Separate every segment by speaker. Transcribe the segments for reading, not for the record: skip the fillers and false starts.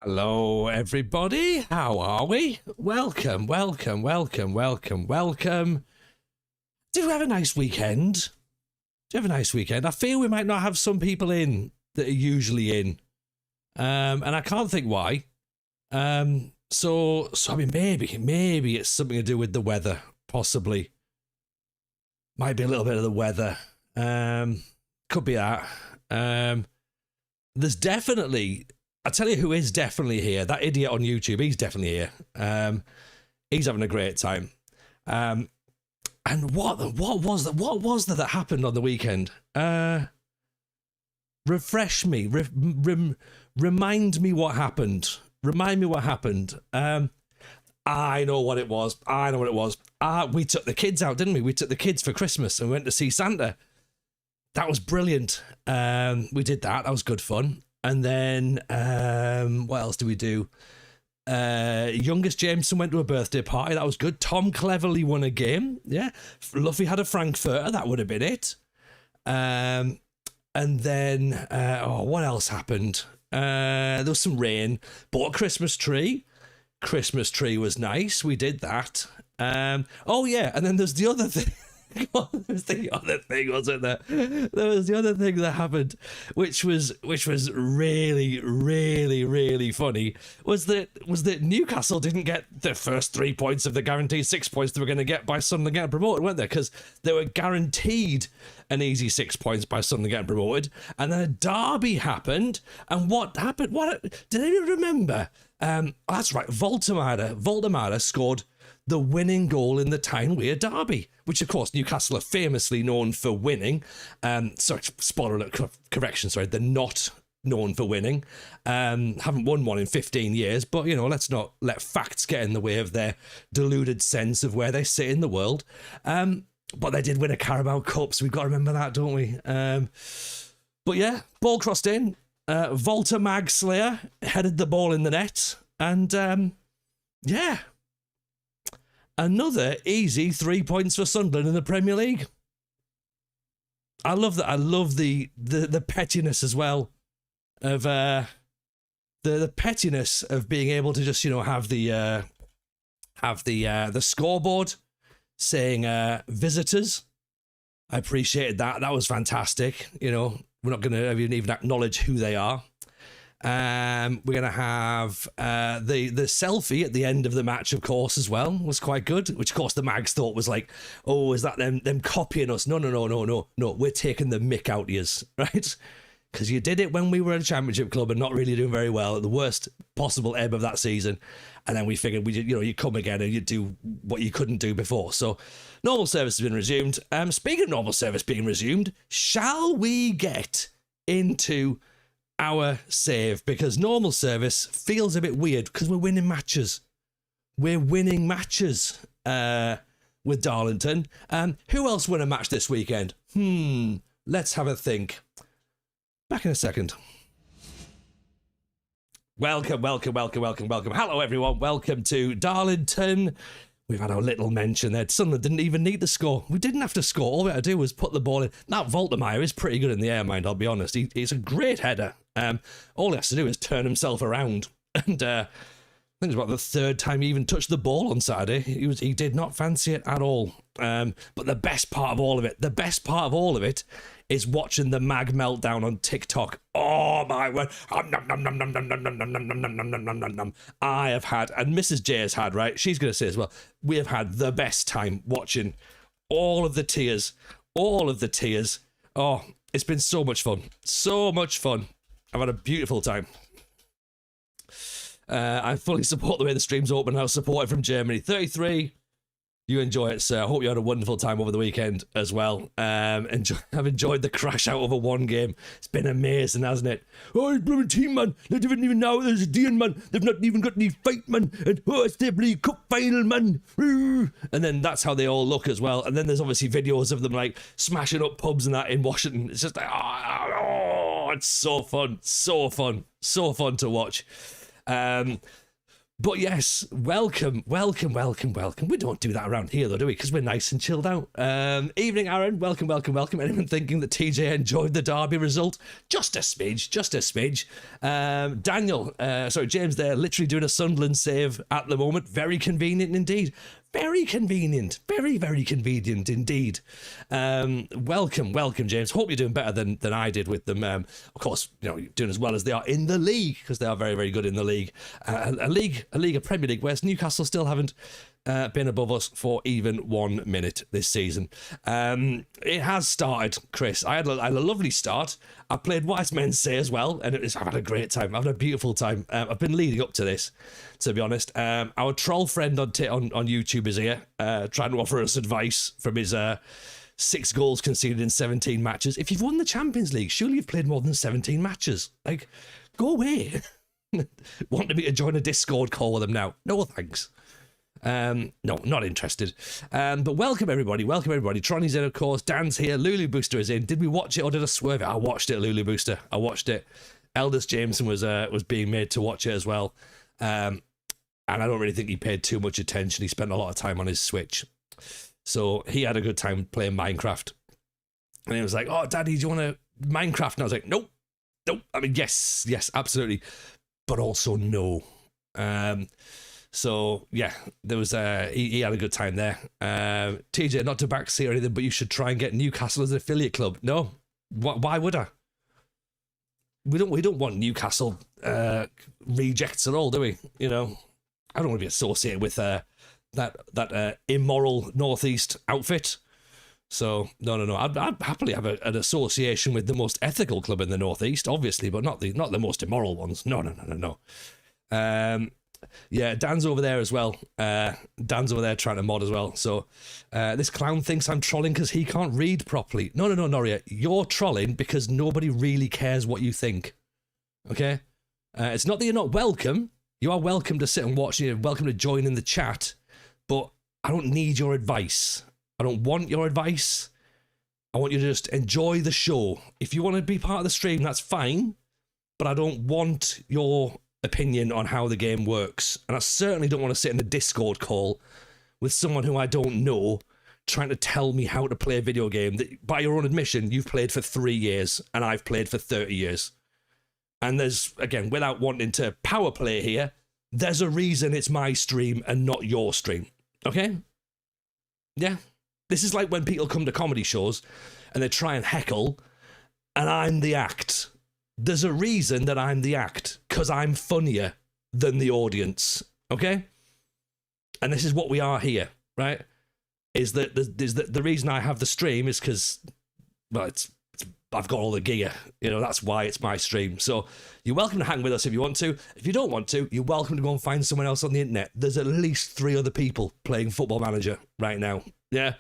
Speaker 1: Hello, everybody. How are we? Welcome. Did you have a nice weekend? I feel we might not have some people in that are usually in, and I can't think why. So I mean, maybe it's something to do with the weather. Possibly, might be a little bit of the weather. Could be that. There's definitely. I'll tell you who is definitely here. That idiot on YouTube, he's definitely here. He's having a great time. And what was that happened on the weekend? Refresh me. Remind me what happened. Remind me what happened. I know what it was. We took the kids out, didn't we? We took the kids for Christmas and went to see Santa. That was brilliant. We did that. That was good fun. And then, what else did we do? Youngest Jameson went to a birthday party. That was good. Tom cleverly won a game. Yeah. Luffy had a Frankfurter. That would have been it. And then, what else happened? There was some rain. Bought a Christmas tree. Christmas tree was nice. We did that. Oh, yeah. And then there's the other thing. There's the other thing, wasn't there? There was the other thing that happened, which was really, really, really funny. Was that Newcastle didn't get the first 3 points of the guaranteed 6 points they were going to get by Sunderland getting promoted, weren't they? Because they were guaranteed an easy 6 points by Sunderland getting promoted, and then a derby happened. And what happened? What did anyone remember? That's right. Voldemar scored the winning goal in the Tyne-Wear derby, which of course Newcastle are famously known for winning. Correction, they're not known for winning. Haven't won one in 15 years, but let's not let facts get in the way of their deluded sense of where they sit in the world. But they did win a Carabao Cup, so we've got to remember that, don't we? But yeah, ball crossed in. Volta Mag Slayer headed the ball in the net, and yeah. Another easy 3 points for Sunderland in the Premier League. I love that. I love the pettiness as well of the pettiness of being able to just have the scoreboard saying visitors. I appreciated that. That was fantastic. We're not going to even acknowledge who they are. We're going to have the selfie at the end of the match, of course, as well. Was quite good, which, of course, the mags thought was like, oh, is that them copying us? No. We're taking the mick out of yous, right? Because you did it when we were a championship club and not really doing very well at the worst possible ebb of that season. And then we figured you'd come again and you'd do what you couldn't do before. So normal service has been resumed. Speaking of normal service being resumed, shall we get into our save? Because normal service feels a bit weird because we're winning matches. We're winning matches with Darlington. Who else won a match this weekend? Let's have a think. Back in a second. Welcome. Hello, everyone. Welcome to Darlington. We've had our little mention there. Sunderland didn't even need to score. We didn't have to score. All we had to do was put the ball in. That Voldemar is pretty good in the air, mind, I'll be honest. He's a great header. All he has to do is turn himself around. And I think it was about the third time he even touched the ball on Saturday. He did not fancy it at all. But the best part of all of it is watching the mag meltdown on TikTok. Oh my word. I have had, and Mrs. J has had, right? She's going to say as well, we have had the best time watching all of the tears. Oh, it's been so much fun. I've had a beautiful time. I fully support the way the stream's open. I'll support it from Germany. 33. You enjoy it, sir. I hope you had a wonderful time over the weekend as well. I've enjoyed the crash out of a one game. It's been amazing, hasn't it? Oh, it's blooming team, man. They didn't even know there's a Dean, man. They've not even got any fight, man. And it's the League Cup final, man. And then that's how they all look as well. And then there's obviously videos of them like smashing up pubs and that in Washington. It's just like, it's so fun to watch. But yes, welcome. We don't do that around here, though, do we? Because we're nice and chilled out. Evening, Aaron. Welcome. Anyone thinking that TJ enjoyed the Derby result? Just a smidge. James there, literally doing a Sunderland save at the moment. Very convenient indeed. Very convenient. Very, very convenient indeed. Welcome, James. Hope you're doing better than I did with them. Of course, doing as well as they are in the league, because they are very, very good in the league. A Premier League, whereas Newcastle still haven't been above us for even 1 minute this season. It has started, Chris. I had a lovely start. I played Wise Men Say as well, and I've had a great time. I've had a beautiful time. I've been leading up to this, to be honest. Our troll friend on YouTube is here, trying to offer us advice from his 6 goals conceded in 17 matches. If you've won the Champions League, surely you've played more than 17 matches. Like, go away. Wanting me to join a Discord call with them now? No, thanks. No, not interested. But welcome everybody. Tronny's in, of course. Dan's here. Lulu Booster is in. Did we watch it or did I swerve it? I watched it, Lulu Booster. I watched it. Elders Jameson was being made to watch it as well. And I don't really think he paid too much attention. He spent a lot of time on his Switch. So he had a good time playing Minecraft. And he was like, "Oh, Daddy, do you want to Minecraft?" And I was like, Nope. I mean, yes, absolutely. But also no. So yeah, there was he had a good time there. TJ, not to backseat or anything, but you should try and get Newcastle as an affiliate club. No, why would I? We don't want Newcastle rejects at all, do we? I don't want to be associated with that immoral Northeast outfit. So no. I'd happily have an association with the most ethical club in the Northeast, obviously, but not the most immoral ones. No. Yeah, Dan's over there as well. Dan's over there trying to mod as well. So this clown thinks I'm trolling because he can't read properly. No, Noria. You're trolling because nobody really cares what you think. Okay? It's not that you're not welcome. You are welcome to sit and watch. You're welcome to join in the chat. But I don't need your advice. I don't want your advice. I want you to just enjoy the show. If you want to be part of the stream, that's fine. But I don't want your opinion on how the game works. And I certainly don't want to sit in a Discord call with someone who I don't know trying to tell me how to play a video game that, by your own admission, you've played for 3 years and I've played for 30 years. And there's, again, without wanting to power play here, there's a reason it's my stream and not your stream. Okay? Yeah. This is like when people come to comedy shows and they try and heckle and I'm the act. There's a reason that I'm the act, because I'm funnier than the audience, okay? And this is what we are here, right? Is that the reason I have the stream is because, well, I've got all the gear, that's why it's my stream. So you're welcome to hang with us if you want to. If you don't want to, you're welcome to go and find someone else on the internet. There's at least 3 other people playing Football Manager right now, yeah?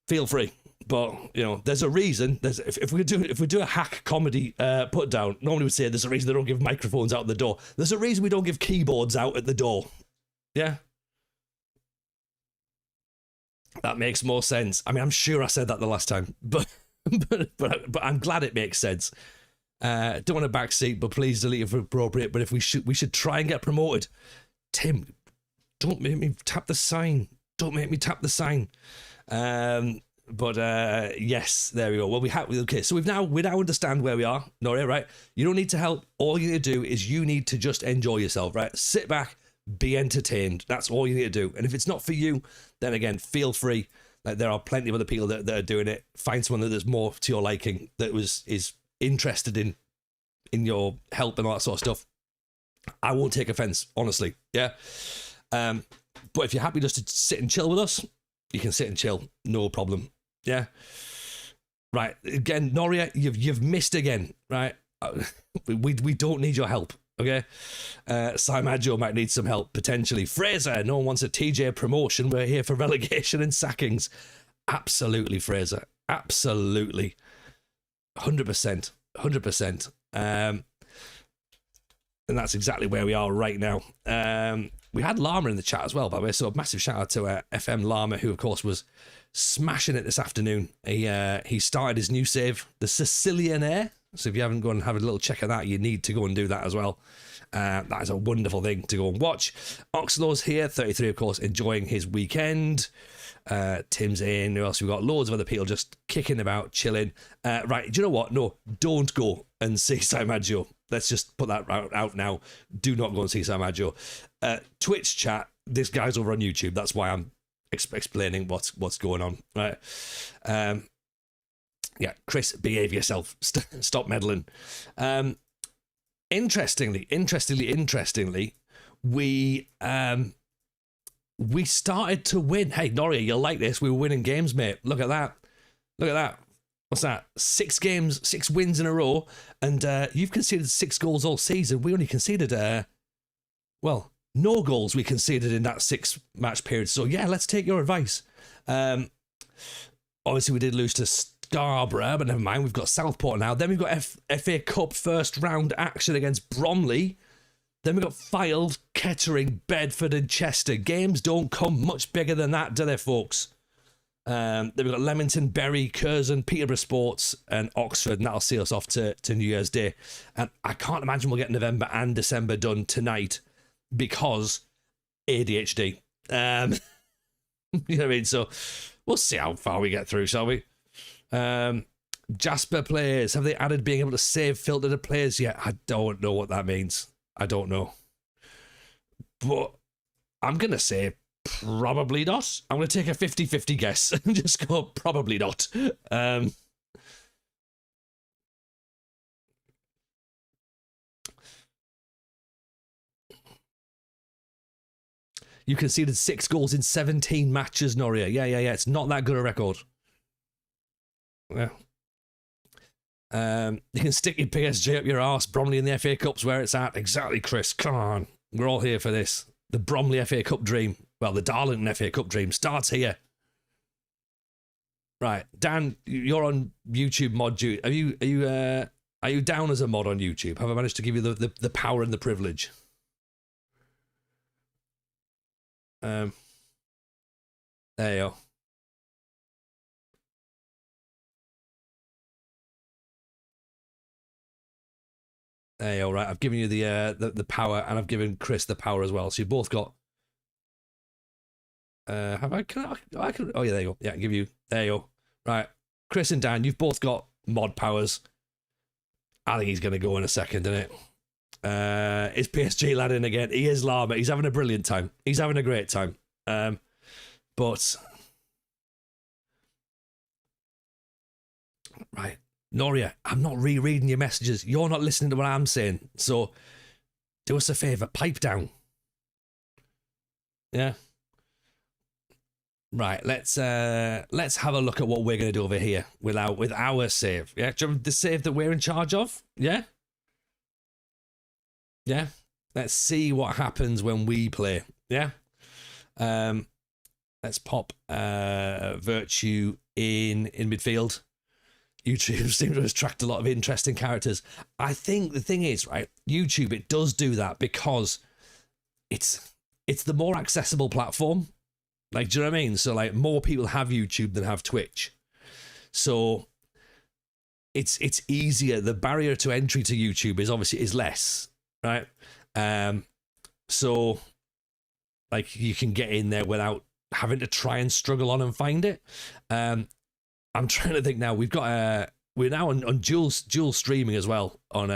Speaker 1: Feel free. But there's a reason. If we do a hack comedy put down, normally we'd say there's a reason they don't give microphones out the door. There's a reason we don't give keyboards out at the door. Yeah, that makes more sense. I mean, I'm sure I said that the last time, but I'm glad it makes sense. Don't want a backseat, but please delete if appropriate. But if we should try and get promoted. Tim, don't make me tap the sign. But yes, there we go. Well, so we now understand where we are, Noria, right? You don't need to help. All you need to do is you need to just enjoy yourself, right? Sit back, be entertained. That's all you need to do. And if it's not for you, then again, feel free. Like, there are plenty of other people that are doing it. Find someone that's more to your liking, that is interested in your help and all that sort of stuff. I won't take offense, honestly. Yeah. But if you're happy just to sit and chill with us, you can sit and chill, no problem. Yeah. Right. Again, Noria, you've missed again, right? We don't need your help, okay? Simaggio might need some help, potentially. Fraser, no one wants a TJ promotion. We're here for relegation and sackings. Absolutely, Fraser. Absolutely. 100%. 100%. And that's exactly where we are right now. We had Llama in the chat as well, by the way, so a massive shout out to FM Llama, who of course was smashing it this afternoon. He started his new save, the Sicilian Air. So if you haven't gone and have a little check of that, you need to go and do that as well. That is a wonderful thing to go and watch. Oxlow's here, 33, of course, enjoying his weekend. Tim's in. Who else? We've got loads of other people just kicking about, chilling. Right, do you know what? No, don't go and see Sai Maggio. Let's just put that out now. Do not go and see Sai Maggio. Twitch chat, this guy's over on YouTube. That's why I'm explaining what's going on. Right. Yeah, Chris, behave yourself. Stop meddling. Interestingly, we started to win. Hey, Noria, you'll like this. We were winning games, mate. Look at that. What's that? 6 games, 6 wins in a row, and you've conceded 6 goals all season. We only conceded, no goals we conceded in that 6-match period. So yeah, let's take your advice. Obviously, we did lose to Scarborough, but never mind. We've got Southport now. Then we've got FA Cup first round action against Bromley. Then we've got Fylde, Kettering, Bedford and Chester. Games don't come much bigger than that, do they, folks? Then we've got Leamington, Bury, Curzon, Peterborough Sports and Oxford, and that'll see us off to New Year's Day. And I can't imagine we'll get November and December done tonight because ADHD. You know what I mean? So we'll see how far we get through, shall we? Jasper players, have they added being able to save filtered players yet? I don't know what that means. I don't know. But I'm going to say probably not. I'm going to take a 50-50 guess and just go probably not. You conceded 6 goals in 17 matches, Noria. Yeah. It's not that good a record. Yeah. You can stick your PSG up your arse. Bromley in the FA Cup's where it's at. Exactly, Chris. Come on. We're all here for this. The Bromley FA Cup dream. Well, the Darlington FA Cup dream starts here. Right. Dan, you're on YouTube mod duty. Are you down as a mod on YouTube? Have I managed to give you the power and the privilege? There you go. Hey, all right. I've given you the power, and I've given Chris the power as well. So you both got. Have I? I can. Oh yeah, there you go. Yeah, give you. There you go. Right, Chris and Dan, you've both got mod powers. I think he's going to go in a second, isn't it? Is PSG lad in again? He is Llama. He's having a brilliant time. He's having a great time. But right. Noria, I'm not rereading your messages. You're not listening to what I'm saying. So do us a favour, pipe down. Yeah. Right, let's have a look at what we're going to do over here with our save. Yeah, do you remember the save that we're in charge of? Yeah? Yeah? Let's see what happens when we play. Yeah? Let's pop Virtue in midfield. YouTube seems to attract a lot of interesting characters. I think the thing is, right, YouTube, it does do that because it's the more accessible platform. Like, do you know what I mean? So, like, more people have YouTube than have Twitch. So, it's easier. The barrier to entry to YouTube is less, right? So, like, you can get in there without having to try and struggle on and find it. I'm trying to think now. We've got we're now on dual streaming as well on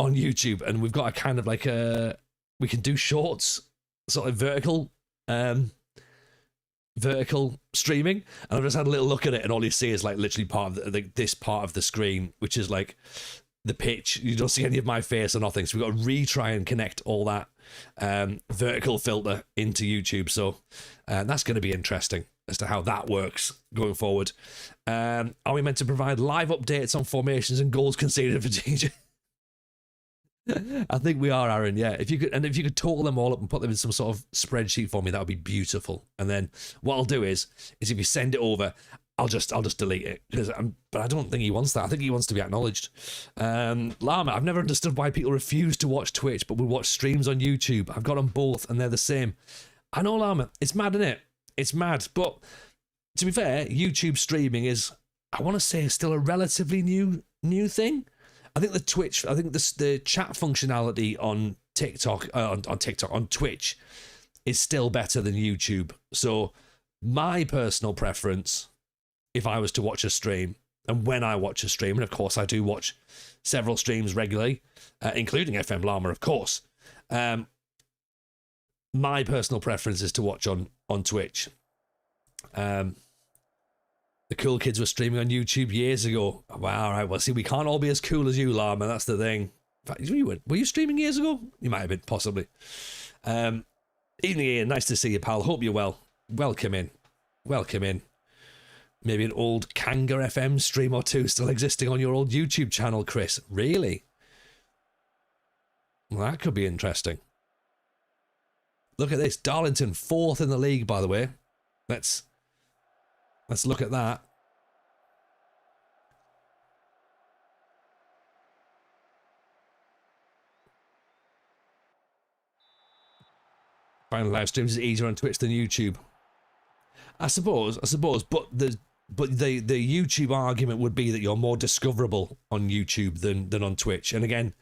Speaker 1: YouTube, and we've got a kind of like we can do shorts, sort of vertical streaming, and I've just had a little look at it, and all you see is like literally part of this part of the screen, which is like the pitch. You don't see any of my face or nothing. So we've got to retry and connect all that vertical filter into YouTube. So that's going to be interesting as to how that works going forward. Are we meant to provide live updates on formations and goals conceded for DJ? I think we are, Aaron. Yeah, if you could total them all up and put them in some sort of spreadsheet for me, that would be beautiful. And then what I'll do is if you send it over, I'll just delete it but I don't think he wants that. I think he wants to be acknowledged. Llama, I've never understood why people refuse to watch Twitch but will watch streams on YouTube. I've got them both and they're the same. I know, Llama. It's mad, isn't it? It's mad. But to be fair, YouTube streaming is, I want to say, still a relatively new new thing. I think the chat functionality on TikTok, on Twitch, is still better than YouTube. So my personal preference, if I was to watch a stream, and when I watch a stream, and of course I do watch several streams regularly, including FM Llama, of course. My personal preference is to watch on Twitch. The cool kids were streaming on YouTube years ago. Wow, all right. Well, see, we can't all be as cool as you, Llama. That's the thing. In fact, were you streaming years ago? You might have been, possibly. Evening, Ian. Nice to see you, pal. Hope you're well. Welcome in. Welcome in. Maybe an old Kanga FM stream or two still existing on your old YouTube channel, Chris. Really? Well, that could be interesting. Look at this. Darlington, 4th in the league, by the way. Let's look at that. Finding live streams is easier on Twitch than YouTube. I suppose, but the YouTube argument would be that you're more discoverable on YouTube than on Twitch. And again,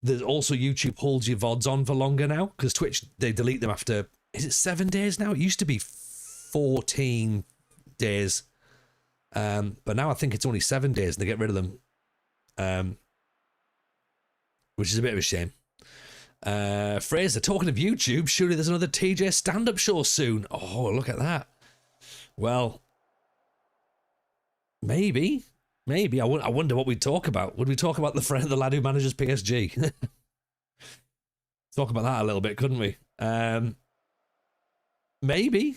Speaker 1: there's also YouTube holds your VODs on for longer now, because Twitch, they delete them after, is it 7 days now? It used to be 14 days. But now I think it's only 7 days and they get rid of them. Which is a bit of a shame. Fraser, talking of YouTube, surely there's another TJ stand-up show soon. Oh, look at that. Well, maybe. I wonder what we'd talk about. Would we talk about the lad who manages PSG? Talk about that a little bit, couldn't we? Maybe,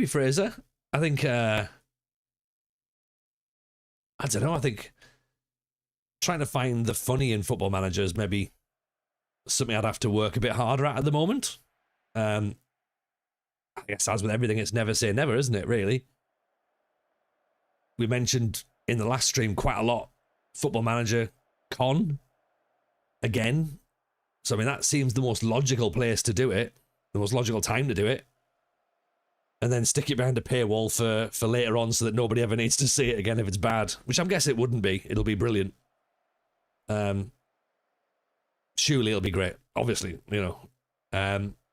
Speaker 1: Fraser. I think, I don't know, I think trying to find the funny in Football Manager is maybe something I'd have to work a bit harder at the moment. I guess as with everything, it's never say never, isn't it, really? We mentioned in the last stream quite a lot Football Manager Con again. So, I mean, that seems the most logical place to do it, the most logical time to do it. And then stick it behind a paywall for later on so that nobody ever needs to see it again if it's bad. Which I'm guessing it wouldn't be. It'll be brilliant. Surely it'll be great. Obviously, you know.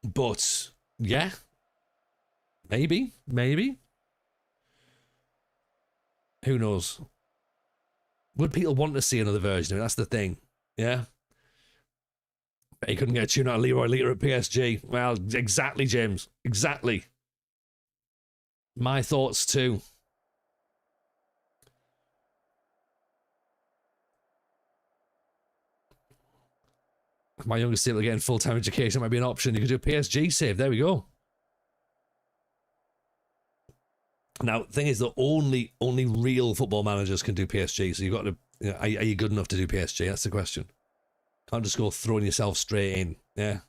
Speaker 1: But, yeah. Maybe. Who knows? Would people want to see another version of it? That's the thing. Yeah. He couldn't get a tune out of Leroy Lita at PSG. Well, exactly, James. Exactly. My thoughts too. My youngest still getting full-time education might be an option. You could do a PSG save. There we go. Now, the thing is, the only real football managers can do PSG. So you've got to, you know, are you good enough to do PSG? That's the question. Can't just go throwing yourself straight in. Yeah.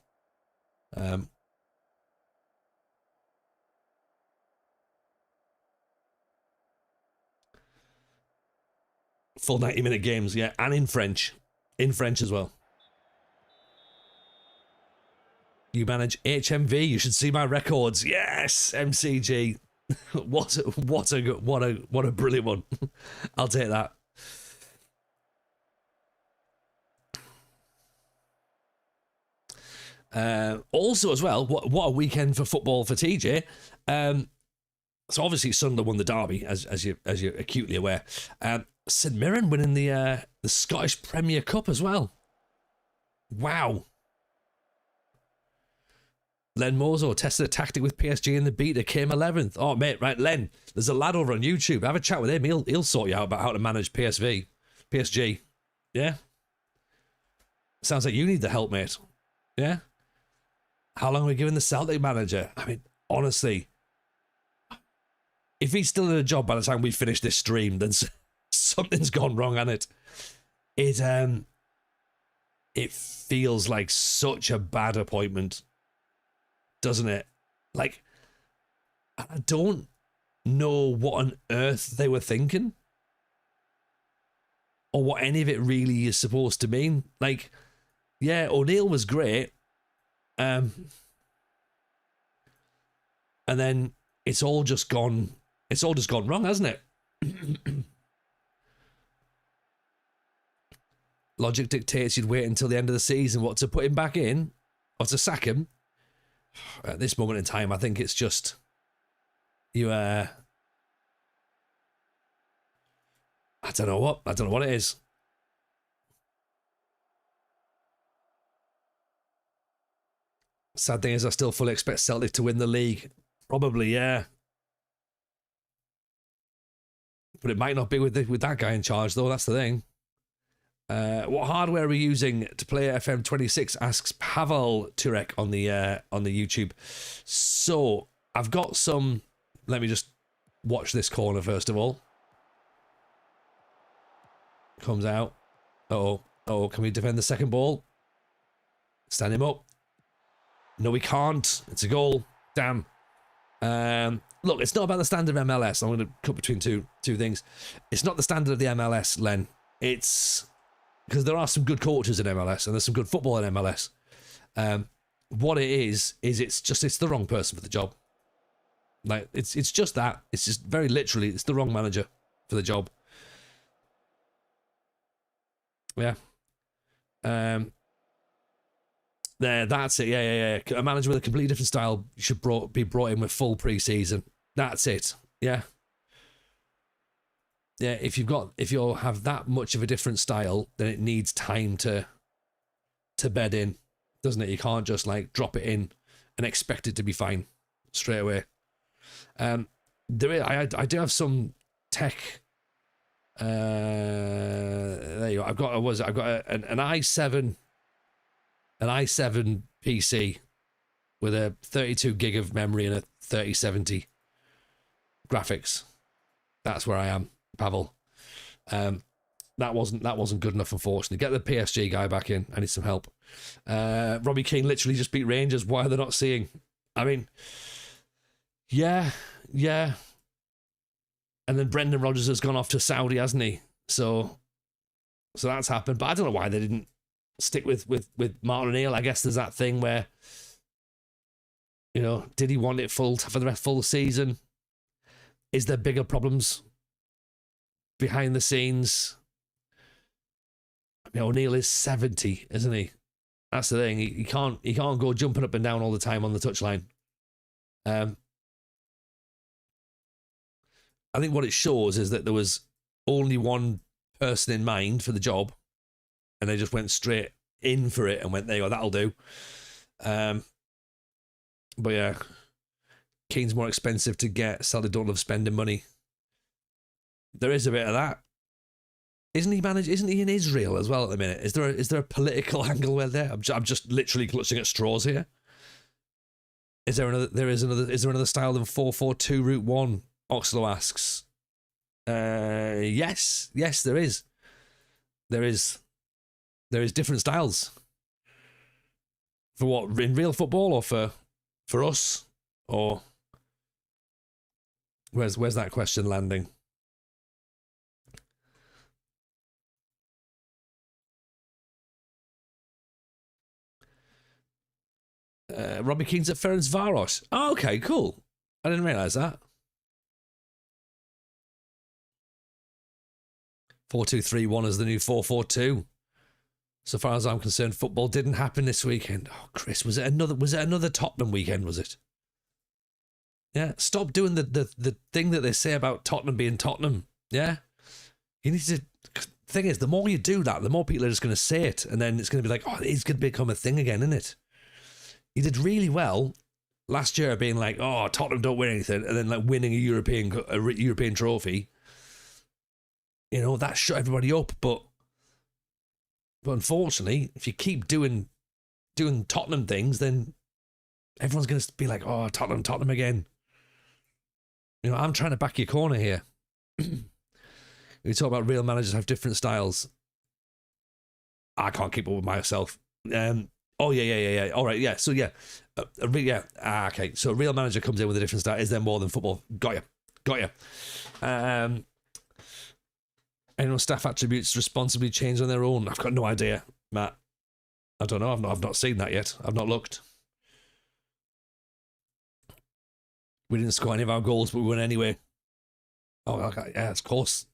Speaker 1: Full 90-minute games, yeah, and in French. In French as well. You manage HMV. You should see my records. Yes, MCG. What a brilliant one. I'll take that. Also as well, what a weekend for football for TJ. So obviously Sunderland won the derby, as you're acutely aware. St Mirren winning the Scottish Premier Cup as well. Wow. Len Mozo tested a tactic with PSG in the beta, came 11th. Oh, mate, right, Len, there's a lad over on YouTube. Have a chat with him. He'll sort you out about how to manage PSG. Yeah? Sounds like you need the help, mate. Yeah? How long are we giving the Celtic manager? I mean, honestly, if he's still in a job by the time we finish this stream, then something's gone wrong on it. It feels like such a bad appointment, doesn't it? Like, I don't know what on earth they were thinking, or what any of it really is supposed to mean. Like, yeah, O'Neill was great, and then it's all just gone wrong, hasn't it? logic dictates you'd wait until the end of the season, what, to put him back in or to sack him. At this moment in time, I think it's just you. I don't know what it is. Sad thing is, I still fully expect Celtic to win the league. Probably, yeah. But it might not be with that guy in charge, though. That's the thing. What hardware are we using to play FM26? Asks Pavel Turek on the YouTube. So I've got some. Let me just watch this corner first of all. Comes out. Oh, can we defend the second ball? Stand him up. No, we can't. It's a goal. Damn. Look, it's not about the standard of MLS. I'm going to cut between two things. It's not the standard of the MLS, Len. It's because there are some good coaches in MLS and there's some good football in MLS. What it is it's the wrong person for the job. Like it's just that. It's just very literally, it's the wrong manager for the job. Yeah. There, that's it. Yeah. A manager with a completely different style should be brought in with full pre-season. That's it. Yeah. Yeah, if you have that much of a different style, then it needs time to bed in, doesn't it? You can't just like drop it in and expect it to be fine straight away. I do have some tech. There you go. I've got an i7 PC with a 32 gig of memory and a 3070 graphics. That's where I am, Pavel. That wasn't good enough, unfortunately. Get the PSG guy back in. I need some help. Robbie Keane literally just beat Rangers. Why are they not seeing? I mean, yeah. And then Brendan Rodgers has gone off to Saudi, hasn't he? So that's happened. But I don't know why they didn't stick with Martin O'Neill. I guess there's that thing where, you know, did he want it full for the full season? Is there bigger problems behind the scenes? I mean, O'Neill is 70, isn't he? That's the thing. He can't go jumping up and down all the time on the touchline. I think what it shows is that there was only one person in mind for the job, and they just went straight in for it and went, there you go, that'll do. But yeah, Keane's more expensive to get. Celtic don't love spending money. There is a bit of that. Isn't he in Israel as well at the minute? Is there a political angle where there? I'm just literally clutching at straws here. Is there another style than 4-4-2 Route 1? Oxlow asks. Yes, there is. There is different styles. For what, in real football, or for us, or where's that question landing? Robbie Keane's at Ferencváros. Oh, okay, cool. I didn't realise that. 4-2-3-1 is the new 4-4-2. So far as I'm concerned, football didn't happen this weekend. Oh, Chris, was it another Tottenham weekend, was it? Yeah, stop doing the thing that they say about Tottenham being Tottenham. Yeah? You need to... The thing is, the more you do that, the more people are just going to say it, and then it's going to be like, oh, it's going to become a thing again, isn't it? You did really well last year being like, oh, Tottenham don't win anything, and then like winning a European trophy. You know, that shut everybody up, but unfortunately, if you keep doing Tottenham things, then everyone's going to be like, oh, Tottenham again. You know, I'm trying to back your corner here. We talk about real managers have different styles. I can't keep up with myself. Oh, yeah. All right, yeah. So, yeah. Okay. So, a real manager comes in with a different style. Is there more than football? Got you. Anyone staff attributes responsibly change on their own? I've got no idea, Matt. I don't know. I've not seen that yet. I've not looked. We didn't score any of our goals, but we won anyway. Oh, okay. Yeah, of course.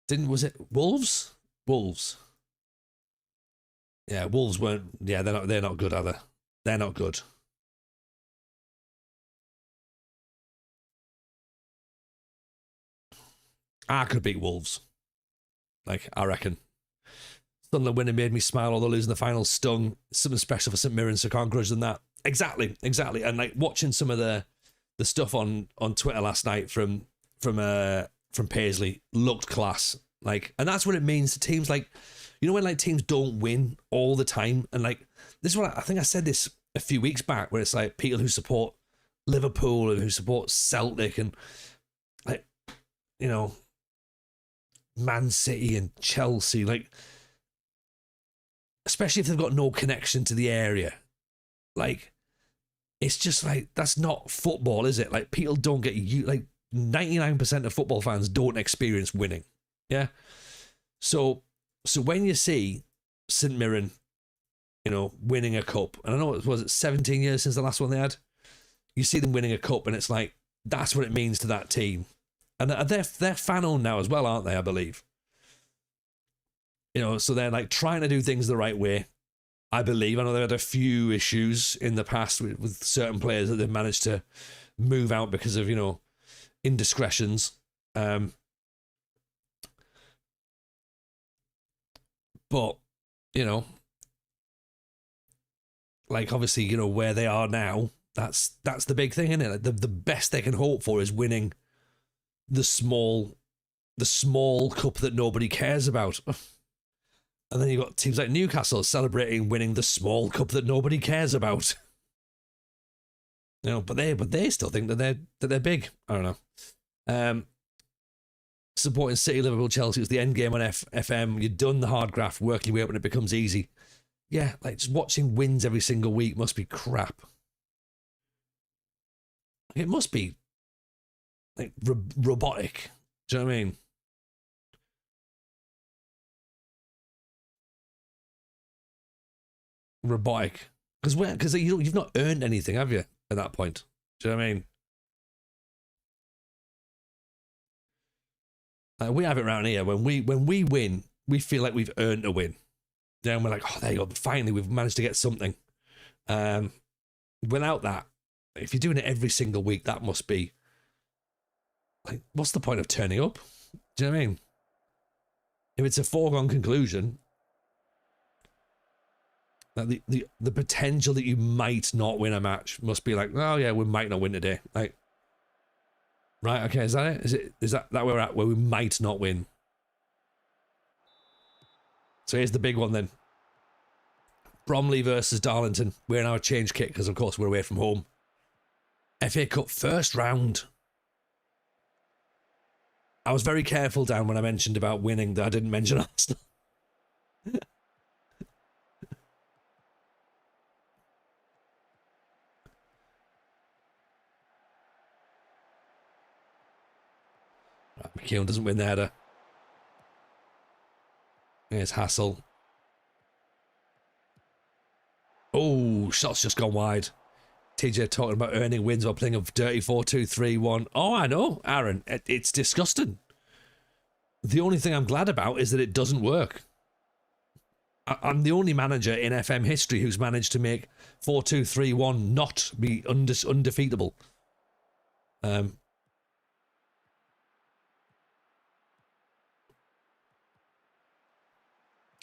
Speaker 1: Was it Wolves? Wolves. Yeah, Wolves weren't. Yeah, they're not good, are they? They're not good. I could beat Wolves. Like, I reckon. Sunderland winning made me smile, although losing the final stung. Something special for St Mirren, so can't grudge them that. Exactly. And like watching some of the stuff on Twitter last night from Paisley looked class. Like, and that's what it means to teams like, you know, when like teams don't win all the time, and like this is what I think I said this a few weeks back, where it's like people who support Liverpool and who support Celtic and like, you know, Man City and Chelsea, like, especially if they've got no connection to the area, like, it's just like, that's not football, is it? Like, people don't get you, like 99% of football fans don't experience winning. Yeah. So when you see St Mirren, you know, winning a cup, and I know it was 17 years since the last one they had, you see them winning a cup and it's like, that's what it means to that team. And they're fan-owned now as well, aren't they, I believe? You know, so they're like trying to do things the right way, I believe. I know they've had a few issues in the past with certain players that they've managed to move out because of, you know, indiscretions. But, you know, like obviously, you know, where they are now, that's the big thing, isn't it? Like the best they can hope for is winning the small cup that nobody cares about. And then you've got teams like Newcastle celebrating winning the small cup that nobody cares about. You know, but they still think that they're big. I don't know. Supporting City, Liverpool, Chelsea was the end game on FM. You've done the hard graft, working your way up, and it becomes easy. Yeah, like just watching wins every single week must be crap. It must be like robotic. Do you know what I mean? Robotic. Because you've not earned anything, have you, at that point? Do you know what I mean? We have it around here. When we win, we feel like we've earned a win. Then we're like, oh, there you go. Finally, we've managed to get something. Without that, if you're doing it every single week, that must be like, what's the point of turning up? Do you know what I mean? If it's a foregone conclusion, like the potential that you might not win a match must be like, oh yeah, we might not win today. Like, right, okay, is that it? Is that where we're at, where we might not win? So here's the big one then. Bromley versus Darlington. We're in our change kit because, of course, we're away from home. FA Cup first round. I was very careful, Dan, when I mentioned about winning, that I didn't mention Arsenal. McKeown doesn't win the header. Here's Hassel. Oh, shot's just gone wide. TJ talking about earning wins while playing a dirty 4-2-3-1. Oh, I know, Aaron. It's disgusting. The only thing I'm glad about is that it doesn't work. I'm the only manager in FM history who's managed to make 4-2-3-1 not be undefeatable.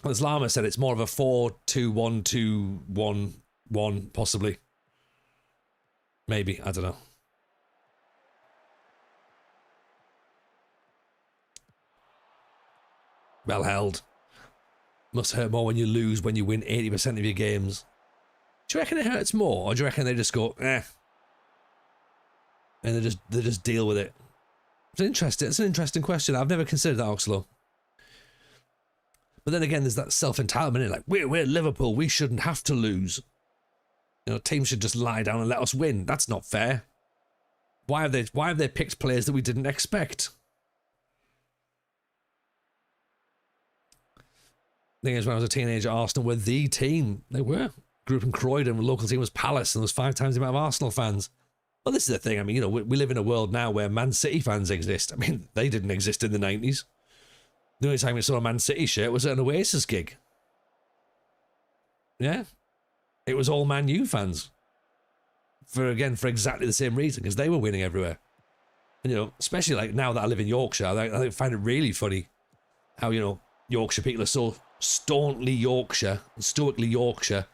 Speaker 1: As Lama said, it's more of a 4-2-1-2-1-1, possibly. Maybe, I don't know. Well held. Must hurt more when you lose when you win 80% of your games. Do you reckon it hurts more, or do you reckon they just go, eh? And they just deal with it? It's an interesting question. I've never considered that, Oxlow. But then again, there's that self-entitlement, like, we're Liverpool, we shouldn't have to lose. You know, teams should just lie down and let us win. That's not fair. Why have they picked players that we didn't expect? The thing is, when I was a teenager, Arsenal were the team. They were. Grew up in Croydon, the local team was Palace, and there was 5 times the amount of Arsenal fans. Well, this is the thing. I mean, you know, we live in a world now where Man City fans exist. I mean, they didn't exist in the 90s. The only time we saw a Man City shirt was at an Oasis gig. Yeah. It was all Man U fans. For exactly the same reason, because they were winning everywhere. And, you know, especially like now that I live in Yorkshire, I find it really funny how, you know, Yorkshire people are so staunchly Yorkshire, stoically Yorkshire,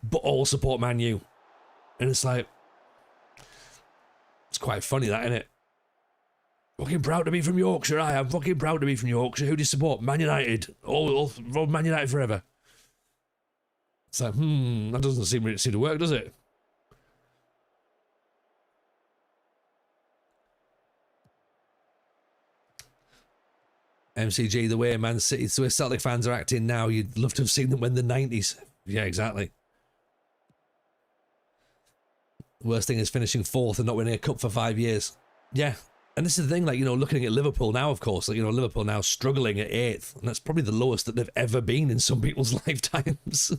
Speaker 1: but all support Man U. And it's like, it's quite funny that, isn't it? Fucking proud to be from Yorkshire. I am fucking proud to be from Yorkshire. Who do you support? Man United. Oh, Man United forever. It's like, that doesn't seem to work, does it? MCG, the way Man City, the way Celtic fans are acting now, you'd love to have seen them win the 90s. Yeah, exactly. Worst thing is finishing fourth and not winning a cup for 5 years. Yeah. And this is the thing, like, you know, looking at Liverpool now, of course, like, you know, Liverpool now struggling at 8th, and that's probably the lowest that they've ever been in some people's lifetimes.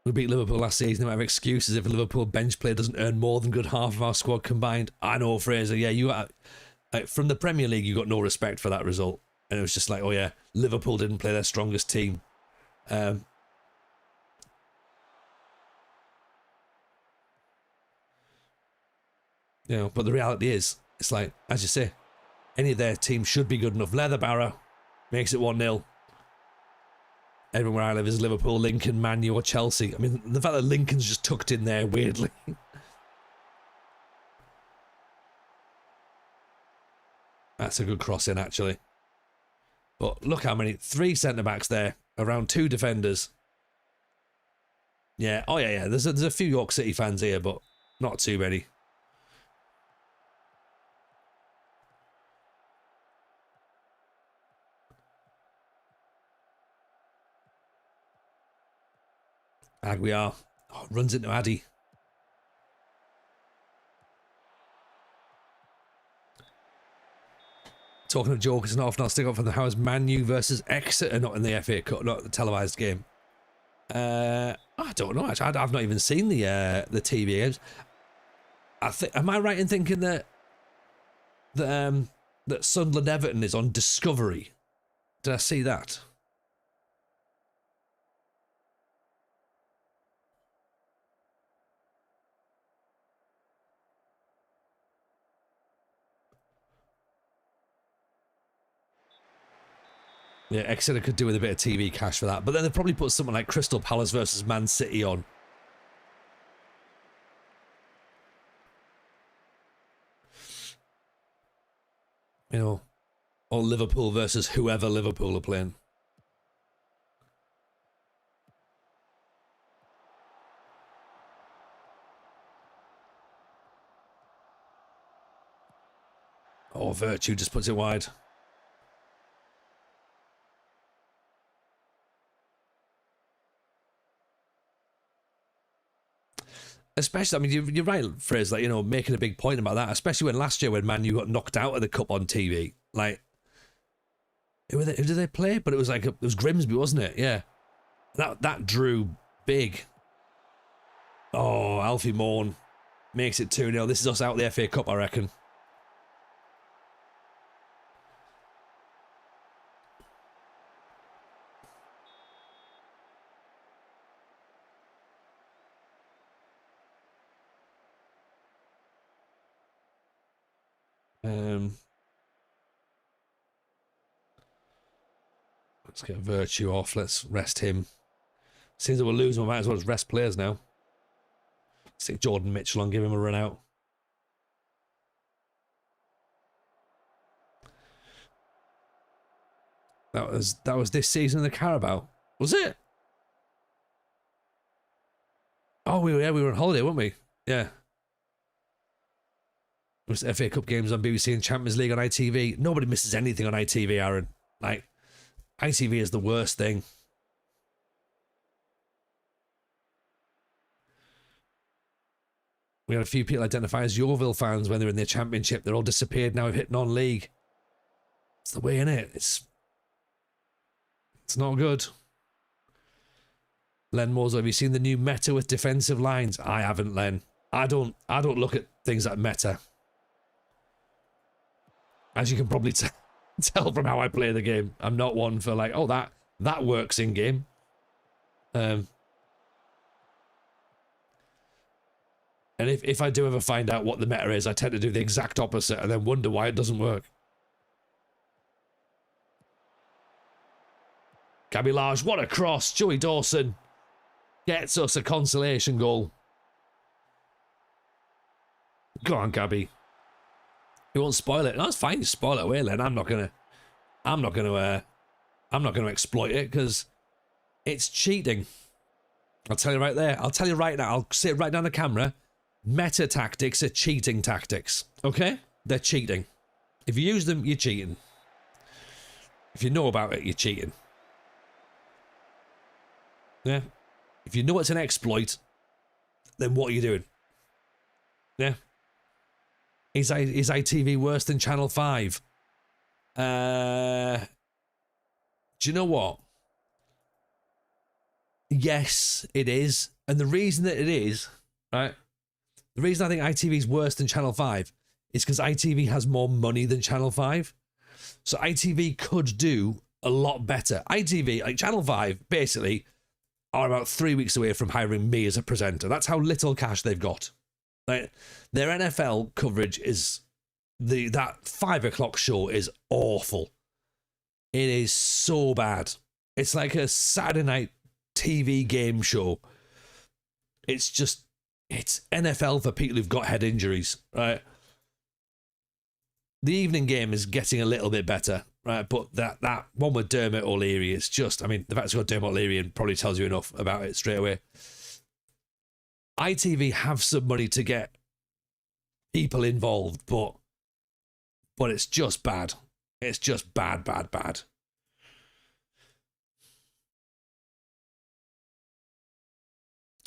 Speaker 1: We beat Liverpool last season. They might have excuses if a Liverpool bench player doesn't earn more than good half of our squad combined. I know, Fraser. Yeah, you are. Like, from the Premier League, you got no respect for that result. And it was just like, oh yeah, Liverpool didn't play their strongest team. You know, but the reality is, it's like, as you say, any of their teams should be good enough. Leatherbarrow makes it 1-0. Everywhere where I live is Liverpool, Lincoln, Man U or Chelsea. I mean, the fact that Lincoln's just tucked in there weirdly. That's a good cross in, actually. But look how many, 3 centre-backs there, around 2 defenders. Yeah, oh yeah, there's a few York City fans here, but not too many. Aguiar runs into Addy. Talking of jokers and off, not stick up for the house. Man U versus Exeter, not in the FA Cup, not the televised game. I don't know. Actually, I've not even seen the TV games. Am I right in thinking that Sunderland Everton is on Discovery? Did I see that? Yeah, Exeter could do with a bit of TV cash for that. But then they'd probably put something like Crystal Palace versus Man City on. You know, or Liverpool versus whoever Liverpool are playing. Oh, Virtue just puts it wide. Especially, I mean, you're right, Fraser, like, you know, making a big point about that, especially when last year when Man U got knocked out of the Cup on TV. Like, who did they play? But it was like, it was Grimsby, wasn't it? Yeah. That drew big. Oh, Alfie Morn makes it 2-0. This is us out of the FA Cup, I reckon. Let's get Virtue off. Let's rest him. Seems that we're losing. We might as well just rest players now. Stick Jordan Mitchell on, give him a run out. That was this season in the Carabao, was it? Oh, we were on holiday, weren't we? Yeah. It was FA Cup games on BBC and Champions League on ITV. Nobody misses anything on ITV, Aaron. Like, ITV is the worst thing. We had a few people identify as Yeovil fans when they were in the Championship. They're all disappeared now. We've hit non-league. It's the way, innit? It's not good. Len Moser, have you seen the new meta with defensive lines? I haven't, Len. I don't look at things like meta. As you can probably tell from how I play the game, I'm not one for like, oh, that That works in game. And if I do ever find out what the meta is, I tend to do the exact opposite and then wonder why it doesn't work. Gabby Large, what a cross. Joey Dawson gets us a consolation goal. Go on, Gabby. You won't spoil it. No, it's fine. You spoil it away, then. I'm not gonna exploit it because it's cheating. I'll tell you right there. I'll tell you right now. I'll say it right down the camera. Meta tactics are cheating tactics. Okay? They're cheating. If you use them, you're cheating. If you know about it, you're cheating. Yeah. If you know it's an exploit, then what are you doing? Yeah. Is ITV worse than Channel 5? Do you know what? Yes, it is. And the reason that it is, right? The reason I think ITV is worse than Channel 5 is because ITV has more money than Channel 5. So ITV could do a lot better. ITV, like Channel 5, basically are about 3 weeks away from hiring me as a presenter. That's how little cash they've got. Like, their NFL coverage is that 5 o'clock show is awful. It is so bad. It's like a Saturday night TV game show. It's NFL for people who've got head injuries, right? The evening game is getting a little bit better, right? But that one with Dermot O'Leary is just, I mean, the fact it's got Dermot O'Leary and probably tells you enough about it straight away. ITV have some money to get people involved, but it's just bad. It's just bad. The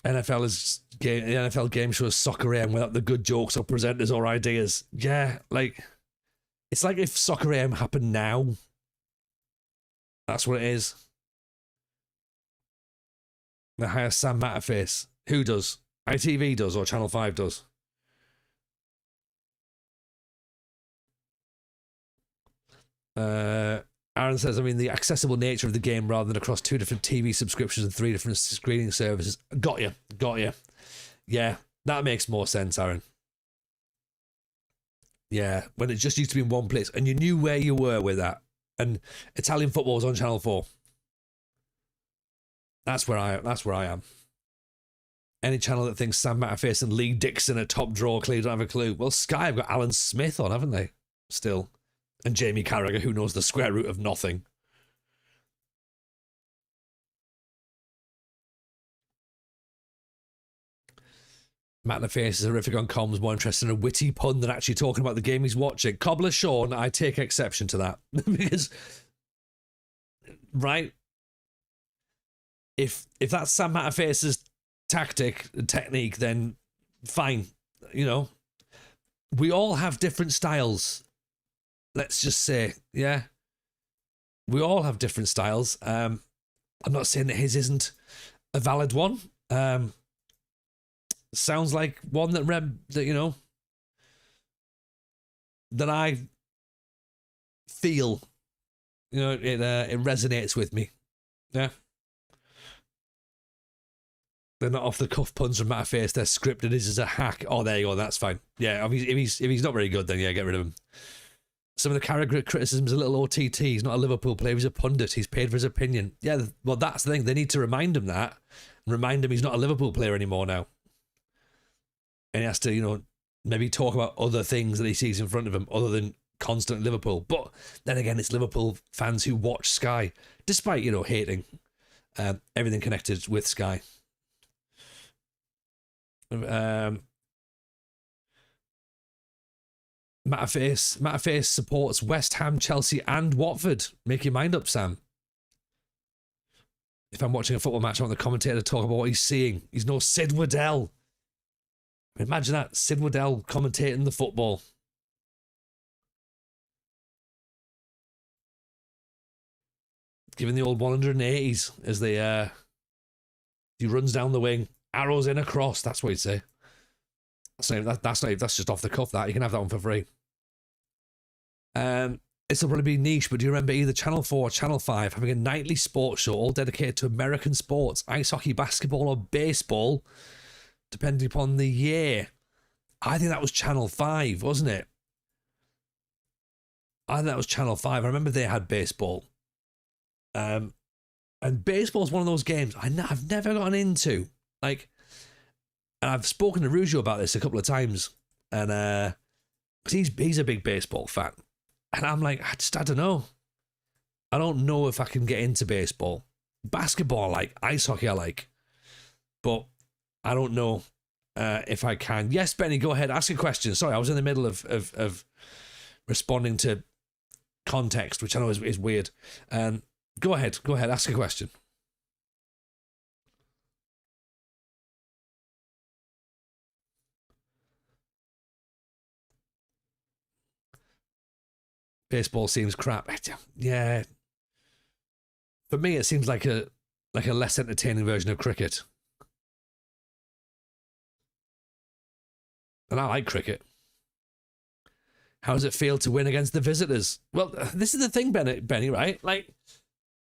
Speaker 1: NFL game show is Soccer AM without the good jokes or presenters or ideas. Yeah, like, it's like if Soccer AM happened now. That's what it is. They hire Sam Matterface. Who does? ITV does or Channel 5 does? Aaron says, I mean, the accessible nature of the game rather than across 2 different TV subscriptions and 3 different screening services. Got you. Yeah, that makes more sense, Aaron. Yeah, when it just used to be in one place and you knew where you were with that. And Italian football was on Channel 4. That's where I am. Any channel that thinks Sam Matterface and Lee Dixon are top draw clearly don't have a clue. Well, Sky have got Alan Smith on, haven't they? Still. And Jamie Carragher, who knows the square root of nothing. Matterface is horrific on comms, more interested in a witty pun than actually talking about the game he's watching. Cobbler Sean, I take exception to that. Because, right? If that's Sam Matterface's technique, then fine. You know, we all have different styles. Let's just say, yeah, we all have different styles. I'm not saying that his isn't a valid one. Sounds like one that you know, that I feel, you know, it resonates with me. Yeah. They're not off the cuff puns from Matterface. They're scripted. This is a hack. Oh, there you go. That's fine. Yeah, if he's not very good, then yeah, get rid of him. Some of the character criticism is a little OTT. He's not a Liverpool player. He's a pundit. He's paid for his opinion. Yeah, well, that's the thing. They need to remind him that. And remind him he's not a Liverpool player anymore now. And he has to, you know, maybe talk about other things that he sees in front of him other than constant Liverpool. But then again, it's Liverpool fans who watch Sky, despite, you know, hating everything connected with Sky. Matterface supports West Ham, Chelsea and Watford. Make your mind up, Sam. If I'm watching a football match, I want the commentator to talk about what he's seeing. He's no Sid Waddell. Imagine that, Sid Waddell commentating the football. Giving the old 180s as he runs down the wing. Arrows in across, that's what he'd say. That's just off the cuff, that. You can have that one for free. this will probably be niche, but do you remember either Channel 4 or Channel 5 having a nightly sports show all dedicated to American sports, ice hockey, basketball, or baseball, depending upon the year? I think that was Channel 5, wasn't it? I think that was Channel 5. I remember they had baseball. And baseball is one of those games I've never gotten into. Like, and I've spoken to Rugio about this a couple of times, and because he's a big baseball fan. And I'm like, I don't know. I don't know if I can get into baseball. Basketball, I like. Ice hockey, I like. But I don't know if I can. Yes, Benny, go ahead. Ask a question. Sorry, I was in the middle of responding to context, which I know is weird. Go ahead. Ask a question. Baseball seems crap. Yeah. For me, it seems like a less entertaining version of cricket. And I like cricket. How does it feel to win against the visitors? Well, this is the thing, Benny, right? Like,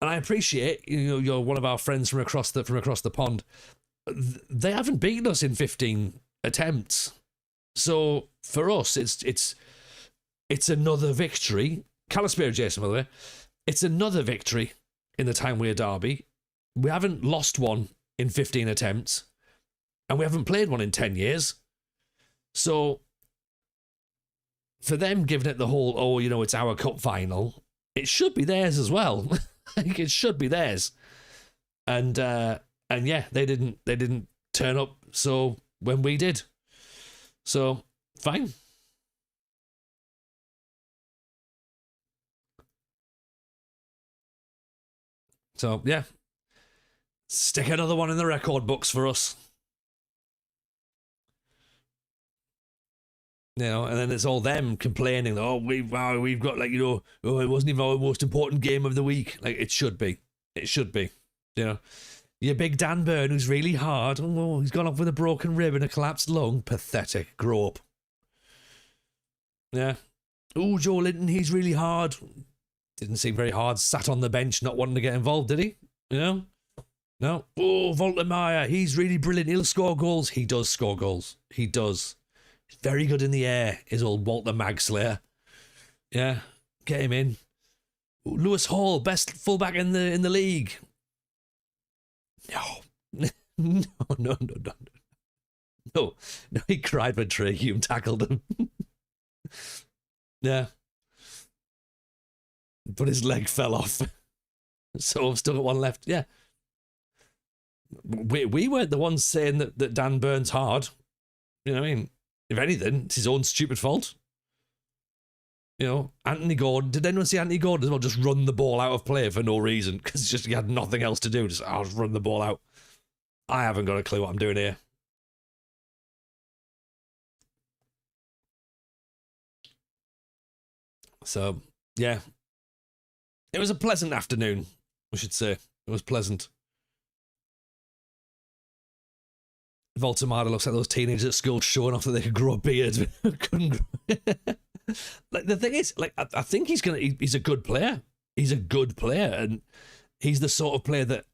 Speaker 1: and I appreciate you're one of our friends from across the pond. They haven't beaten us in 15 attempts, so for us, it's another victory. Calispero Jason, by the way, it's another victory in the time we're Derby. We haven't lost one in 15 attempts, and we haven't played one in 10 years. So for them giving it the whole, it's our cup final, it should be theirs as well. Like, it should be theirs. And yeah, they didn't turn up so when we did. So fine. So yeah. Stick another one in the record books for us. And then it's all them complaining, we've got it wasn't even our most important game of the week. Like, it should be. Your big Dan Burn, who's really hard. Oh, he's gone off with a broken rib and a collapsed lung. Pathetic. Grow up. Yeah. Oh, Joe Linton, he's really hard. Didn't seem very hard. Sat on the bench, not wanting to get involved, did he? No. Oh, Voltermeyer, he's really brilliant. He'll score goals. He does score goals. He does. He's very good in the air, is old Walter Magslayer. Yeah, get him in. Lewis Hall, best fullback in the league. No, he cried when Trey Hume tackled him. Yeah. But his leg fell off. So I've still got one left. Yeah. We weren't the ones saying that Dan Burns hard. You know what I mean? If anything, it's his own stupid fault. Anthony Gordon. Did anyone see Anthony Gordon as well just run the ball out of play for no reason? Because he had nothing else to do. I'll just run the ball out. I haven't got a clue what I'm doing here. So, yeah. It was a pleasant afternoon, we should say. It was pleasant. Voltemada looks like those teenagers at school showing off that they could grow a beard. Couldn't grow. Like, the thing is, like, I think he's a good player. He's a good player, and he's the sort of player that,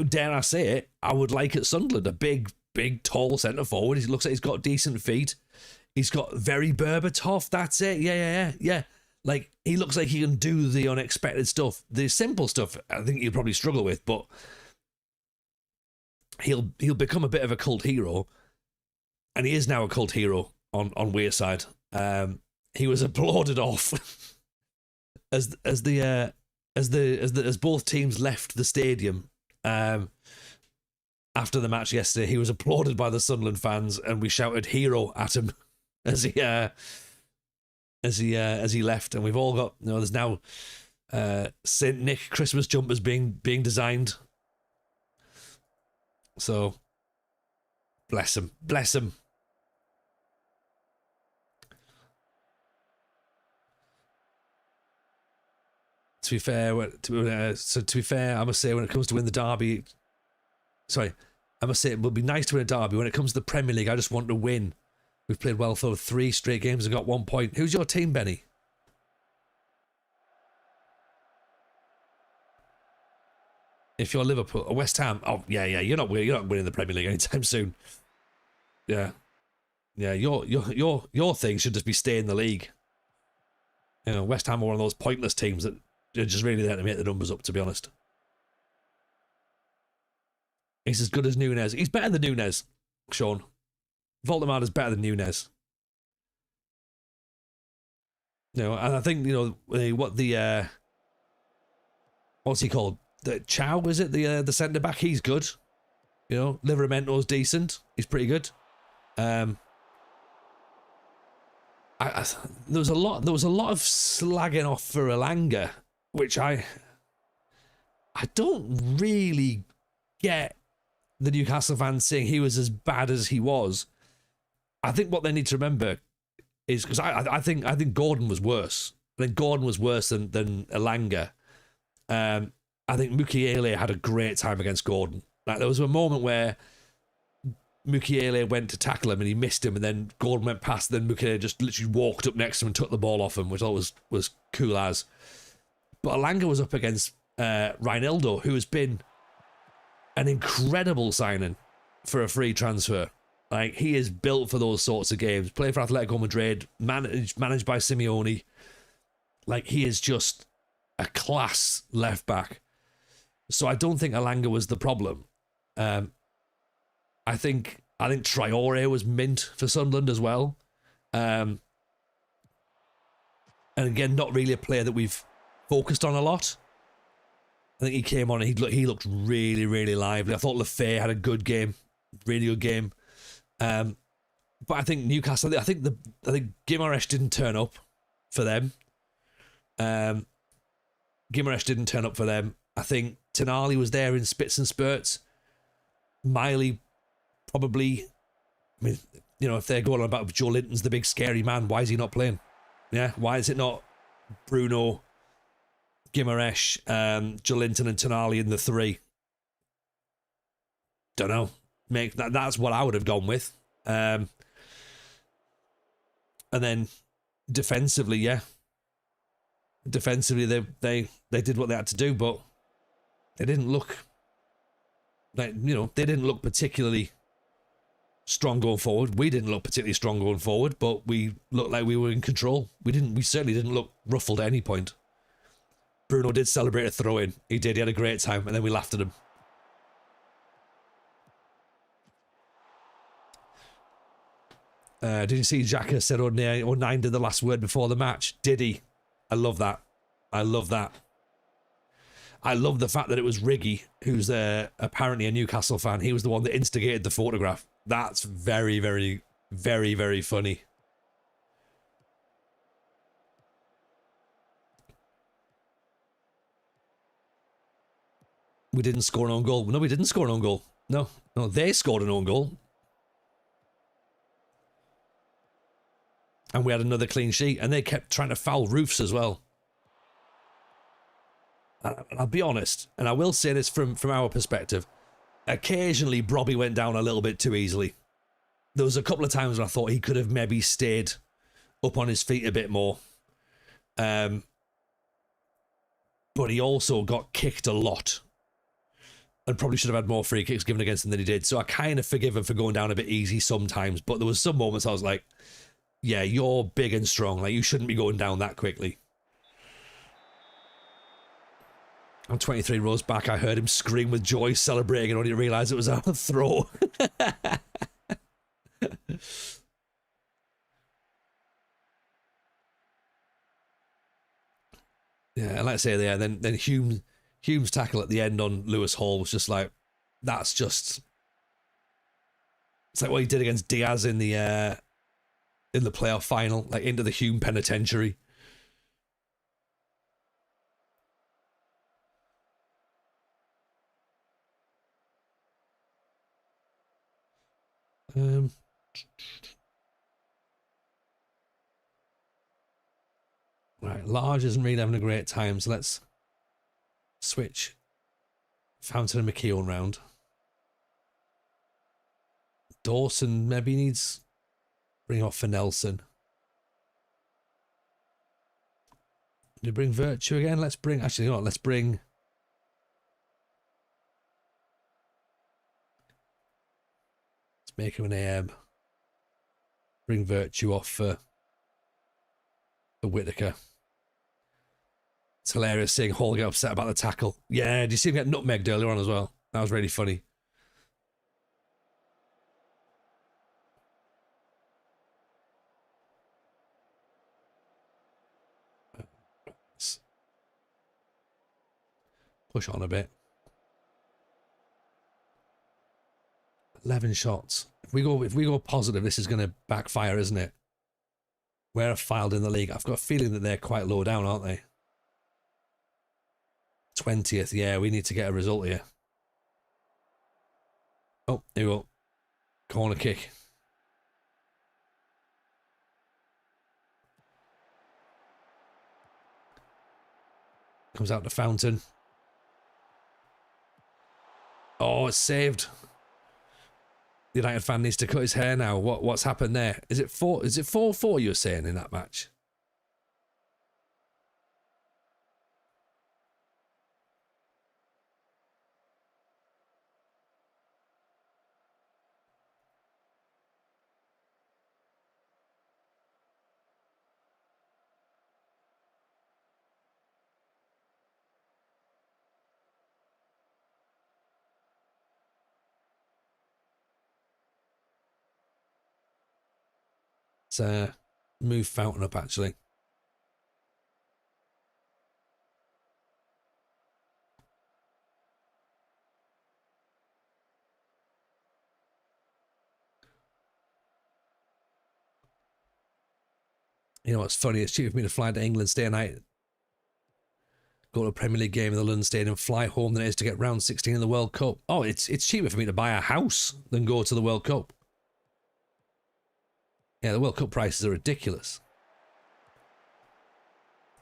Speaker 1: dare I say it, I would like at Sunderland. A big, tall centre forward. He looks like he's got decent feet. He's got very Berbatov. That's it. Yeah. Like, he looks like he can do the unexpected stuff. The simple stuff, I think he'll probably struggle with, but he'll become a bit of a cult hero, and he is now a cult hero on Wearside. He was applauded off as both teams left the stadium after the match yesterday. He was applauded by the Sunderland fans, and we shouted "hero" at him as he left. And we've all got, there's now Saint Nick Christmas jumpers being designed. So bless him. To be fair, I must say, when it comes to win the derby, I must say it would be nice to win a derby. When it comes to the Premier League, I just want to win. We've played well for 3 straight games and got 1 point. Who's your team, Benny? If you're Liverpool or West Ham, oh yeah, you're not winning the Premier League anytime soon. Yeah, your thing should just be stay in the league. You know, West Ham are one of those pointless teams that are just really there to make the numbers up, to be honest. He's as good as Nunes. He's better than Nunes, Sean. Voldemar better than Nunes. You know, and I think, you know, what's he called? The Chow, is it? The centre back. He's good. You know, Liveramento's decent. He's pretty good. There was a lot of slagging off for Elanga, which I don't really get. The Newcastle fans saying he was as bad as he was. I think what they need to remember is, because I think Gordon was worse. I think Gordon was worse than Elanga. I think Mukiele had a great time against Gordon. Like, there was a moment where Mukiele went to tackle him and he missed him, and then Gordon went past, and then Mukiele just literally walked up next to him and took the ball off him, which I thought was cool as. But Elanga was up against Reinildo, who has been an incredible signing for a free transfer. Like, he is built for those sorts of games. Played for Atletico Madrid, managed by Simeone. Like, he is just a class left back. So I don't think Elanga was the problem. I think Traore was mint for Sunderland as well. And again, not really a player that we've focused on a lot. I think he came on and he looked really, really lively. I thought Lefebvre had a good game, really good game. But I think Newcastle, I think Guimaraes didn't turn up for them. Guimaraes didn't turn up for them. I think Tonali was there in spits and spurts. Miley probably, I mean, you know, if they're going on about Joe Linton's the big scary man, why is he not playing? Yeah, why is it not Bruno, Guimaraes, Joe Linton and Tonali in the three? Don't know. That's what I would have gone with. And then defensively, yeah. Defensively, they did what they had to do, but they didn't look like, you know, they didn't look particularly strong going forward. We didn't look particularly strong going forward, but we looked like we were in control. We certainly didn't look ruffled at any point. Bruno did celebrate a throw-in. He did. He had a great time, and then we laughed at him. Did you see Xhaka said O'Neill did the last word before the match? Did he? I love that. I love that. I love the fact that it was Riggy, who's apparently a Newcastle fan. He was the one that instigated the photograph. That's very, very, very, very funny. We didn't score an own goal. No, we didn't score an own goal. No, they scored an own goal. And we had another clean sheet, and they kept trying to foul roofs as well. I'll be honest, and I will say this from our perspective. Occasionally, Brobby went down a little bit too easily. There was a couple of times when I thought he could have maybe stayed up on his feet a bit more. But he also got kicked a lot. And probably should have had more free kicks given against him than he did. So I kind of forgive him for going down a bit easy sometimes. But there was some moments I was like, yeah, you're big and strong. Like, you shouldn't be going down that quickly. I'm 23 rows back. I heard him scream with joy, celebrating, and only realised it was our throw. Yeah, like I say there, then Hume's tackle at the end on Lewis Hall was just like, that's just, it's like what he did against Diaz in the playoff final, like into the Hume penitentiary. Right, Large isn't really having a great time, so let's switch Fountain and McKeown round. Dawson maybe needs bring off for Nelson. Do you bring Virtue again? Let's bring, actually, you know what, let's bring Make him an AM. Bring Virtue off for Whittaker. It's hilarious seeing Hall get upset about the tackle. Yeah, did you see him get nutmegged earlier on as well? That was really funny. Push on a bit. 11 shots. If we go positive, this is going to backfire, isn't it? We're filed in the league. I've got a feeling that they're quite low down, aren't they? 20th. Yeah, we need to get a result here. Oh, here we go. Corner kick. Comes out the fountain. Oh, it's saved. The United fan needs to cut his hair now. What's happened there? Is it 4-4 you were saying in that match? Move fountain up actually. You know what's funny? It's cheap for me to fly to England, stay a night, go to a Premier League game in the London Stadium, fly home than it is to get round 16 in the World Cup. Oh, it's cheaper for me to buy a house than go to the World Cup. Yeah, the World Cup prices are ridiculous.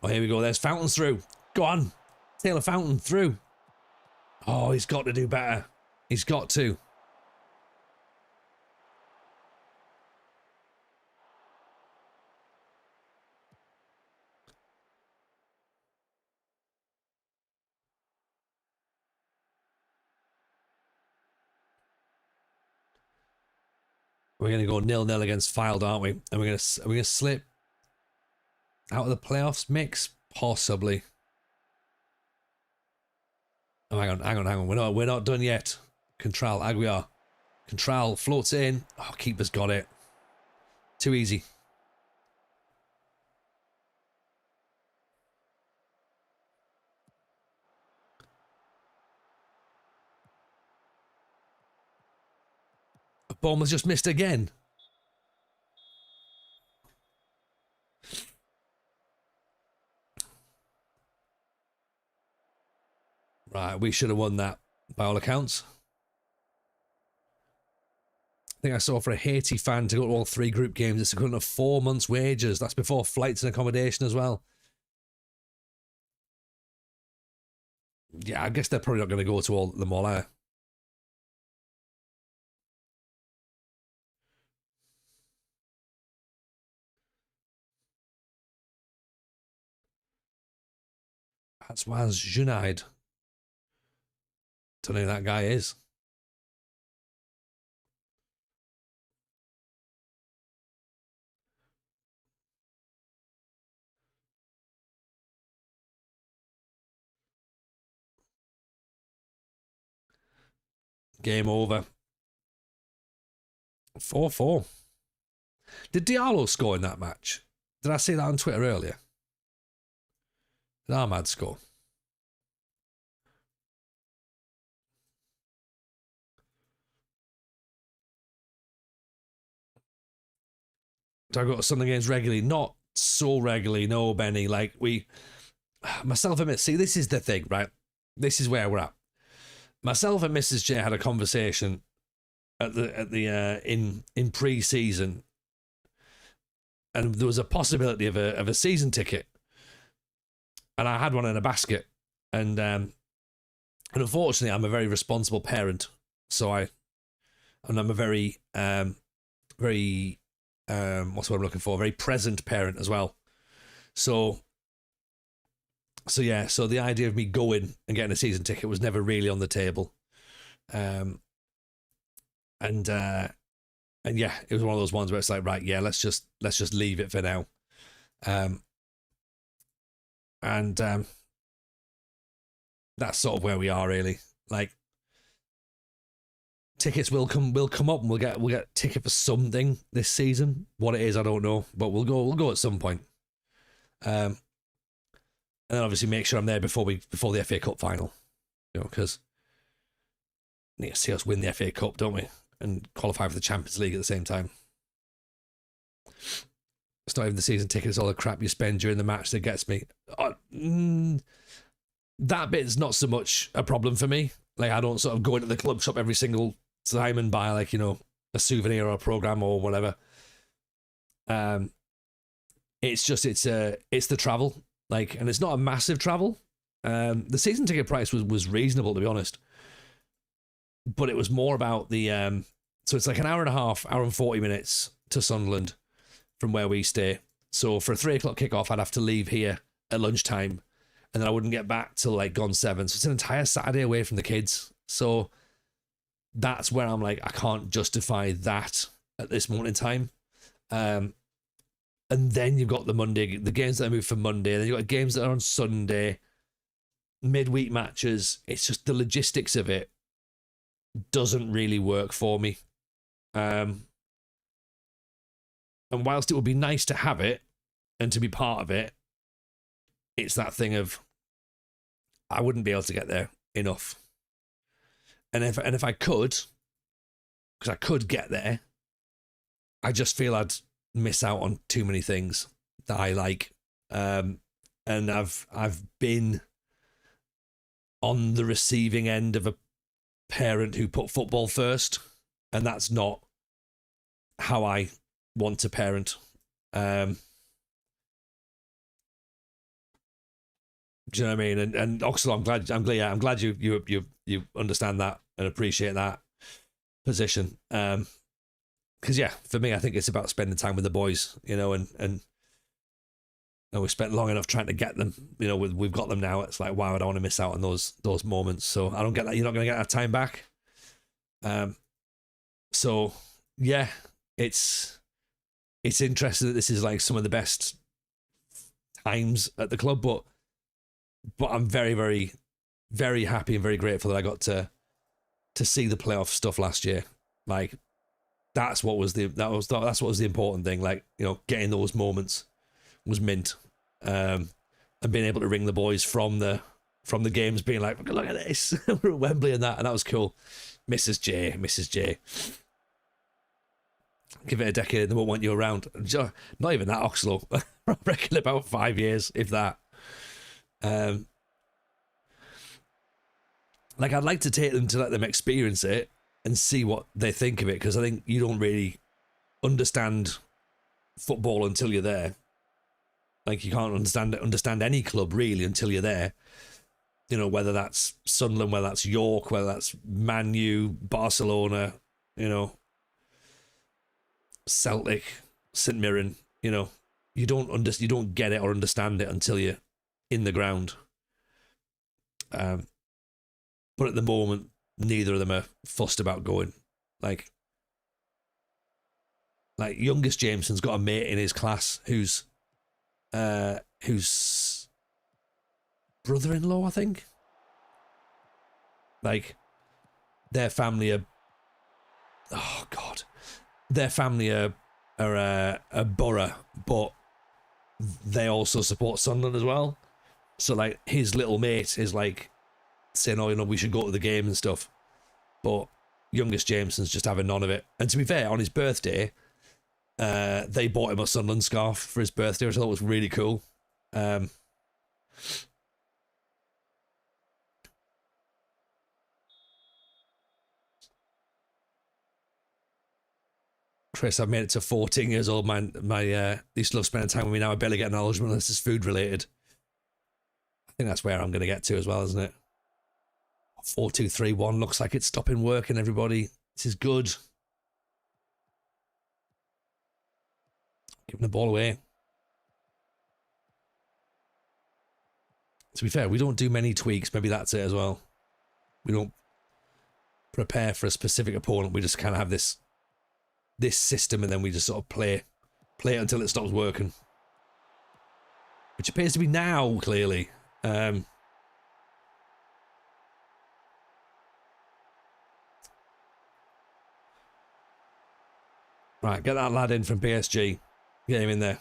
Speaker 1: Oh, here we go. There's Fountain through. Go on. Taylor Fountain through. Oh, he's got to do better. He's got to. We're going to go 0-0 against Filed, aren't we? And we're going to slip out of the playoffs mix, possibly. Oh, hang on. We're not done yet. Contral, Aguiar. Contral floats in. Oh, keeper's got it. Too easy. Bournemouth just missed again. Right, we should have won that by all accounts. I think I saw for a Haiti fan to go to all 3 group games, it's equivalent of 4 months' wages. That's before flights and accommodation as well. Yeah, I guess they're probably not going to go to all them all, are. That's Waz Junaid. Don't know who that guy is. Game over. 4-4. Did Diallo score in that match? Did I see that on Twitter earlier? Did Ahmad score? Do I go to something games regularly? Not so regularly, no, Benny. Like, myself and see, this is the thing, right? This is where we're at. Myself and Mrs. J had a conversation in pre-season, and there was a possibility of a season ticket, and I had one in a basket, and unfortunately, I'm a very responsible parent, so I'm a very what's what I'm looking for? Very present parent as well. So yeah, so the idea of me going and getting a season ticket was never really on the table. And And yeah, it was one of those ones where it's like, right, yeah, let's just leave it for now. And that's sort of where we are, really. Like, tickets will come up, and we'll get ticket for something this season. What it is, I don't know, but we'll go at some point. And then obviously make sure I'm there before the FA Cup final, you know, because we need to see us win the FA Cup, don't we, and qualify for the Champions League at the same time. It's not even the season ticket; it's all the crap you spend during the match that gets me. That bit's not so much a problem for me. Like, I don't sort of go into the club shop every single time and buy, like, you know, a souvenir or a program or whatever. It's the travel, like, and it's not a massive travel. The season ticket price was reasonable, to be honest, but it was more about the so it's like an hour and a half, hour and 40 minutes to Sunderland from where we stay. So for a 3 o'clock kickoff, I'd have to leave here at lunchtime, and then I wouldn't get back till like gone 7. So it's an entire Saturday away from the kids. So that's where I'm like, I can't justify that at this moment in time. And then you've got the games that I moved for Monday. Then you've got games that are on Sunday, midweek matches. It's just the logistics of it doesn't really work for me. And whilst it would be nice to have it and to be part of it, it's that thing of I wouldn't be able to get there enough. And if I could, because I could get there, I just feel I'd miss out on too many things that I like. And I've been on the receiving end of a parent who put football first, and that's not how I want to parent. Do you know what I mean? And Oxel, I'm glad you understand that and appreciate that position. Because yeah, for me, I think it's about spending time with the boys, you know, and we spent long enough trying to get them. You know, we've got them now. It's like, wow, I don't want to miss out on those moments. So I don't get that. You're not going to get that time back. So yeah, it's interesting that this is like some of the best times at the club, but I'm very, very, very happy and very grateful that I got to see the playoff stuff last year. Like, that's what was the important thing. Like, you know, getting those moments was mint, and being able to ring the boys from the games, being like, look at this, we're at Wembley and that was cool. Mrs. J, give it a decade and they won't want you around. Not even that, Oxlow. I reckon about 5 years, if that. Like, I'd like to take them to let them experience it and see what they think of it, because I think you don't really understand football until you're there. Like, you can't understand any club really until you're there. You know, whether that's Sunderland, whether that's York, whether that's Man U, Barcelona, you know, Celtic, St Mirren. You know, you don't get it or understand it until you're in the ground. But at the moment, neither of them are fussed about going. Like youngest Jameson's got a mate in his class who's brother-in-law, I think. Like, their family are, oh God, their family are a borough, but they also support Sunderland as well. So like, his little mate is like saying, oh, you know, we should go to the game and stuff. But youngest Jameson's just having none of it. And to be fair, on his birthday, they bought him a Sunderland scarf for his birthday, which I thought was really cool. Chris, I've made it to 14 years old. My used to love spending time with me. Now I barely get acknowledgement unless it's food related. I think that's where I'm going to get to as well, isn't it? 4-2-3-1 looks like it's stopping working, everybody. This is good. Giving the ball away. To be fair, we don't do many tweaks. Maybe that's it as well. We don't prepare for a specific opponent. We just kind of have this this system, and then we just sort of play it until it stops working, which appears to be now, clearly. Right, get that lad in from PSG. Get him in there.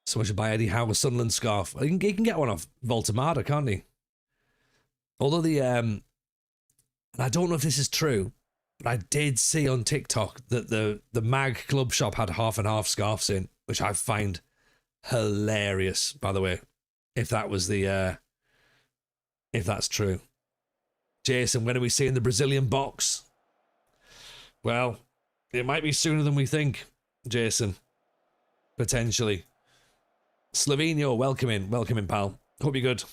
Speaker 1: Someone should buy Eddie Howe's Sunderland scarf. He can get one off Voltamada, can't he? Although and I don't know if this is true, but I did see on TikTok that the Mag Club shop had half and half scarves in, which I find hilarious, by the way, if that was if that's true. Jason, when are we seeing the Brazilian box? Well, it might be sooner than we think, Jason. Potentially. Slovenia, welcome in, pal. Hope you're good.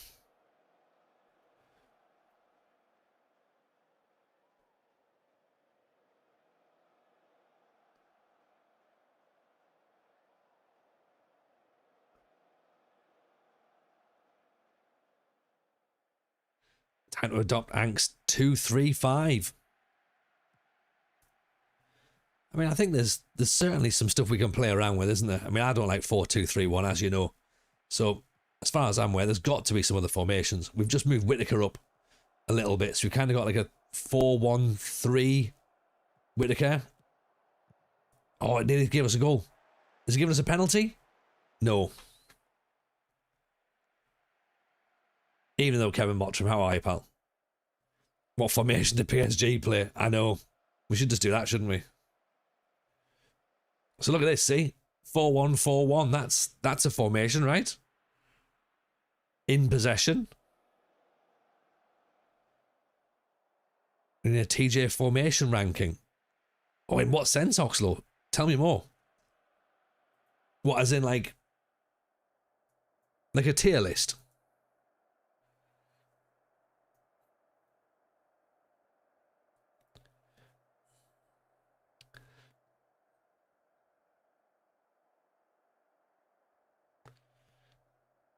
Speaker 1: Time to adopt Angst 235. I mean, I think there's certainly some stuff we can play around with, isn't there? I mean, I don't like 4-2-3-1, as you know. So, as far as I'm aware, there's got to be some other formations. We've just moved Whittaker up a little bit, so we've kind of got like a 4-1-3 Whittaker. Oh, it nearly gave us a goal. Is he giving us a penalty? No. Even though Kevin Mottram, how are you, pal? What formation did PSG play? I know. We should just do that, shouldn't we? So look at this, see? 4-1-4-1. That's a formation, right? In possession. In a TJ formation ranking. Oh, in what sense, Oxlow? Tell me more. What, as in like a tier list?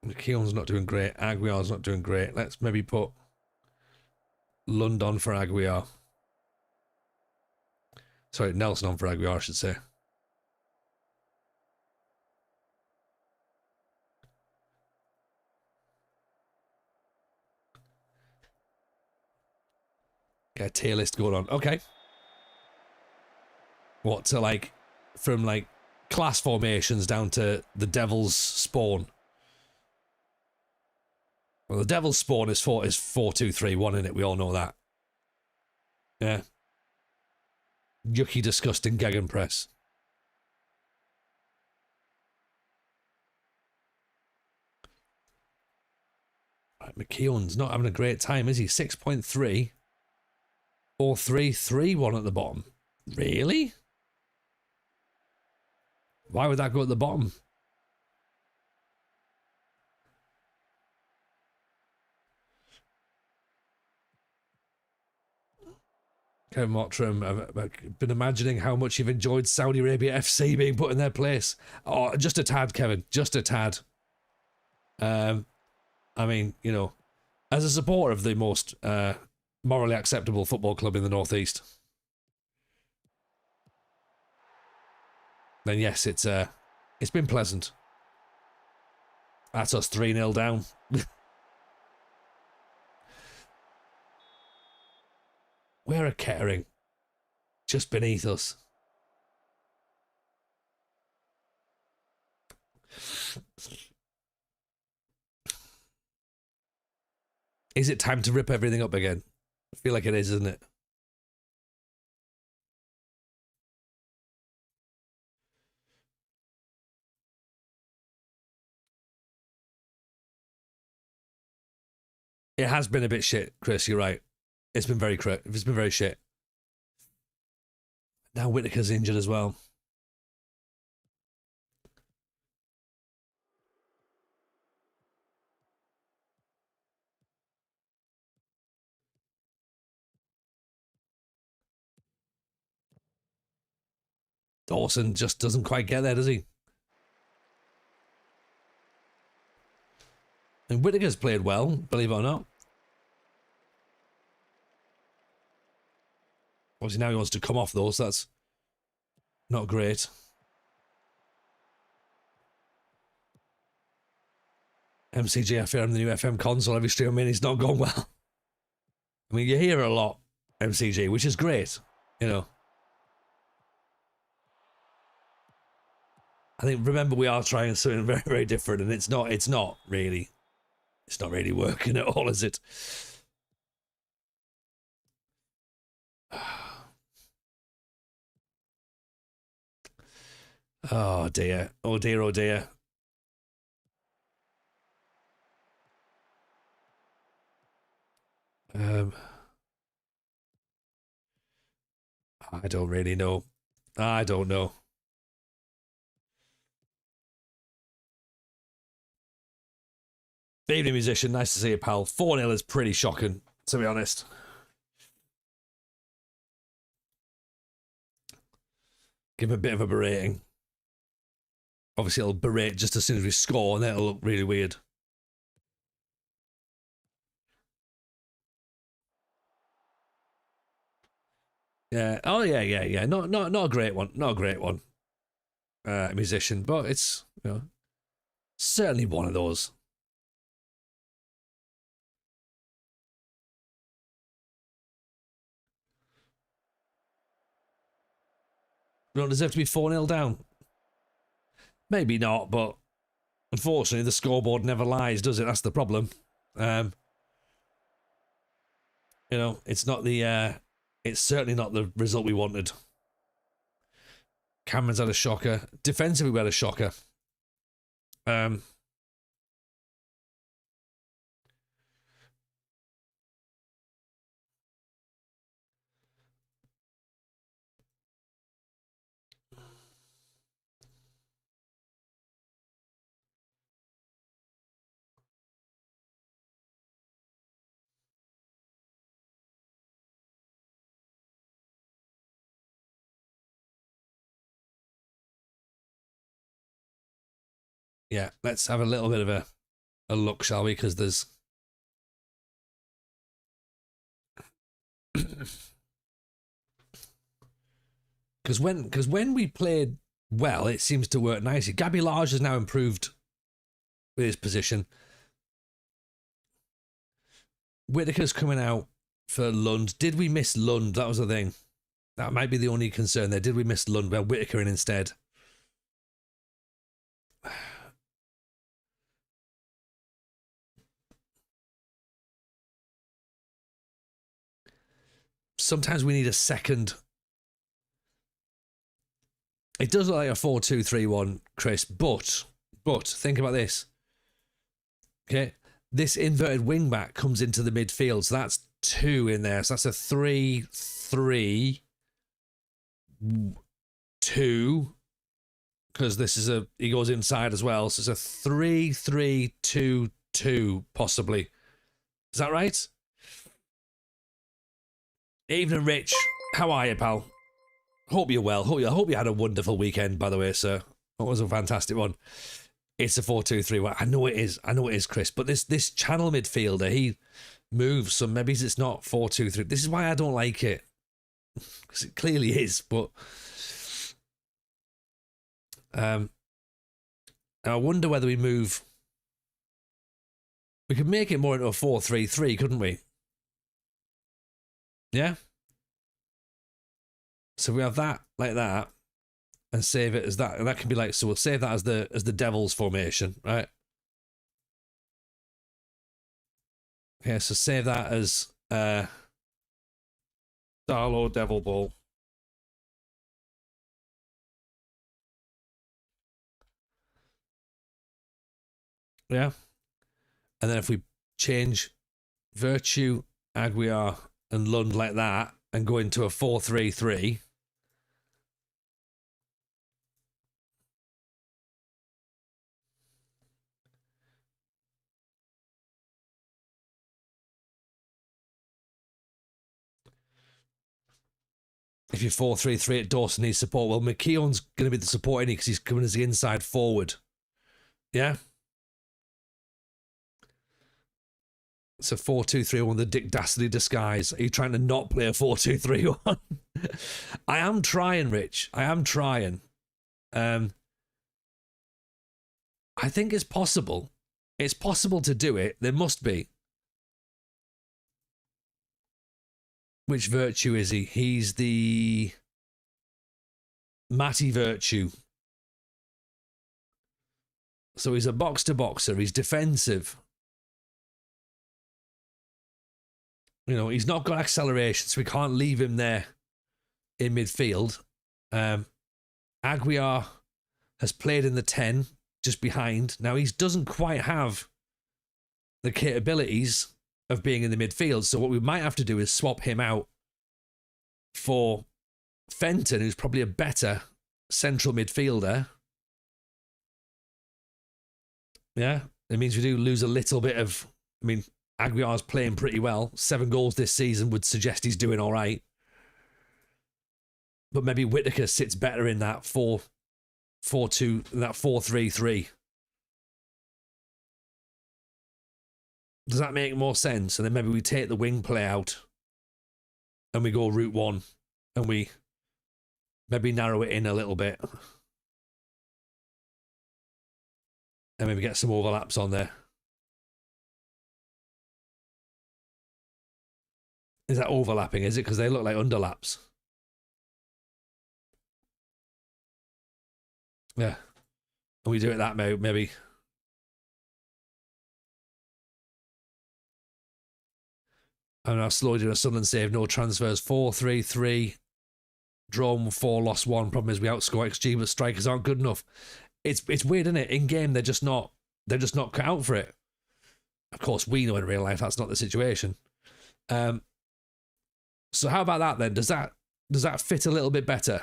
Speaker 1: McKeown's not doing great. Aguiar's not doing great. Let's maybe put Lund on for Aguiar. Sorry, Nelson on for Aguiar, I should say. Get a tier list going on. Okay. What, to like, from like class formations down to the Devil's Spawn? Well, the Devil's Spawn is 4-2-3-1, in it. We all know that. Yeah. Yucky, disgusting Gegenpress. Right, McKeown's not having a great time, is he? 6.3. 4-3-3-1 at the bottom. Really? Why would that go at the bottom? Kevin Mottram, I've been imagining how much you've enjoyed Saudi Arabia FC being put in their place. Oh, just a tad, Kevin. Just a tad. I mean, you know, as a supporter of the most morally acceptable football club in the Northeast, then yes, it's been pleasant. That's us 3-0 down. We're a Kettering. Just beneath us. Is it time to rip everything up again? I feel like it is, isn't it? It has been a bit shit, Chris. You're right. It's been very shit. Now Whittaker's injured as well. Dawson just doesn't quite get there, does he? And Whittaker's played well, believe it or not. Obviously now he wants to come off though, so that's not great. MCG, I fear I'm the new FM console. Every stream I'm in, it's not gone well. I mean, you hear it a lot, MCG, which is great, you know. I think, remember, we are trying something very, very different, and it's not really working at all, is it? Oh dear, oh dear, oh dear. I don't really know. I don't know. Evening musician, nice to see you, pal. 4-0 is pretty shocking, to be honest. Give him a bit of a berating. Obviously, it'll berate just as soon as we score, and then it'll look really weird. Yeah. Oh yeah. Not a great one. Not a great one. Musician, but it's, you know, certainly one of those. We don't deserve to be 4-0 down. Maybe not, but unfortunately the scoreboard never lies, does it? That's the problem. You know, it's not the it's certainly not the result we wanted. Cameron's had a shocker. Defensively we had a shocker. Yeah, let's have a little bit of a look, shall we? Because there's because when we played well, it seems to work nicely. Gabby Large has now improved with his position. Whittaker's coming out for Lund. Did we miss Lund? That was the thing. That might be the only concern there. Did we miss Lund? Well, Whittaker in instead. Sometimes we need a second. It does look like a 4-2-3-1, Chris, but think about this. Okay, this inverted wing back comes into the midfield, so that's 2 in there. So that's a 3-3-2, because this is he goes inside as well. So it's a 3-3-2-2 possibly. Is that right? Evening, Rich. How are you, pal? Hope you're well. Hope you had a wonderful weekend, by the way, sir. It was a fantastic one. It's a 4-2-3-1. I know it is, Chris. But this channel midfielder, he moves, so maybe it's not 4-2-3. This is why I don't like it, because it clearly is. But I wonder whether we move. We could make it more into a 4-3-3, couldn't we? Yeah. So we have that like that, and save it as that. And that can be like, so we'll save that as the Devil's formation, right? Okay, so save that as Darlo Devil Ball. Yeah. And then if we change Virtue, Aguiar, and Lund like that, and go into a 4-3-3. if you're 4-3-3 at Dawson needs support, well, McKeown's going to be the support in because he's coming as the inside forward. Yeah? It's a 4-2-3-1, the Dick Dastardly disguise. Are you trying to not play a 4-2-3-1? I am trying, Rich. I am trying. I think it's possible. It's possible to do it. There must be. Which Virtue is he? He's the Matty Virtue. So he's a box-to-boxer. He's defensive. You know, he's not got acceleration, so we can't leave him there in midfield. Aguiar has played in the 10, just behind. Now, he doesn't quite have the capabilities of being in the midfield, so what we might have to do is swap him out for Fenton, who's probably a better central midfielder. Yeah, it means we do lose a little bit of... I mean, Aguiar's playing pretty well. 7 goals this season would suggest he's doing all right. But maybe Whittaker sits better in that 4-4-2, that 4-3-3. Does that make more sense? And then maybe we take the wing play out and we go route 1 and we maybe narrow it in a little bit. And maybe get some overlaps on there. Is that overlapping, is it? Because they look like underlaps. Yeah. And we do it that maybe. And now slowly doing a Sunderland save, no transfers. 4-3-3. Drawn 4, lost 1. Problem is we outscore XG, but strikers aren't good enough. It's weird, isn't it? In game, they're just not cut out for it. Of course, we know in real life that's not the situation. So how about that then? Does that fit a little bit better?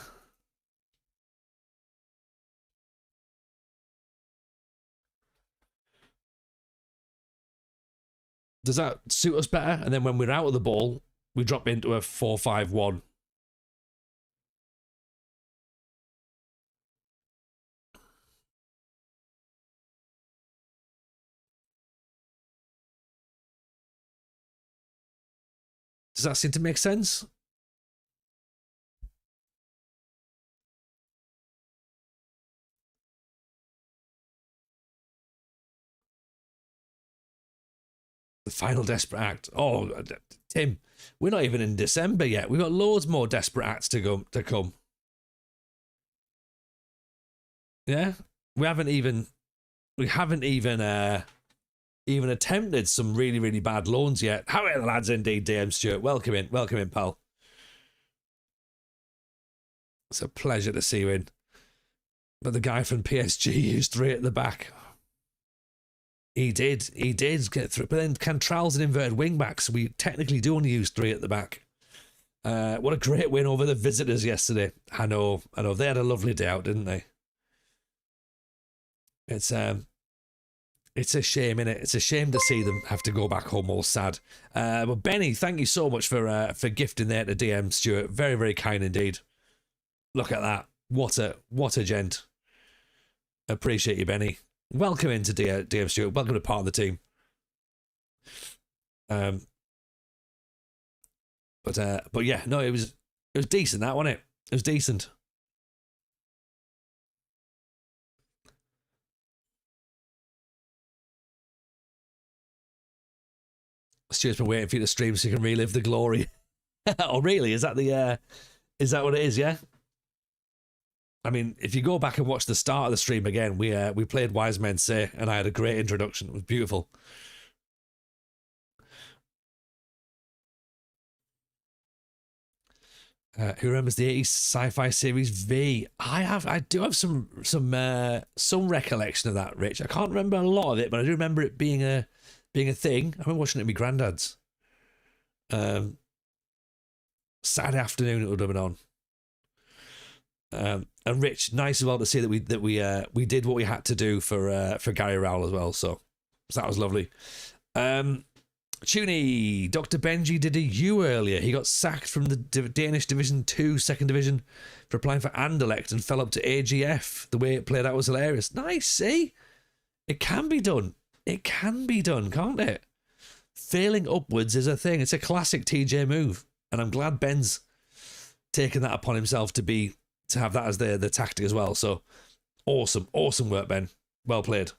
Speaker 1: Does that suit us better? And then when we're out of the ball, we drop into a 4-5-1. Does that seem to make sense? The final desperate act. Oh, Tim, we're not even in December yet. We've got loads more desperate acts to come. Yeah, we haven't even attempted some really, really bad loans yet. How are the lads indeed, DM Stewart? Welcome in, pal. It's a pleasure to see you in. But the guy from PSG used 3 at the back. He did get through. But then Cantrell's an inverted wing back, so we technically do only use 3 at the back. What a great win over the visitors yesterday. I know. They had a lovely day out, didn't they? It's a shame, innit? It's a shame to see them have to go back home all sad. But Benny, thank you so much for gifting there to DM Stuart. Very, very kind indeed. Look at that. What a gent. Appreciate you, Benny. Welcome into DM Stuart. Welcome to part of the team. But yeah, no, it was decent, that, wasn't it? It was decent. Stuart's been waiting for you to stream so you can relive the glory. Oh, really? Is that what it is? Yeah. I mean, if you go back and watch the start of the stream again, we played Wise Men Say, and I had a great introduction. It was beautiful. Who remembers the 80s sci-fi series V? I do have some recollection of that, Rich. I can't remember a lot of it, but I do remember it being a thing. I remember watching it with my granddad's. Saturday afternoon it would have been on. And Rich, nice as well to see that we did what we had to do for Gary Rowell as well. So that was lovely. Tuny, Dr. Benji did a U earlier. He got sacked from the Danish Division 2 second division for applying for Anderlecht and fell up to AGF. The way it played out was hilarious. Nice, see? It can be done. It can be done, can't it? Failing upwards is a thing. It's a classic TJ move. And I'm glad Ben's taken that upon himself to have that as the tactic as well. So awesome work, Ben. Well played.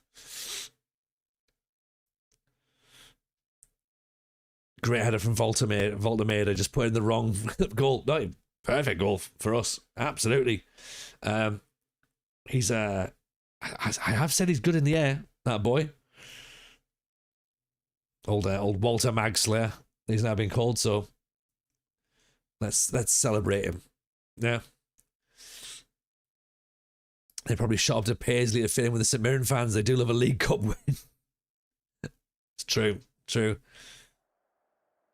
Speaker 1: Great header from Voltemeda, just put in the wrong goal. No, perfect goal for us. Absolutely. He's I have said he's good in the air, that boy. Old Walter Magslayer, he's now been called, so let's celebrate him. Yeah. They probably shot up to Paisley to fit in with the St Mirren fans. They do love a League Cup win. It's true.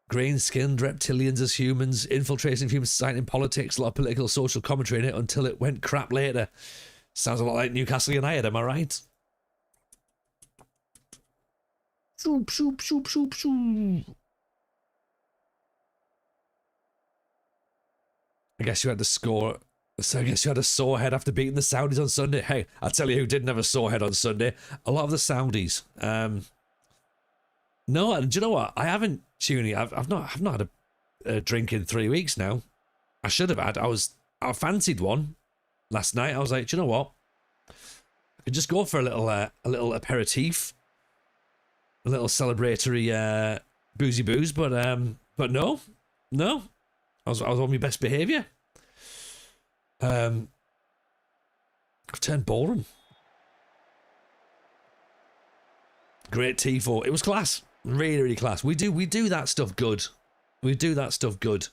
Speaker 1: Green-skinned reptilians as humans, infiltrating human society and politics, a lot of political social commentary in it until it went crap later. Sounds a lot like Newcastle United, am I right? Shoop, shoop, shoop, shoop, shoop. I guess you had to score. So I guess you had a sore head after beating the Saudis on Sunday. Hey, I'll tell you who didn't have a sore head on Sunday. A lot of the Saudis. No, and do you know what? I haven't, Tuny. I've not had a drink in 3 weeks now. I should have had. I fancied one last night. I was like, do you know what? I could just go for a little aperitif, a little celebratory boozy booze, but no. I was on my best behaviour. I've turned boring. Great tifo. It was class. Really, really class. We do that stuff good. We do that stuff good.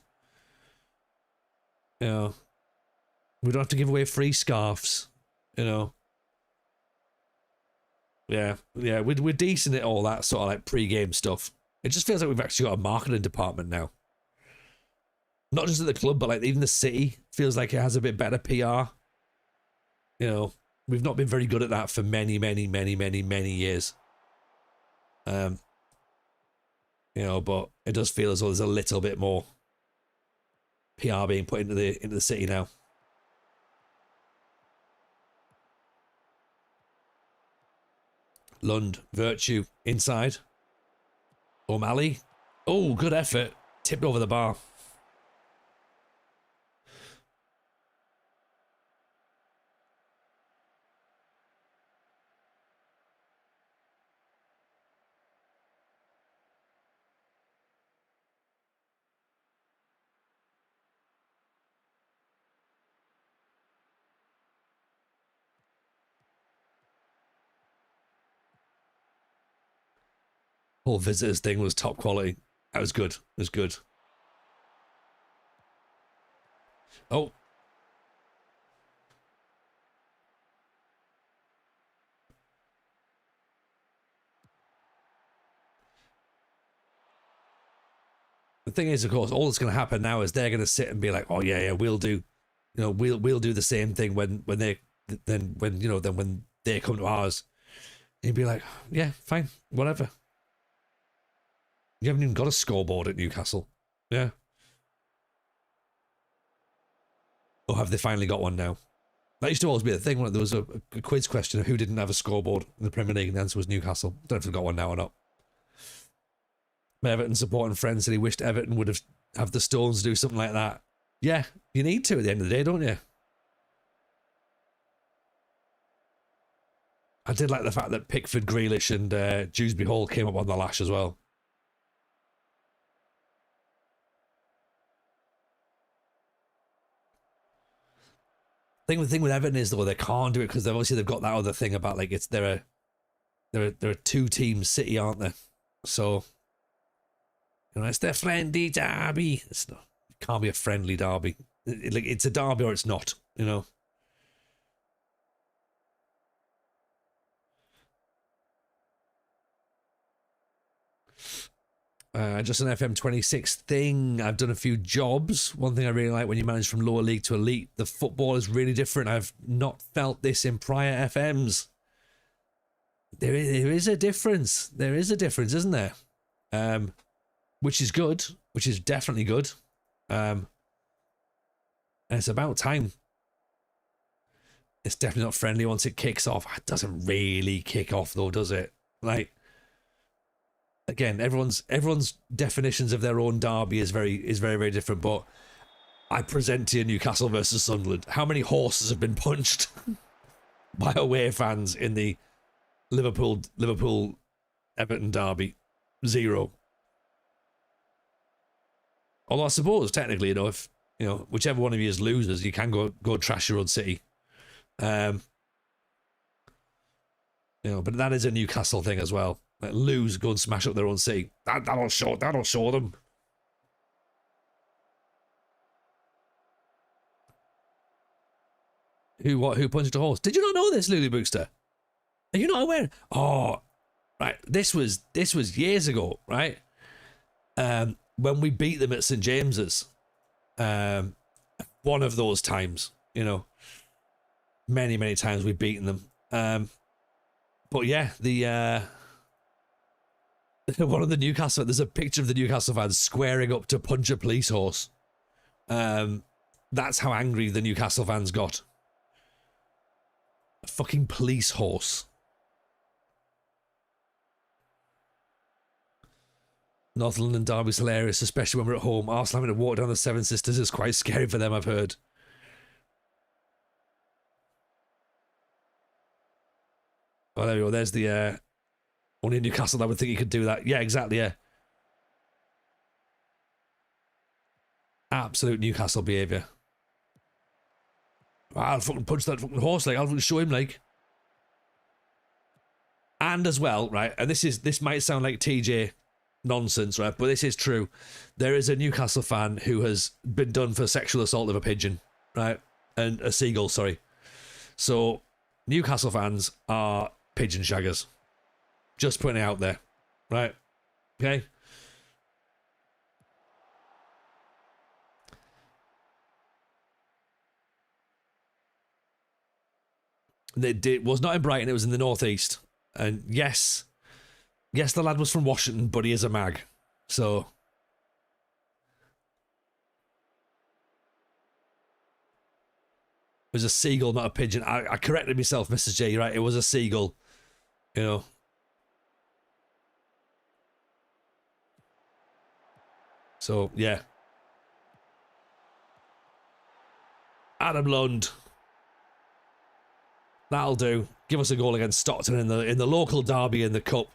Speaker 1: You know, we don't have to give away free scarves. You know. Yeah. We're decent at all that sort of like pre-game stuff. It just feels like we've actually got a marketing department now. Not just at the club, but like even the city feels like it has a bit better PR. You know, we've not been very good at that for many years. You know, but it does feel as though there's a little bit more PR being put into the city now. Lund, Virtue, inside. O'Malley. Oh, good effort. Tipped over the bar. Whole visitors thing was top quality. That was good. It was good. Oh. The thing is, of course, all that's going to happen now is they're going to sit and be like, "Oh yeah, we'll do, you know, we'll do the same thing when they come to ours." And you'd be like, "Yeah, fine, whatever." You haven't even got a scoreboard at Newcastle. Yeah. Or have they finally got one now? That used to always be the thing when there was a quiz question of who didn't have a scoreboard in the Premier League, and the answer was Newcastle. I don't know if they've got one now or not. My Everton supporting friend said he wished Everton would have the Stones do something like that. Yeah, you need to at the end of the day, don't you? I did like the fact that Pickford, Grealish and Dewsbury Hall came up on the lash as well. The thing with Everton is though they can't do it because they've got that other thing about like they're a two-team city, aren't they? So you know it's their friendly derby. It can't be a friendly derby. It's a derby or it's not. You know. Just an FM26 thing. I've done a few jobs. One thing I really like when you manage from lower league to elite, the football is really different. I've not felt this in prior FMs. There is a difference. There is a difference, isn't there? which is good, which is definitely good. And it's about time. It's definitely not friendly once it kicks off. It doesn't really kick off though, does it? Like, again, everyone's definitions of their own derby is very, very different. But I present to you Newcastle versus Sunderland. How many horses have been punched by away fans in the Liverpool Everton derby? 0. Although I suppose technically, if whichever one of you is losers, you can go trash your own city. But that is a Newcastle thing as well. Like, lose, go and smash up their own city. That'll show them. Who punched a horse? Did you not know this, Lulu Bookster? Are you not aware? Oh, right. This was years ago, right? When we beat them at St James's. One of those times, many times we've beaten them. But yeah, the one of the Newcastle, there's a picture of the Newcastle fans squaring up to punch a police horse. That's how angry the Newcastle fans got. A fucking police horse. North London derby's hilarious, especially when we're at home. Arsenal having to walk down the Seven Sisters is quite scary for them, I've heard. Oh, there we go. There's the only in Newcastle that would think you could do that. Yeah, exactly, yeah. Absolute Newcastle behaviour. I'll fucking punch that fucking horse, like, I'll fucking show him, like. And as well, right, and this might sound like TJ nonsense, right, but this is true. There is a Newcastle fan who has been done for sexual assault of a pigeon, right, and a seagull, sorry. So Newcastle fans are pigeon shaggers. Just putting it out there, right? Okay. It was not in Brighton, it was in the northeast. And yes, the lad was from Washington, but he is a mag. So it was a seagull, not a pigeon. I corrected myself, Mrs. J, right? It was a seagull. So, yeah. Adam Lund. That'll do. Give us a goal against Stockton in the local derby in the cup.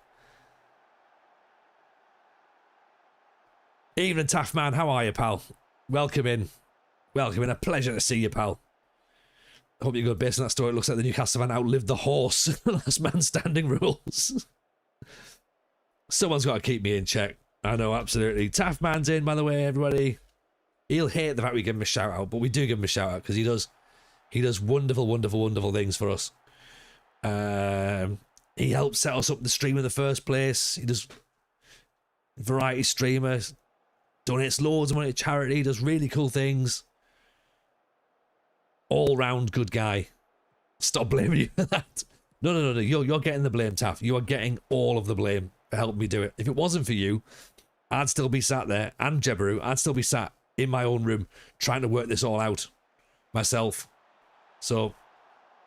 Speaker 1: Evening, Taffman. How are you, pal? Welcome in. A pleasure to see you, pal. Hope you're good. Based on that story, it looks like the Newcastle fan outlived the horse. Last man standing rules. Someone's got to keep me in check. I know, absolutely. Taffman's in, by the way, everybody. He'll hate the fact we give him a shout out, but we do give him a shout out because he does wonderful things for us. He helped set us up the stream in the first place. He does variety streamer, donates loads of money to charity, does really cool things. All round good guy. Stop blaming you for that. No. You're getting the blame, Taff. You are getting all of the blame for helping me do it. If it wasn't for you, I'd still be sat there, and Jebaru, I'd still be sat in my own room trying to work this all out myself. So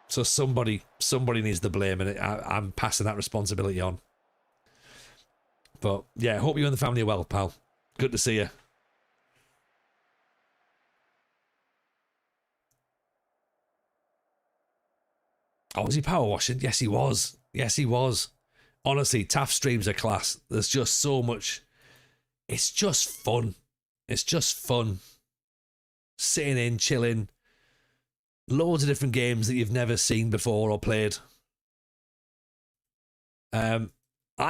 Speaker 1: somebody needs the blame, and I'm passing that responsibility on. But yeah, hope you and the family are well, pal. Good to see you. Oh, was he power washing? Yes, he was. Honestly, Taff streams are class. There's just so much. It's just fun. Sitting in, chilling. Loads of different games that you've never seen before or played. I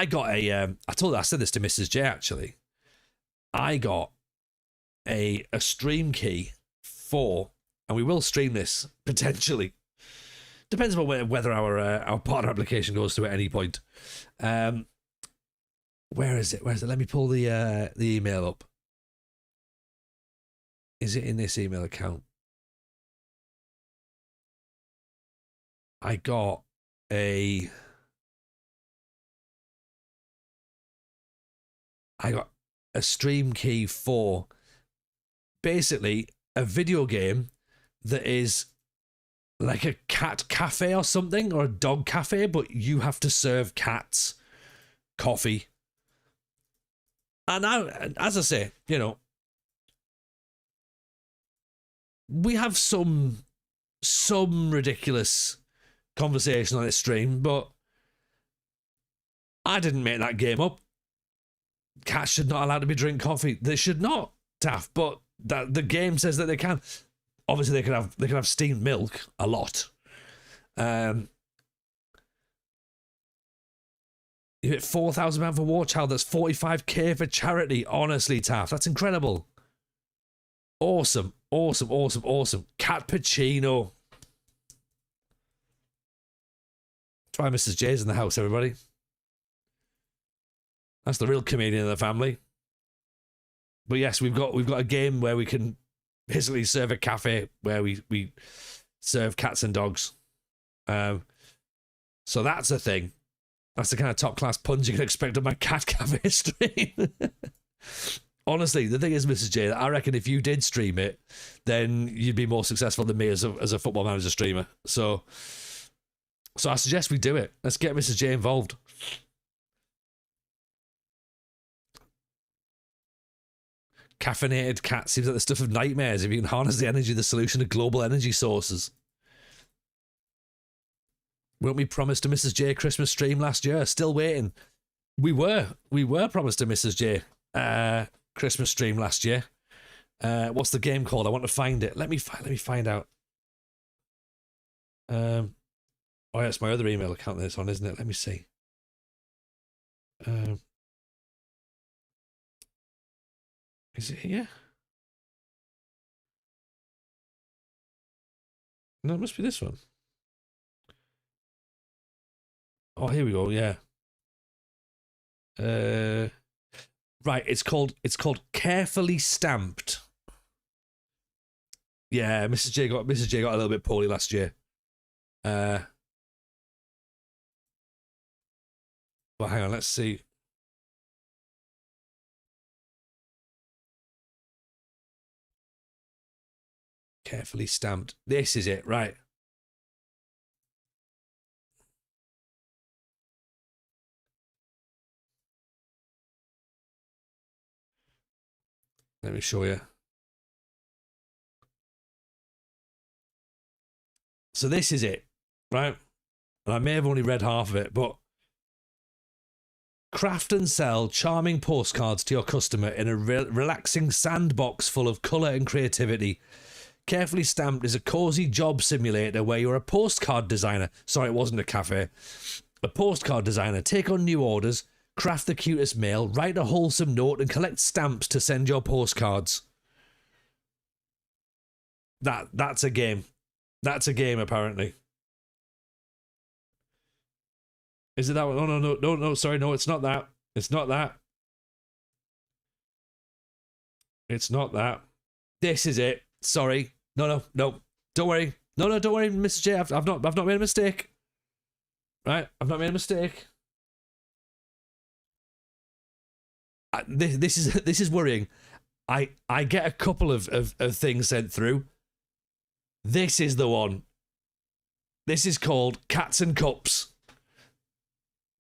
Speaker 1: got I said this to Mrs. J actually. I got a stream key for, and we will stream this potentially. Depends on whether our partner application goes through at any point. Where is it? Let me pull the email up. Is it in this email account? I got a a stream key for basically a video game that is like a cat cafe or something, or a dog cafe, but you have to serve cats coffee. And now, as I say, you know, we have some ridiculous conversation on this stream, but I didn't make that game up. Cats should not allowed to be drink coffee. They should not, Taff, but that the game says that they can. Obviously, they can have steamed milk a lot. You hit £4,000 for War Child. That's 45k for charity. Honestly, Taff, that's incredible. Awesome. Cat Pacino. That's why Mrs. J's in the house, everybody. That's the real comedian of the family. But yes, we've got a game where we can basically serve a cafe where we serve cats and dogs. So that's a thing. That's the kind of top class punch you can expect on my cat cafe stream. Honestly, the thing is, Mrs. J, I reckon if you did stream it, then you'd be more successful than me as a Football Manager streamer. So I suggest we do it. Let's get Mrs. J involved. Caffeinated cat seems like the stuff of nightmares if you can harness the energy, the solution to global energy sources. Weren't we promised a Mrs. J Christmas stream last year? Still waiting. We were promised a Mrs. J Christmas stream last year. What's the game called? I want to find it. Let me find out. Oh yeah, it's my other email account this on, isn't it? Let me see. Is it here? No, it must be this one. Oh, here we go. Yeah. Right. It's called Carefully Stamped. Yeah, Mrs. J got a little bit poorly last year. Well, hang on. Let's see. Carefully Stamped. This is it, right? Let me show you. So this is it, right? And I may have only read half of it, but craft and sell charming postcards to your customer in a relaxing sandbox full of colour and creativity. Carefully Stamped is a cozy job simulator where you're a postcard designer. Sorry, it wasn't a cafe. A postcard designer. Take on new orders, craft the cutest mail, write a wholesome note, and collect stamps to send your postcards. That's a game. That's a game, apparently. Is it that one? No, sorry, no, it's not that. It's not that. It's not that. This is it. Sorry. No. Don't worry. No, don't worry, Mr. J. I've not made a mistake. Right? I've not made a mistake. This is worrying. I get a couple of things sent through. This is the one. This is called Cats and Cups.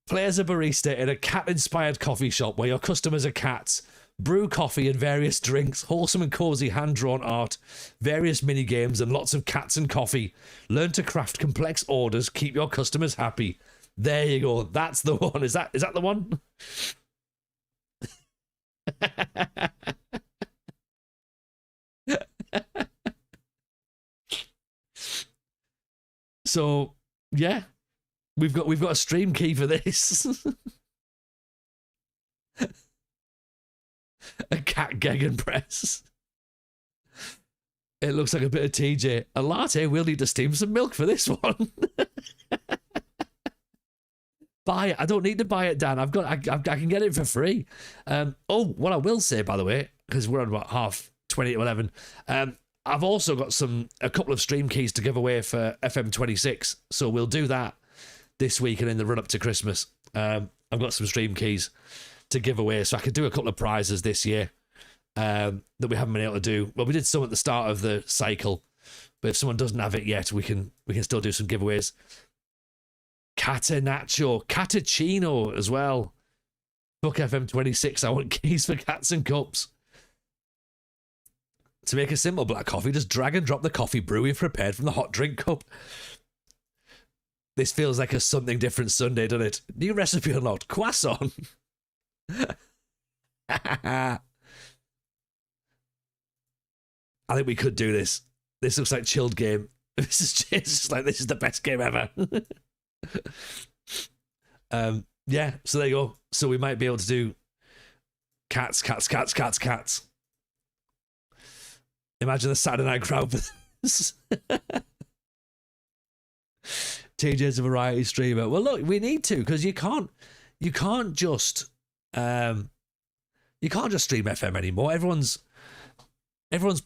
Speaker 1: Play as a barista in a cat-inspired coffee shop where your customers are cats. Brew coffee and various drinks, wholesome and cozy hand-drawn art, various mini-games, and lots of cats and coffee. Learn to craft complex orders, keep your customers happy. There you go. That's the one. Is that the one? So, yeah. We've got a stream key for this. A cat Gegen press. It looks like a bit of TJ. A latte, we'll need to steam some milk for this one. Buy it. I don't need to buy it, Dan. I can get it for free. What I will say, by the way, because we're on about 20 to 11, I've also got a couple of stream keys to give away for FM26. So we'll do that this week and in the run up to Christmas. I've got some stream keys to give away, so I could do a couple of prizes this year that we haven't been able to do. Well, we did some at the start of the cycle, but if someone doesn't have it yet, we can still do some giveaways. Catenaccio, Catachino as well. Book FM26. I want keys for cats and cups. To make a simple black coffee, just drag and drop the coffee brew you've prepared from the hot drink cup. This feels like a something different Sunday, doesn't it? New recipe unlocked. Croissant. I think we could do this. This looks like chilled game. This is just like, this is the best game ever. Yeah, so there you go. So we might be able to do cats. Imagine the Saturday night crowd for this. TJ's a variety streamer. Well, look, we need to, because you can't just stream FM anymore. Everyone's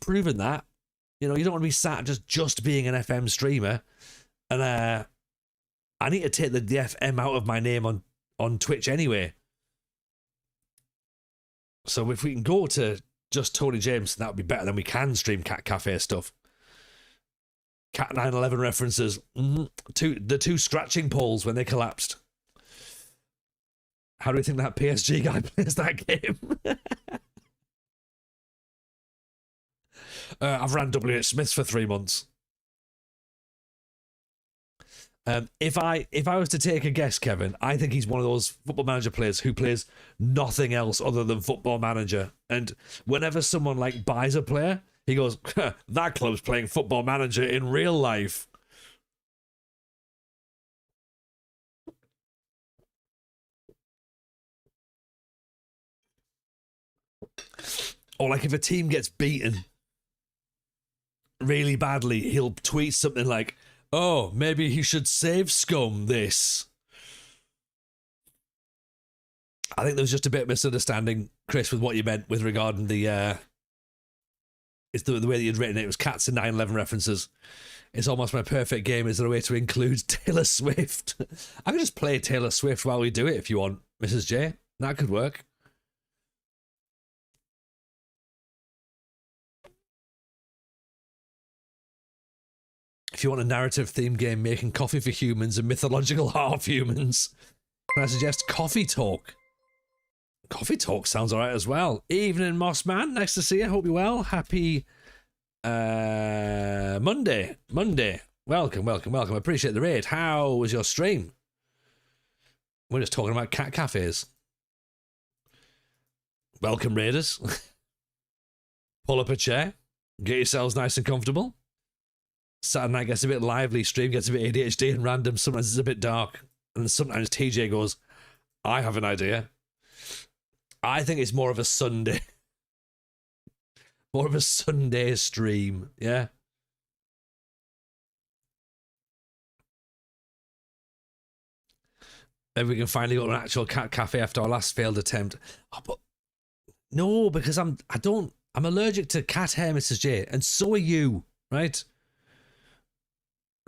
Speaker 1: proven that. You know, you don't want to be sat just being an FM streamer. And I need to take the FM out of my name on Twitch anyway. So if we can go to just Tony Jameson, that would be better. Than we can stream Cat Cafe stuff. Cat 911 references. The two scratching poles when they collapsed. How do you think that PSG guy plays that game? I've ran WH Smiths for 3 months. If I was to take a guess, Kevin, I think he's one of those Football Manager players who plays nothing else other than Football Manager. And whenever someone like buys a player, he goes, that club's playing Football Manager in real life. Or like if a team gets beaten really badly, he'll tweet something like, oh, maybe he should save scum this. I think there was just a bit of misunderstanding, Chris, with what you meant with regarding the it's the way that you'd written it. It was cats and 9/11 references. It's almost my perfect game. Is there a way to include Taylor Swift? I could just play Taylor Swift while we do it if you want, Mrs. J. That could work. If you want a narrative themed game making coffee for humans and mythological half humans, can I suggest Coffee Talk? Coffee Talk sounds alright as well. Evening, Mossman. Nice to see you. Hope you're well. Happy Monday. Welcome. I appreciate the raid. How was your stream? We're just talking about cat cafes. Welcome, raiders. Pull up a chair. Get yourselves nice and comfortable. Saturday night gets a bit lively, stream gets a bit ADHD and random, sometimes it's a bit dark, and sometimes TJ goes, I have an idea. I think it's more of a Sunday. More of a Sunday stream, yeah? Maybe we can finally go to an actual cat cafe after our last failed attempt. Oh, but no, because I'm allergic to cat hair, Mrs. J, and so are you, right?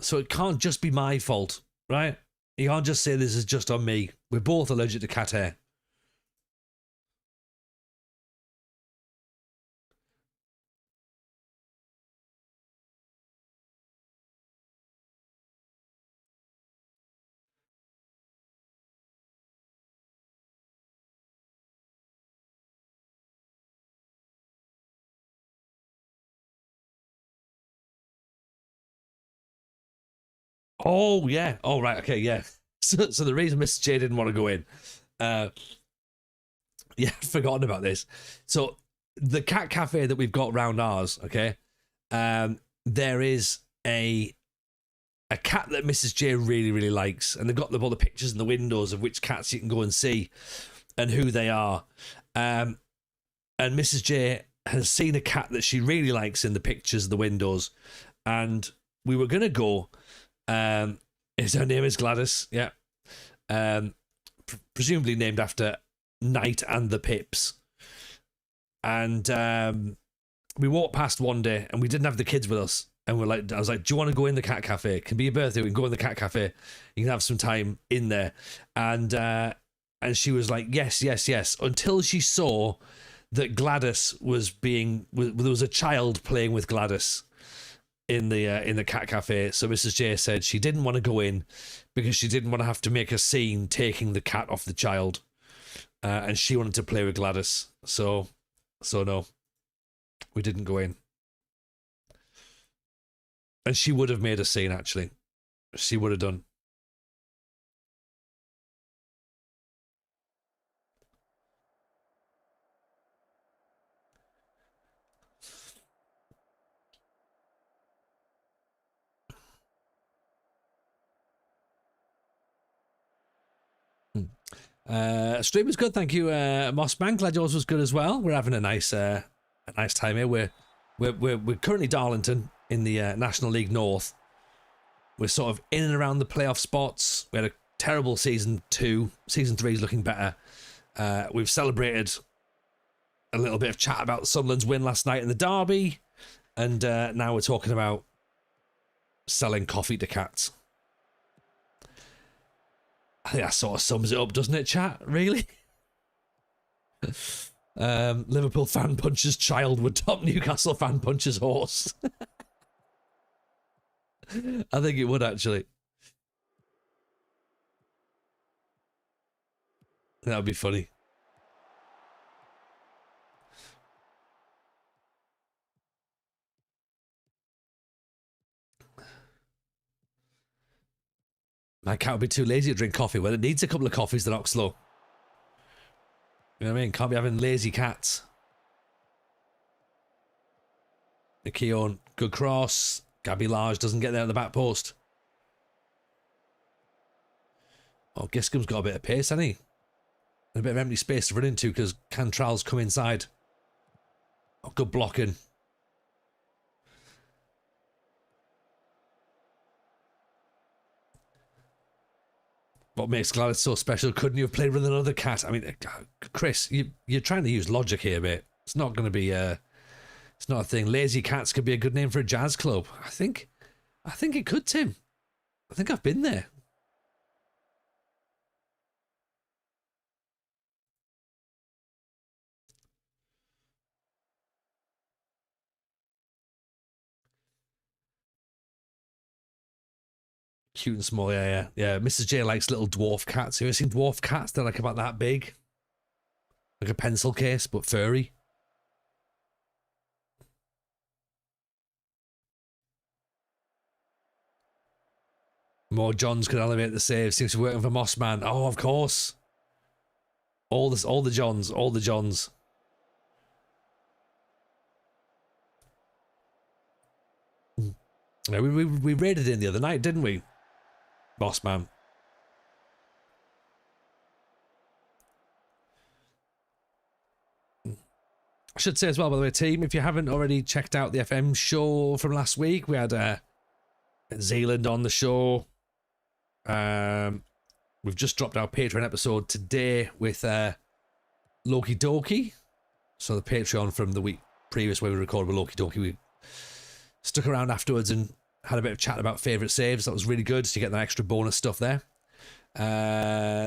Speaker 1: So it can't just be my fault, right? You can't just say this is just on me. We're both allergic to cat hair. Oh, yeah. Oh, right. Okay, yeah. So the reason Mr. J didn't want to go in, yeah, I'd forgotten about this. So the cat cafe that we've got round ours, okay, there is a cat that Mrs. J really, really likes, and they've got all the pictures in the windows of which cats you can go and see and who they are. And Mrs. J has seen a cat that she really likes in the pictures of the windows, and we were going to go. Her name is Gladys, yeah. Presumably named after Knight and the Pips. And we walked past one day and we didn't have the kids with us. And I was like, do you want to go in the cat cafe? It can be your birthday. We can go in the cat cafe. You can have some time in there. And And she was like, yes, yes, yes, until she saw that Gladys there was a child playing with Gladys in the cat cafe. So Mrs. J said she didn't want to go in because she didn't want to have to make a scene taking the cat off the child, and she wanted to play with Gladys. So no, we didn't go in. And she would have made a scene, actually. She would have done. Stream was good, thank you, Mossman. Glad yours was good as well. We're having a nice time here. We're currently Darlington in the National League North. We're sort of in and around the playoff spots. We had a terrible season 2. Season 3 is looking better. We've celebrated a little bit of chat about Sunderland's win last night in the derby, and now we're talking about selling coffee to cats. I think that sort of sums it up, doesn't it, chat? Really? Liverpool fan punches child would top Newcastle fan punches horse. I think it would, actually. That would be funny. My cat would be too lazy to drink coffee. Well, it needs a couple of coffees to knock slow. You know what I mean? Can't be having lazy cats. The Keown, good cross. Gabby Large doesn't get there at the back post. Oh, Giscombe's got a bit of pace, hasn't he? And a bit of empty space to run into because Cantrell's come inside. Oh, good blocking. What makes Gladys so special? Couldn't you have played with another cat? I mean, Chris, you're trying to use logic here, mate. It's not going to be it's not a thing. Lazy Cats could be a good name for a jazz club. I think it could, Tim. I think I've been there. Cute and small, yeah. Mrs. J likes little dwarf cats. You ever seen dwarf cats? They're like about that big. Like a pencil case, but furry. More Johns could elevate the save. Seems to be working for Mossman. Oh, of course. All the Johns. Yeah, we raided in the other night, didn't we? Mossman. I should say as well, by the way, team, if you haven't already checked out the FM show from last week, we had Zealand on the show. We've just dropped our Patreon episode today with Loki Doki. So the Patreon from the week previous where we recorded with Loki Doki, we stuck around afterwards and had a bit of chat about favourite saves. That was really good. So you get that extra bonus stuff there.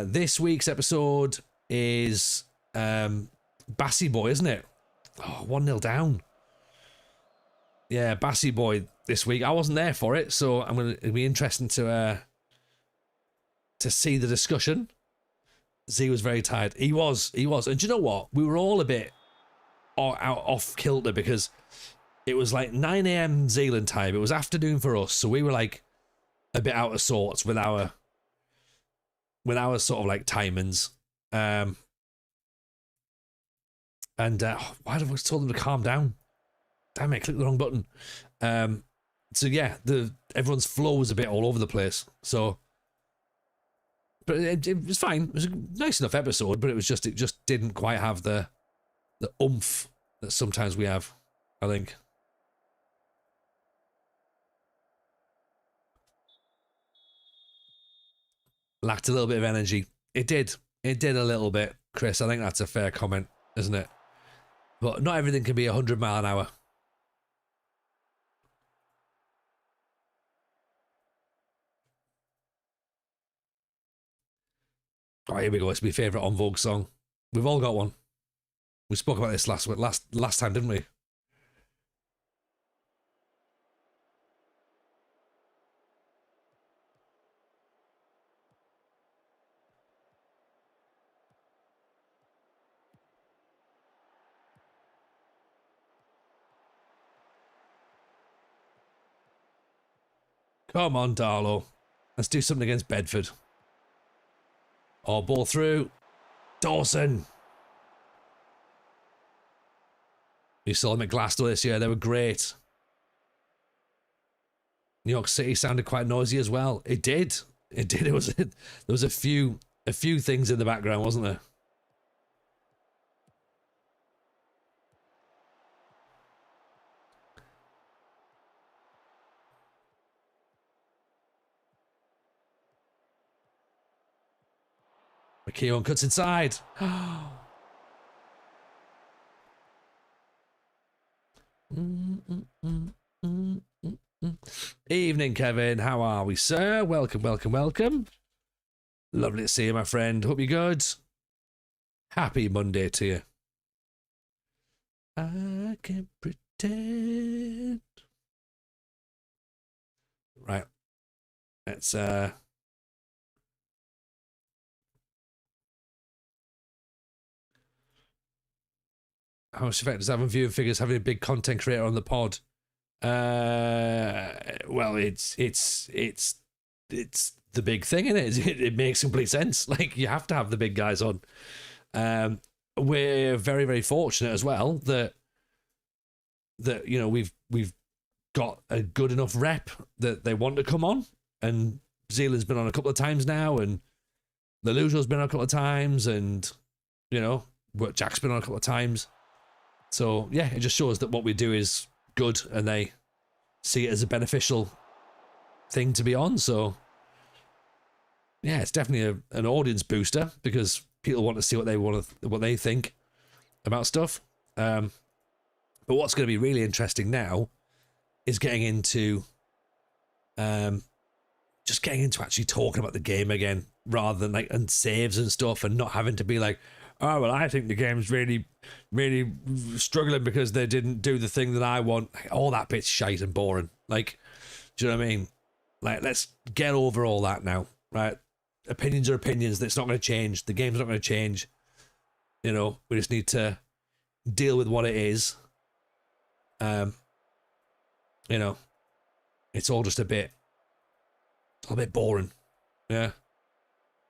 Speaker 1: This week's episode is Bassy Boy, isn't it? Oh, 1-0 down. Yeah, Bassy Boy this week. I wasn't there for it, so it'll be interesting to see the discussion. Z was very tired. He was. And do you know what? We were all a bit off kilter because it was like 9 a.m. Zealand time. It was afternoon for us, so we were like a bit out of sorts with our sort of like timings. Why have I told them to calm down? Damn it, I clicked the wrong button. So yeah, everyone's flow was a bit all over the place. So, but it was fine. It was a nice enough episode, but it just didn't quite have the oomph that sometimes we have, I think. Lacked a little bit of energy. It did a little bit, Chris. I think that's a fair comment, isn't it? But not everything can be 100 mile an hour. Oh, here we go. It's my favourite En Vogue song. We've all got one. We spoke about this last time, didn't we? Come on, Darlow. Let's do something against Bedford. Oh, ball through. Dawson. You saw them at Glasgow this year. They were great. New York City sounded quite noisy as well. It did. It did. There was a few things in the background, wasn't there? McKeown cuts inside. Evening, Kevin. How are we, sir? Welcome, welcome, welcome. Lovely to see you, my friend. Hope you're good. Happy Monday to you. I can pretend. Right. Let's how much effect does having viewing figures having a big content creator on the pod? Well, it's the big thing, isn't it? It makes complete sense. Like, you have to have the big guys on. We're very, very fortunate as well that you know we've got a good enough rep that they want to come on, and Zealand's been on a couple of times now, and Lelujo's been on a couple of times, and you know Jack's been on a couple of times. So yeah, it just shows that what we do is good, and they see it as a beneficial thing to be on. So yeah, it's definitely an audience booster because people want to see what they think about stuff. But what's going to be really interesting now is getting into actually talking about the game again, rather than like and saves and stuff, and not having to be like, oh well, I think the game's really, really struggling because they didn't do the thing that I want. All that bit's shite and boring. Like, do you know what I mean? Like, let's get over all that now, right? Opinions are opinions. That's not going to change. The game's not going to change. You know, we just need to deal with what it is. You know, it's all just a bit boring. Yeah.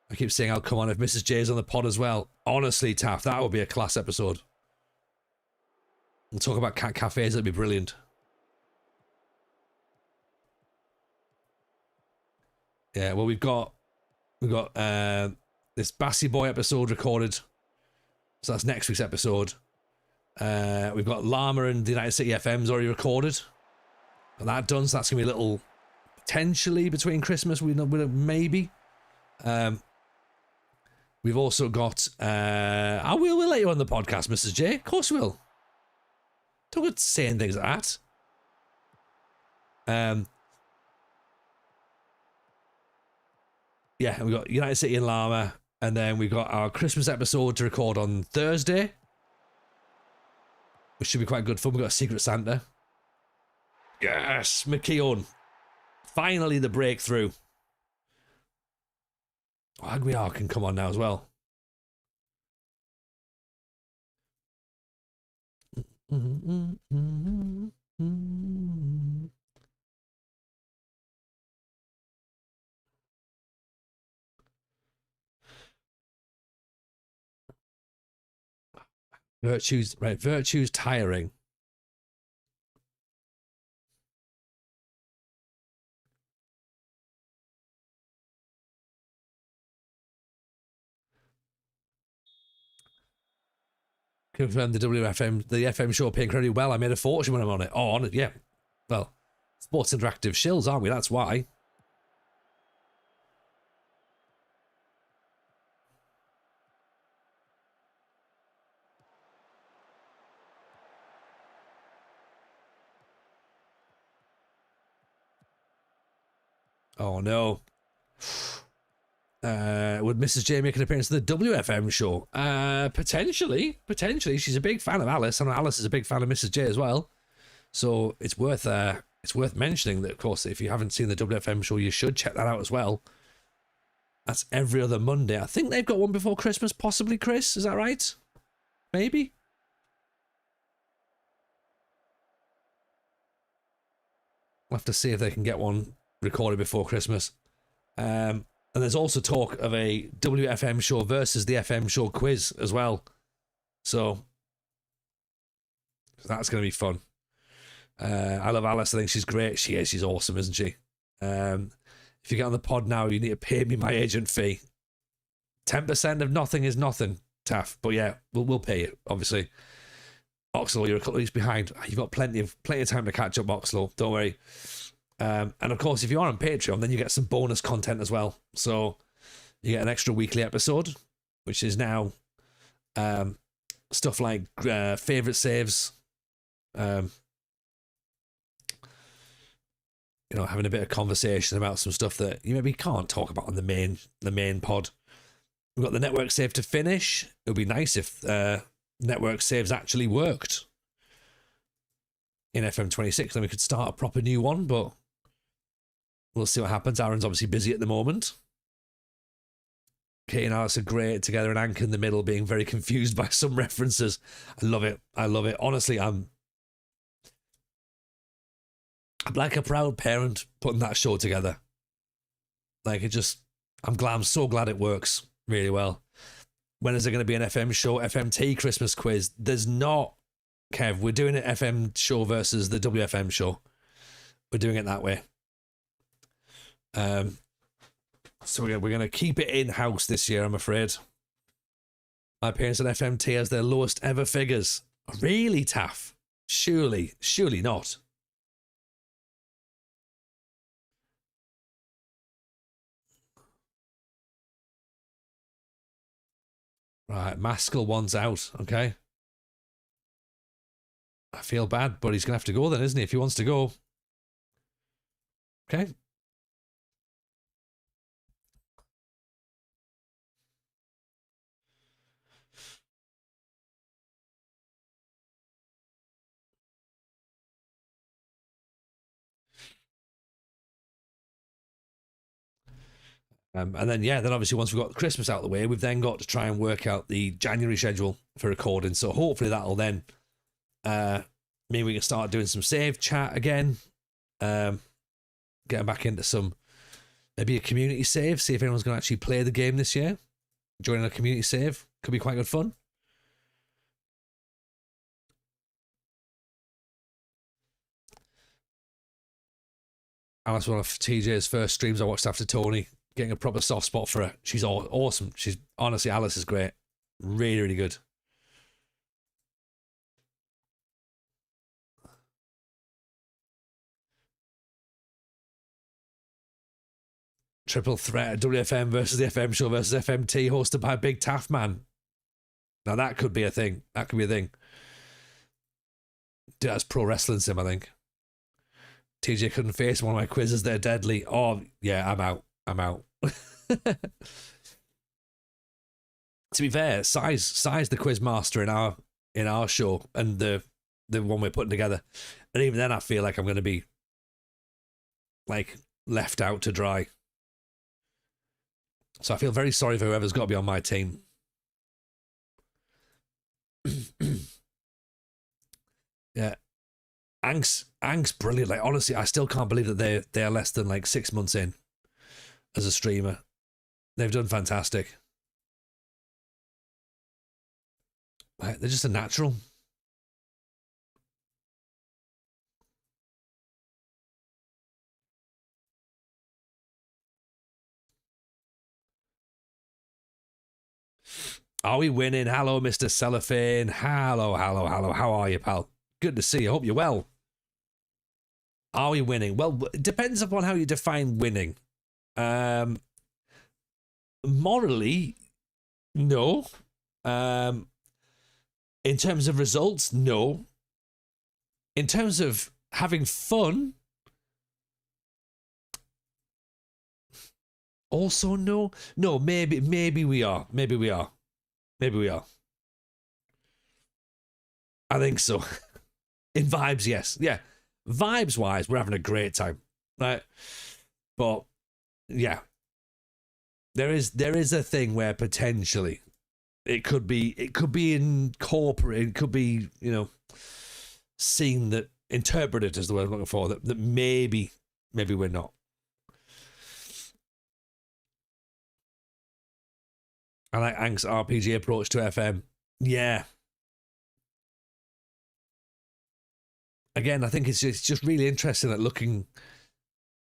Speaker 1: I keep saying I'll come on if Mrs. J's on the pod as well. Honestly, Taff, that would be a class episode. We'll talk about cat cafes. That'd be brilliant. Yeah, well, we've got this Bassy Boy episode recorded, so that's next week's episode. We've got Llama and the United City FM's already recorded. Got that done, so that's gonna be a little potentially between Christmas. We know maybe. We've also got we'll let you on the podcast, Mrs. J. Of course we will. Don't go saying things like that. Yeah, we've got United City and Llama, and then we've got our Christmas episode to record on Thursday, which should be quite good fun. We've got a Secret Santa. Yes, McKeown. Finally the breakthrough. Oh, Aguiar can come on now as well. Virtue's tiring. Confirmed the FM show pay incredibly well. I made a fortune when I'm on it. Oh, on it, yeah. Well, Sports Interactive shills, aren't we? That's why. Oh no. Would Mrs. J make an appearance on the WFM show? Potentially. She's a big fan of Alice. I know Alice is a big fan of Mrs. J as well. So it's worth mentioning that, of course, if you haven't seen the WFM show, you should check that out as well. That's every other Monday. I think they've got one before Christmas, possibly, Chris. Is that right? Maybe? We'll have to see if they can get one recorded before Christmas. And there's also talk of a WFM show versus the FM show quiz as well. So that's going to be fun. I love Alice. I think she's great. She is. She's awesome, isn't she? If you get on the pod now, you need to pay me my agent fee. 10% of nothing is nothing, Taff. But yeah, we'll pay it, obviously. Oxlow, you're a couple of weeks behind. You've got plenty of time to catch up, Oxlow. Don't worry. And of course, if you are on Patreon, then you get some bonus content as well. So you get an extra weekly episode, which is now stuff like favourite saves, having a bit of conversation about some stuff that you maybe can't talk about on the main pod. We've got the network save to finish. It would be nice if network saves actually worked in FM26, then we could start a proper new one, but we'll see what happens. Aaron's obviously busy at the moment. Kate and Alice are great together, and Ank in the middle being very confused by some references. I love it. Honestly, I'm like a proud parent putting that show together. Like, I'm so glad it works really well. When is there going to be an FM show, FMT Christmas quiz? There's not, Kev. We're doing an FM show versus the WFM show. We're doing it that way. So we're going to keep it in-house this year, I'm afraid. My parents at FMT has their lowest ever figures. Really, Taff? Surely not. Right, Maskell one's out, okay. I feel bad, but he's going to have to go then, isn't he, if he wants to go. Okay. And then obviously once we've got Christmas out of the way, we've then got to try and work out the January schedule for recording. So hopefully that'll then mean we can start doing some save chat again. Getting back into maybe a community save, see if anyone's going to actually play the game this year. Joining a community save could be quite good fun. Alice, one of TJ's first streams I watched after Tony, getting a proper soft spot for her. She's awesome. Honestly, Alice is great. Really, really good. Triple threat, WFM versus the FM show versus FMT, hosted by Big Taff Man. Now that could be a thing. Dude, that's pro wrestling sim, I think. TJ couldn't face one of my quizzes. They're deadly. Oh, yeah, I'm out. To be fair, Si's the quiz master in our show and the one we're putting together. And even then I feel like I'm going to be like left out to dry. So I feel very sorry for whoever's got to be on my team. Yeah. Ank's brilliant. Like, honestly, I still can't believe that they are less than like 6 months in as a streamer. They've done fantastic. Like, they're just a natural. Are we winning? Hello, Mr. Cellophane. Hello. How are you, pal? Good to see you. Hope you're well. Are we winning? Well, it depends upon how you define winning. Morally, no. In terms of results, no. In terms of having fun, Also, no. No, maybe we are. Maybe we are. Maybe we are. I think so. In vibes, yes. Yeah. Vibes-wise, we're having a great time. Right? But, yeah. There is a thing where potentially it could be incorporated, it could be, seen, that interpreted is the word I'm looking for, that maybe we're not. I like Ank's RPG approach to FM. Yeah. Again, I think it's just really interesting at looking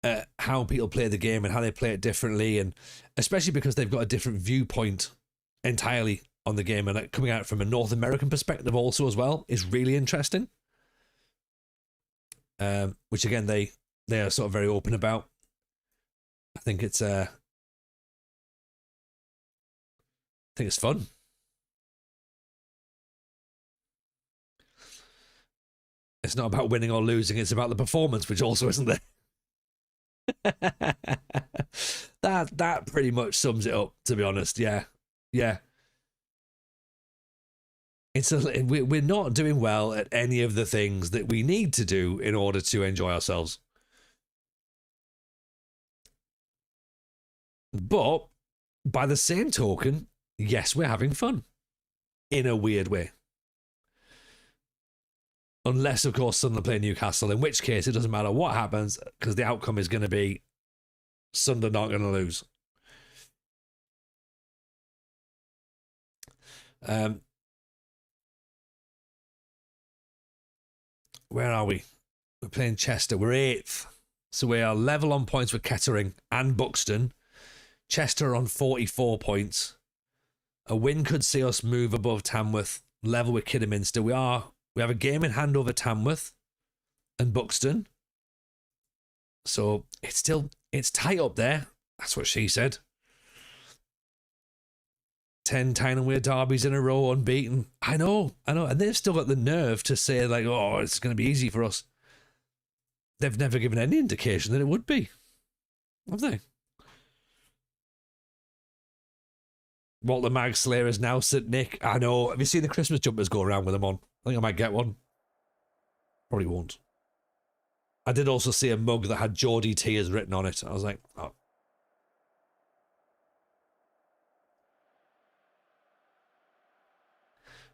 Speaker 1: at how people play the game and how they play it differently, and especially because they've got a different viewpoint entirely on the game, and coming out from a North American perspective also as well is really interesting. Which again they are sort of very open about. I think it's fun. It's not about winning or losing, it's about the performance, which also isn't there. that pretty much sums it up, to be honest. Yeah. We're not doing well at any of the things that we need to do in order to enjoy ourselves. But by the same token, yes, we're having fun in a weird way. Unless, of course, Sunderland play Newcastle, in which case it doesn't matter what happens because the outcome is going to be Sunderland not going to lose. Where are we? We're playing Chester. We're 8th. So we are level on points with Kettering and Buxton. Chester on 44 points. A win could see us move above Tamworth, level with Kidderminster. We have a game in hand over Tamworth and Buxton. So it's tight up there. That's what she said. 10 Tyne-and-Wear derbies in a row unbeaten. I know. And they've still got the nerve to say, like, oh, it's going to be easy for us. They've never given any indication that it would be. Have they? Walter Mag Slayer is now St. Nick. I know. Have you seen the Christmas jumpers go around with them on? I think I might get one. Probably won't. I did also see a mug that had Geordie Tears written on it. I was like, oh.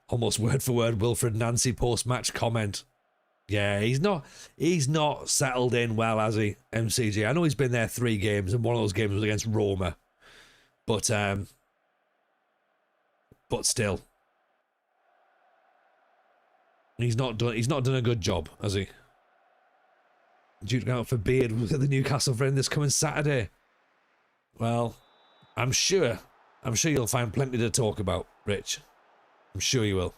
Speaker 1: Almost word for word Wilfred Nancy post-match comment. Yeah, he's not settled in well, has he, MCG? I know he's been there 3 games, and one of those games was against Roma. But still. He's not done a good job, has he? Due to go out for beard with the Newcastle friend this coming Saturday. Well, I'm sure you'll find plenty to talk about, Rich. I'm sure you will.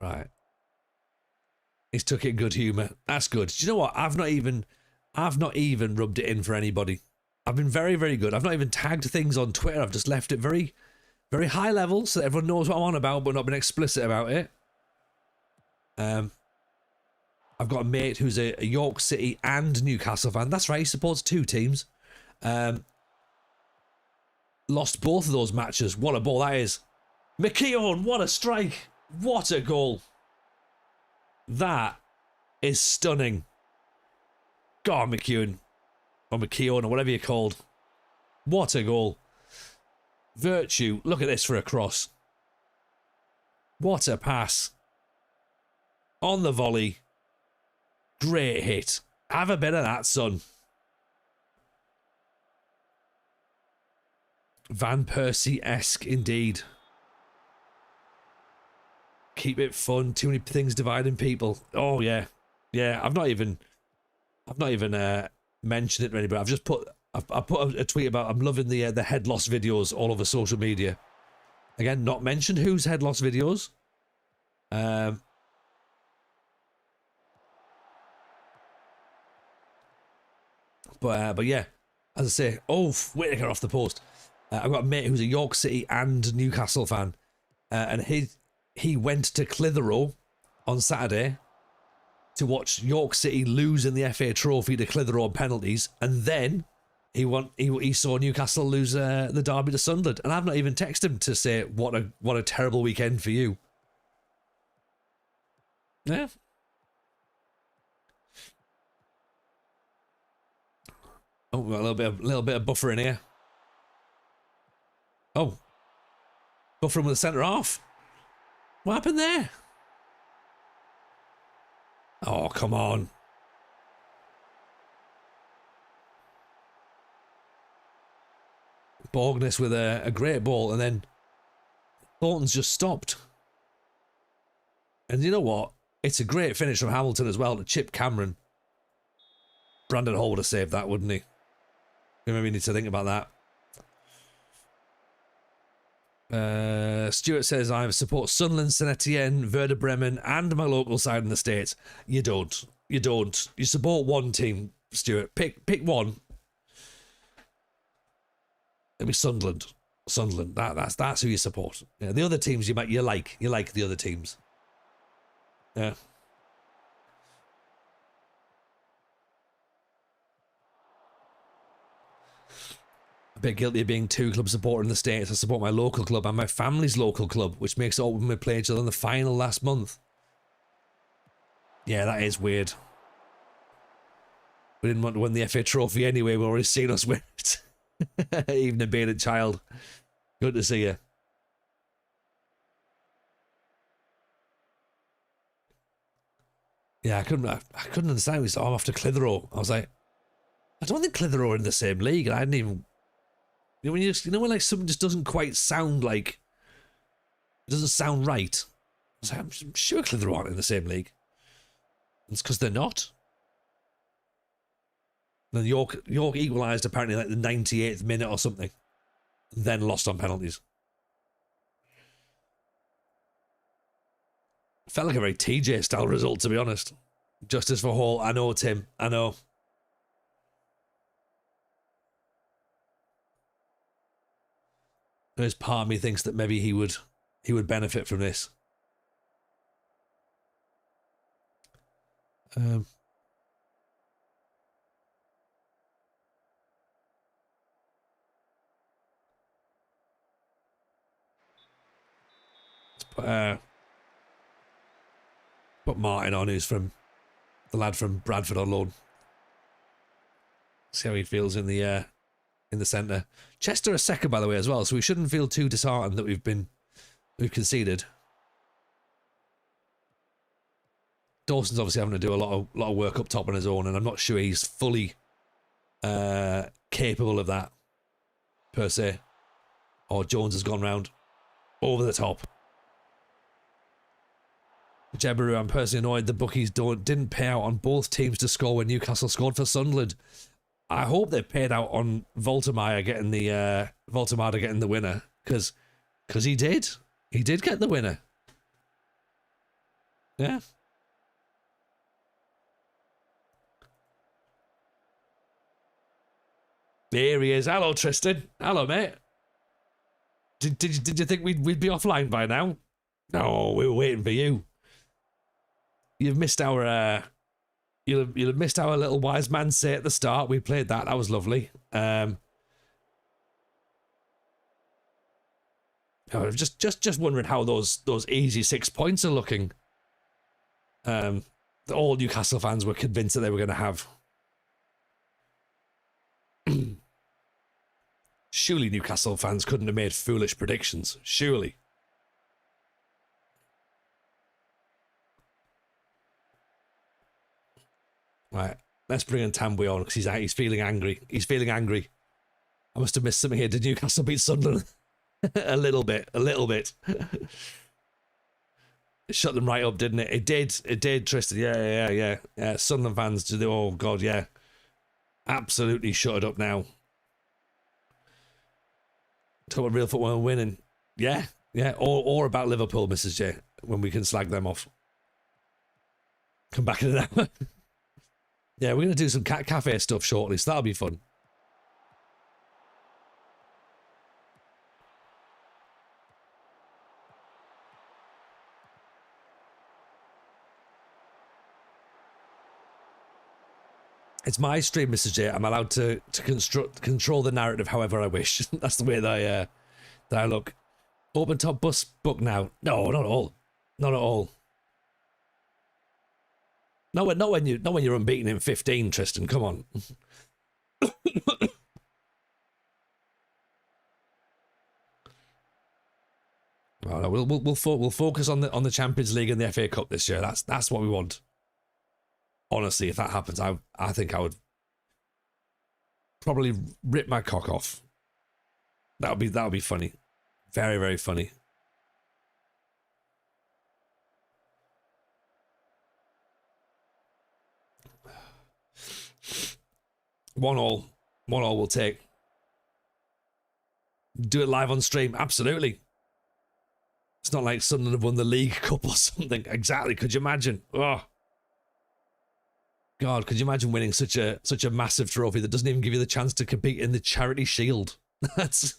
Speaker 1: Right. He's took it in good humour. That's good. Do you know what? I've not even rubbed it in for anybody. I've been very, very good. I've not even tagged things on Twitter. I've just left it very, very high level so that everyone knows what I'm on about, but not been explicit about it. I've got a mate who's a York City and Newcastle fan. That's right, he supports 2 teams. Lost both of those matches. What a ball that is. McKeown, what a strike. What a goal. That is stunning. Go on, McKeown. Or McKeown, or whatever you're called. What a goal. Virtue, look at this for a cross. What a pass. On the volley. Great hit. Have a bit of that, son. Van Persie-esque indeed. Keep it fun. Too many things dividing people. Oh yeah. I've not even mentioned it to anybody. I've just put a tweet about I'm loving the head loss videos all over social media. Again, not mentioned whose head loss videos. But yeah, As I say, oh, Whittaker off the post. I've got a mate who's a York City and Newcastle fan, and he went to Clitheroe on Saturday to watch York City lose in the FA Trophy to Clitheroe on penalties, and then he saw Newcastle lose the derby to Sunderland, and I've not even texted him to say what a terrible weekend for you. Yeah. Oh, we've got a little bit of buffer in here. Oh, buffering with the centre half. What happened there? Oh, come on. Borgness with a great ball, and then Thornton's just stopped. And you know what? It's a great finish from Hamilton as well to chip Cameron. Brandon Hall would have saved that, wouldn't he? We maybe need to think about that. Stuart says, I support Sunderland, Saint Etienne, Werder Bremen, and my local side in the States. You don't. You don't. You support one team, Stuart. Pick one. It'll be Sunderland. Sunderland. That's who you support. Yeah, the other teams you like the other teams. Yeah. A bit guilty of being two club supporter in the States. I support my local club and my family's local club, which makes it all when we play each other in the final last month. Yeah, that is weird. We didn't want to win the FA Trophy anyway. We've already seen us win it. Even a bearded child. Good to see you. Yeah, I couldn't understand. We saw him after Clitheroe. I was like, I don't think Clitheroe are in the same league, and I didn't even. You know when like something just doesn't quite sound like, it doesn't sound right. I was like, I'm sure Clitheroe aren't in the same league. It's because they're not. And then York equalised apparently like the 98th minute or something, then lost on penalties. Felt like a very TJ style result, to be honest. Justice for Hall. I know, Tim. I know. There's part of me thinks that maybe he would benefit from this. Put Martin on, who's from the lad from Bradford on loan. See how he feels in the centre. Chester a second, by the way, as well, so we shouldn't feel too disheartened that we've conceded. Dawson's obviously having to do a lot of work up top on his own, and I'm not sure he's fully capable of that per se. Or Jones has gone round over the top. Jebaru, I'm personally annoyed the bookies didn't pay out on both teams to score when Newcastle scored for Sunderland. I hope they paid out on Voltermeyer getting the winner, because he did get the winner. Yeah. There he is. Hello, Tristan. Hello, mate. Did you think we'd be offline by now? No, we were waiting for you. You've missed our you'll have missed our little wise man say at the start. We played that. That was lovely. Just wondering how those easy 6 points are looking. All Newcastle fans were convinced that they were going to have. Surely Newcastle fans couldn't have made foolish predictions. Surely. Right, let's bring in Tambwe on because he's feeling angry. He's feeling angry. I must have missed something here. Did Newcastle beat Sunderland? a little bit. It shut them right up, didn't it? It did, Tristan. Yeah. Sunderland fans, oh God, yeah. Absolutely shut it up now. Talk about real football and winning. Yeah. Or about Liverpool, Mrs. J, when we can slag them off. Come back in an hour. Yeah, we're going to do some cafe stuff shortly, so that'll be fun. It's my stream, Mr. J. I'm allowed to control the narrative however I wish. That's the way that I look. Open top bus book now. No, not at all. Not at all. Not when you're unbeaten in 15, Tristan. Come on. Well, no, we'll focus on the Champions League and the FA Cup this year. That's what we want. Honestly, if that happens, I think I would probably rip my cock off. That would be funny. Very, very funny. One all will take. Do it live on stream, absolutely. It's not like Sunderland have won the League Cup or something. Exactly. Could you imagine? Oh, God, could you imagine winning such a massive trophy that doesn't even give you the chance to compete in the Charity Shield? That's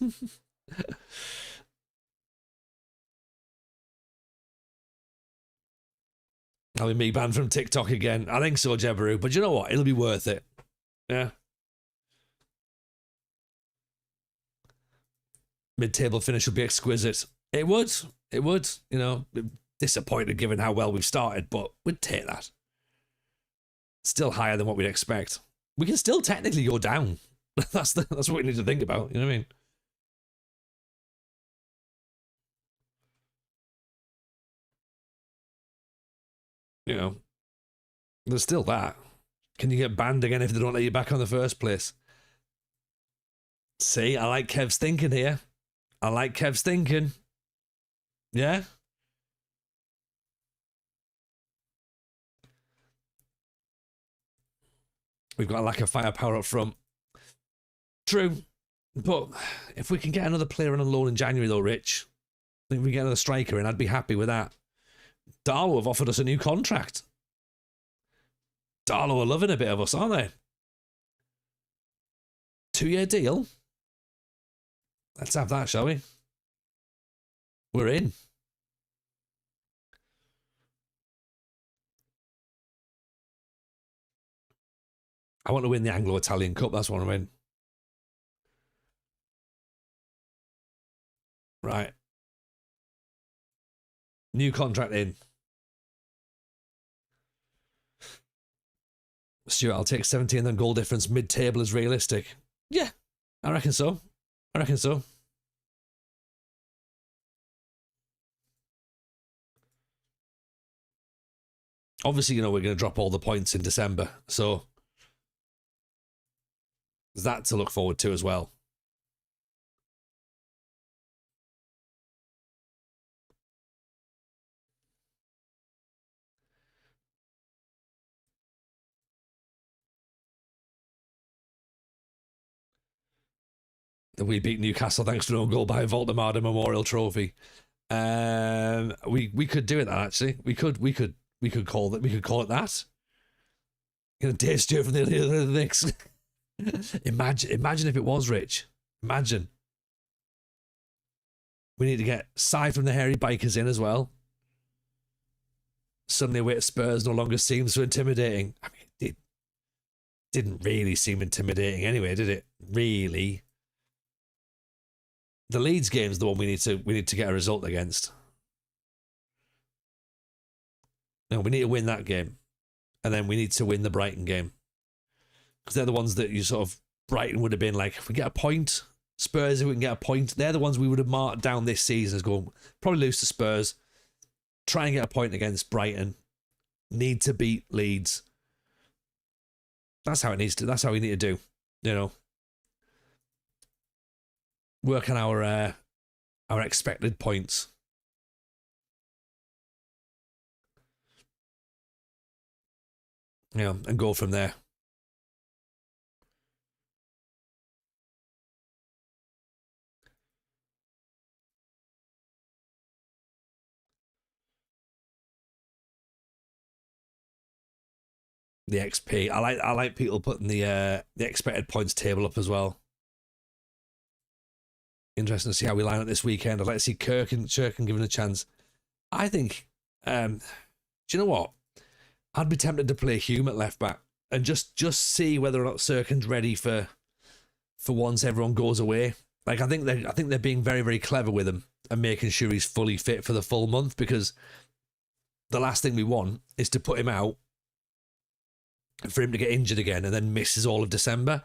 Speaker 1: I'll be me banned from TikTok again. I think so, Jebaru. But you know what? It'll be worth it. Yeah. Mid-table finish would be exquisite. It would. It would. You know, disappointed given how well we've started, but we'd take that. Still higher than what we'd expect. We can still technically go down. That's what we need to think about. You know what I mean? You know, there's still that. Can you get banned again if they don't let you back on the first place? See, I like Kev's thinking here. I like Kev's thinking. Yeah? We've got a lack of firepower up front. True. But if we can get another player on a loan in January, though, Rich, I think we get another striker in, I'd be happy with that. Darlow have offered us a new contract. Darlow are loving a bit of us, aren't they? 2-year deal? Let's have that, shall we? We're in. I want to win the Anglo-Italian Cup. That's what I win. Right. New contract in. Stuart, I'll take 17 then goal difference mid-table is realistic. Yeah, I reckon so. I reckon so. Obviously, you know, we're going to drop all the points in December, so there's that to look forward to as well. We beat Newcastle thanks to an own goal by Voldemar Memorial Trophy. We could do it that actually. We could call it that. Gonna day steer from the other Knicks. Imagine if it was Rich. Imagine. We need to get Cy from the Hairy Bikers in as well. Suddenly away at Spurs no longer seems so intimidating. I mean, it didn't really seem intimidating anyway, did it? Really? The Leeds game's the one we need to get a result against. No, we need to win that game. And then we need to win the Brighton game. Because they're the ones that you sort of... Brighton would have been like, if we get a point, Spurs, if we can get a point, they're the ones we would have marked down this season as going, probably lose to Spurs, try and get a point against Brighton, need to beat Leeds. That's how we need to do, you know. Work on our expected points. Yeah, and go from there. The XP. I like people putting the expected points table up as well. Interesting to see how we line up this weekend. I'd like to see Shirkin given a chance. I think, do you know what? I'd be tempted to play Hume at left back. and just see whether or not Sirkin's ready for once everyone goes away. Like I think they're being very, very clever with him and making sure he's fully fit for the full month, because the last thing we want is to put him out and for him to get injured again and then misses all of December.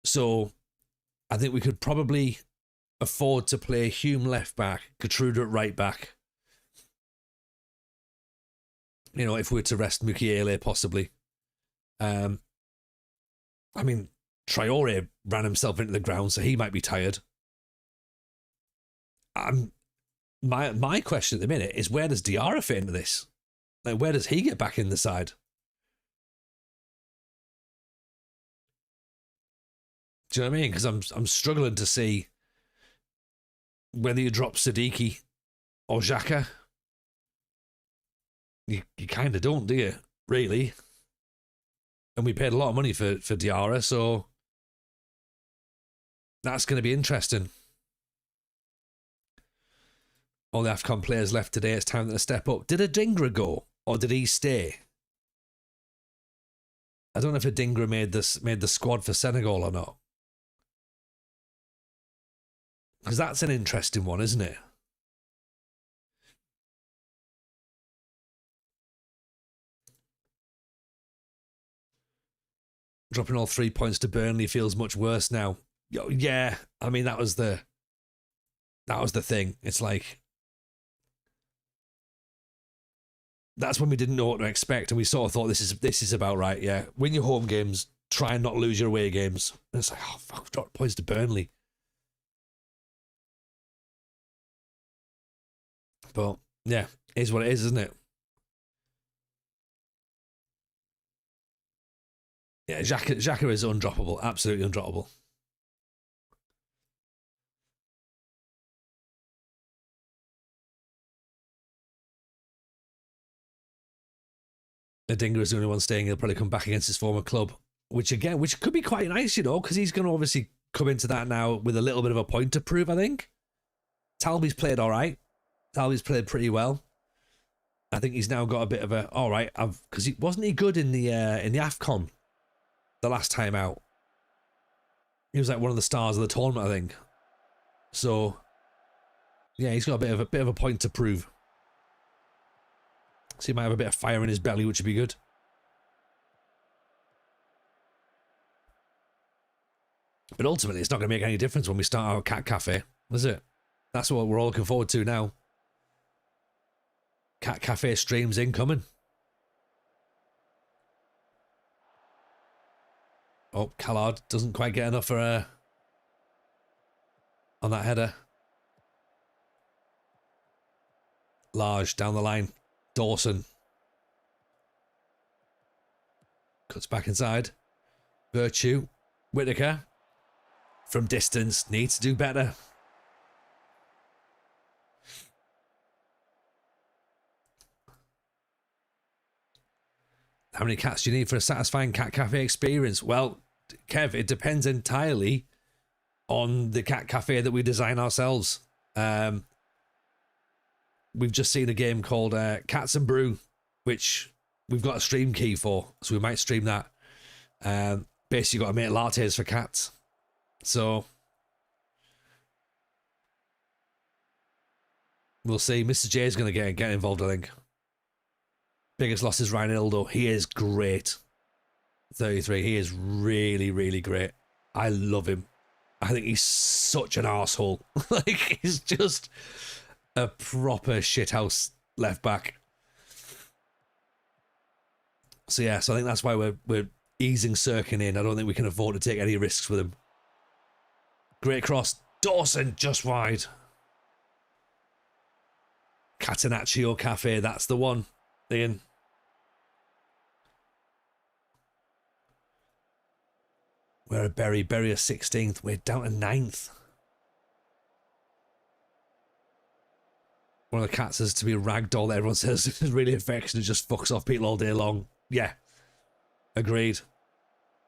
Speaker 1: So I think we could probably afford to play Hume left back, Gertrude at right back. You know, if we were to rest Mukiele, possibly. I mean, Traore ran himself into the ground, so he might be tired. My question at the minute is, where does Diarra fit into this? Like, where does he get back in the side? Do you know what I mean? Because I'm struggling to see whether you drop Siddiqui or Xhaka. You kind of don't, do you? Really? And we paid a lot of money for Diarra, so that's going to be interesting. All the AFCON players left today. It's time to step up. Did Adingra go, or did he stay? I don't know if Adingra made the squad for Senegal or not. Because that's an interesting one, isn't it? Dropping all 3 points to Burnley feels much worse now. Yeah, I mean, that was the thing. It's like, that's when we didn't know what to expect, and we sort of thought this is about right. Yeah, win your home games, try and not lose your away games. And it's like, oh fuck, drop points to Burnley. But yeah, it is what it is, isn't it? Yeah, Xhaka is undroppable, absolutely undroppable. Adingra is the only one staying. He'll probably come back against his former club, which could be quite nice, you know, because he's going to obviously come into that now with a little bit of a point to prove, I think. Talby's played all right. Talby's played pretty well. I think he's now got a bit of a all right. Because wasn't he good in the AFCON the last time out? He was like one of the stars of the tournament, I think. So yeah, he's got a bit of a point to prove. So he might have a bit of fire in his belly, which would be good. But ultimately, it's not going to make any difference when we start our Cat Cafe, is it? That's what we're all looking forward to now. Cat Cafe streams incoming. Oh, Callard doesn't quite get enough for on that header. Large down the line. Dawson. Cuts back inside. Virtue. Whittaker. From distance. Needs to do better. How many cats do you need for a satisfying Cat Cafe experience? Well, Kev, it depends entirely on the Cat Cafe that we design ourselves. We've just seen a game called Cats and Brew, which we've got a stream key for, so we might stream that. Basically, got to make lattes for cats. So we'll see. Mr. J is going to get involved, I think. Biggest loss is Ryan Ildo. He is great. 33. He is really, really great. I love him. I think he's such an arsehole. Like, he's just a proper shithouse left back. So yeah, so I think that's why we're easing Sirkin in. I don't think we can afford to take any risks with him. Great cross. Dawson just wide. Catenaccio Cafe, that's the one. Ian. We're at Bury are 16th. We're down to 9th. One of the cats is to be a ragdoll that everyone says is really affectionate, just fucks off people all day long. Yeah. Agreed.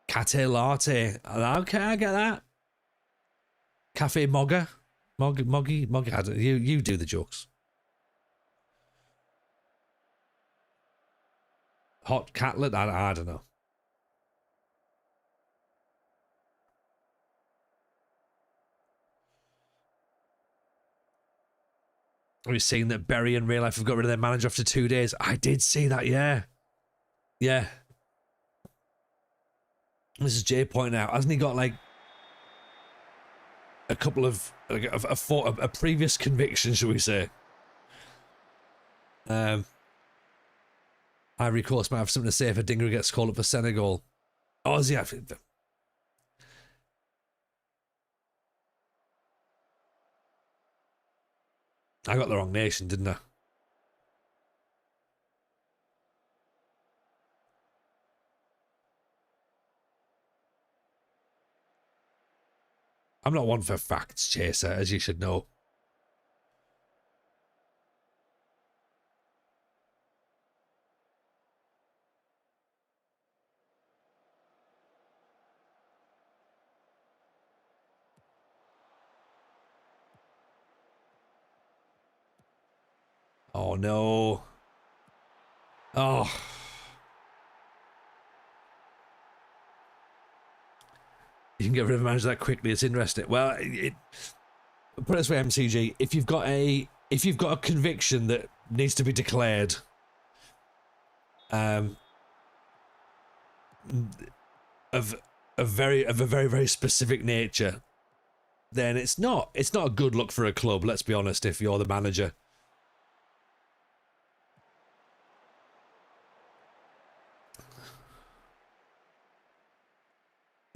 Speaker 1: Cate latte. Okay, I get that. Cafe Mogger. Moggy. You do the jokes. Hot catlet? I don't know. I was seeing that Bury in real life have got rid of their manager after 2 days. I did see that, yeah. Yeah. This is Jay pointing out. Hasn't he got like a couple of, like a previous conviction, shall we say? Ivory Coast might have something to say if a Dinger gets called up for Senegal. Oh, is he? I got the wrong nation, didn't I? I'm not one for facts chaser, as you should know. Oh, no. Oh. You can get rid of a manager that quickly. It's interesting. Well, put it this way, MCG. If you've got a conviction that needs to be declared, of a very specific nature, then it's not a good look for a club. Let's be honest. If you're the manager.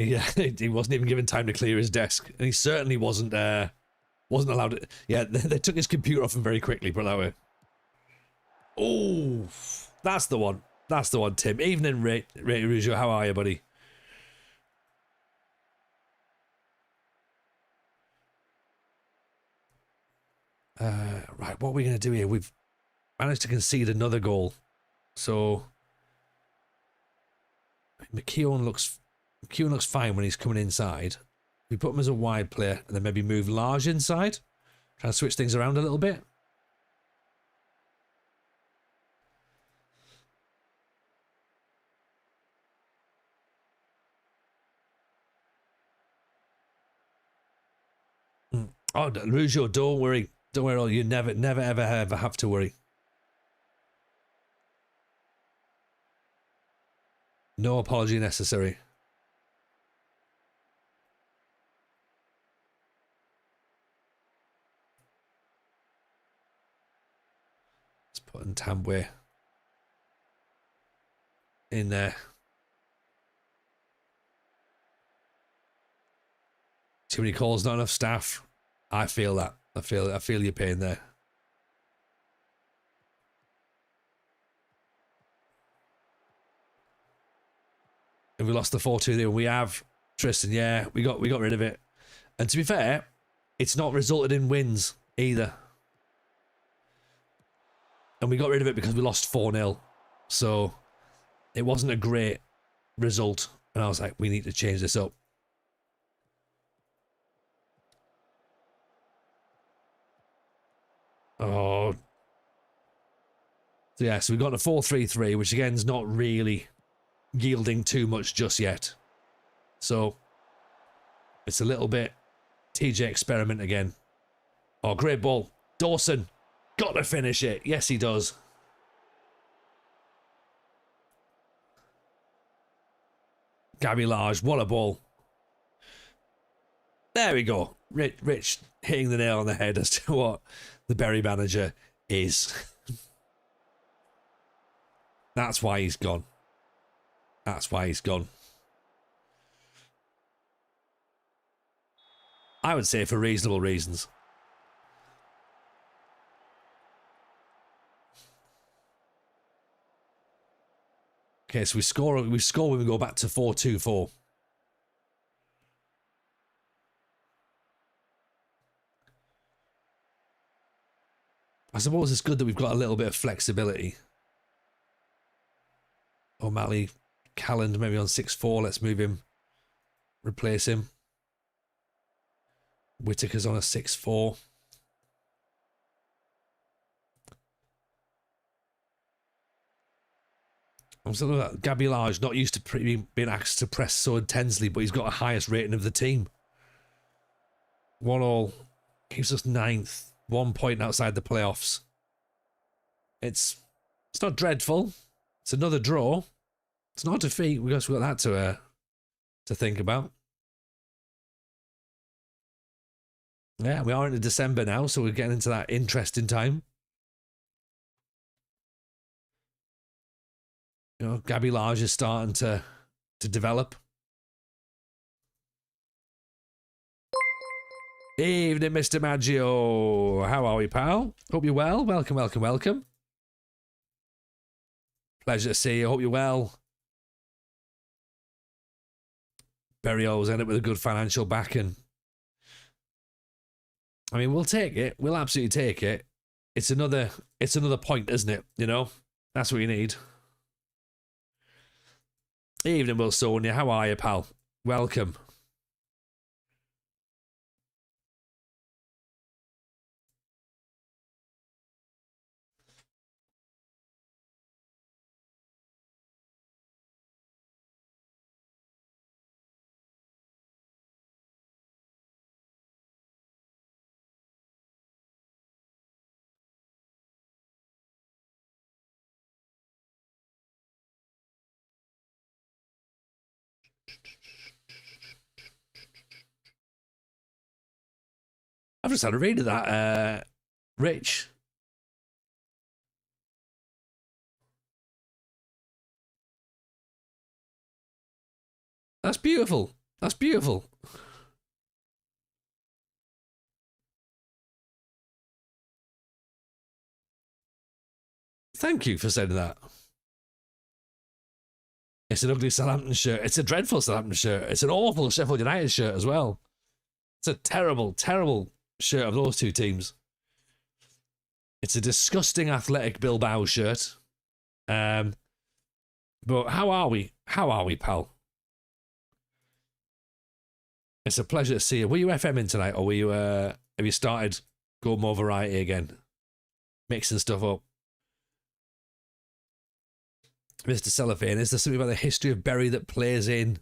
Speaker 1: Yeah, he wasn't even given time to clear his desk, and he certainly wasn't allowed to. Yeah, they took his computer off him very quickly. Put it that way. Oh, that's the one. That's the one, Tim. Evening, Ray Rougeau. How are you, buddy? Right, what are we going to do here? We've managed to concede another goal, so McKeown looks fine when he's coming inside. We put him as a wide player and then maybe move Large inside. Try to switch things around a little bit. Oh, Rougeau, don't worry. Don't worry, you never ever have to worry. No apology necessary. Let's put Ntambwe in there. Too many calls, not enough staff. I feel that. I feel your pain there. And we lost the 4-2 there. We have Tristan. Yeah, we got rid of it. And to be fair, it's not resulted in wins either. And we got rid of it because we lost 4-0. So it wasn't a great result. And I was like, we need to change this up. Oh. So yeah, so we've got a 4-3-3, which again is not really yielding too much just yet. So it's a little bit TJ experiment again. Oh, great ball. Dawson. Got to finish it. Yes, he does. Gabby Large. What a ball. There we go. Rich hitting the nail on the head as to what the Bury manager is. That's why he's gone. That's why he's gone. I would say for reasonable reasons. Okay, so we score when we go back to 4-2-4. I suppose it's good that we've got a little bit of flexibility. O'Malley, Calland maybe on 6-4. Let's move him. Replace him. Whittaker's on a 6-4. I'm still looking at Gabby Large, not used to being asked to press so intensely, but he's got a highest rating of the team. 1-1 keeps us 9th. 1 point outside the playoffs. It's not dreadful. It's another draw. It's not a defeat. We've got that to think about. Yeah, we are into December now, so we're getting into that interesting time. You know, Gabby Large is starting to develop. Evening, Mr. Maggio. How are we, pal? Hope you're well. Welcome, welcome, welcome. Pleasure to see you. Hope you're well. Berry always end up with a good financial backing. I mean, we'll take it. We'll absolutely take it. It's another point, isn't it? You know, that's what you need. Evening, Will Sonia. How are you, pal? Welcome. I've just had a read of that, Rich. That's beautiful. That's beautiful. Thank you for saying that. It's an ugly Southampton shirt. It's a dreadful Southampton shirt. It's an awful Sheffield United shirt as well. It's a terrible, terrible shirt of those two teams. It's a disgusting Athletic Bilbao shirt. But how are we? How are we, pal? It's a pleasure to see you. Were you FMing tonight, or were you? Have you started going more variety again, mixing stuff up? Mr. Cellophane, is there something about the history of Bury that plays in?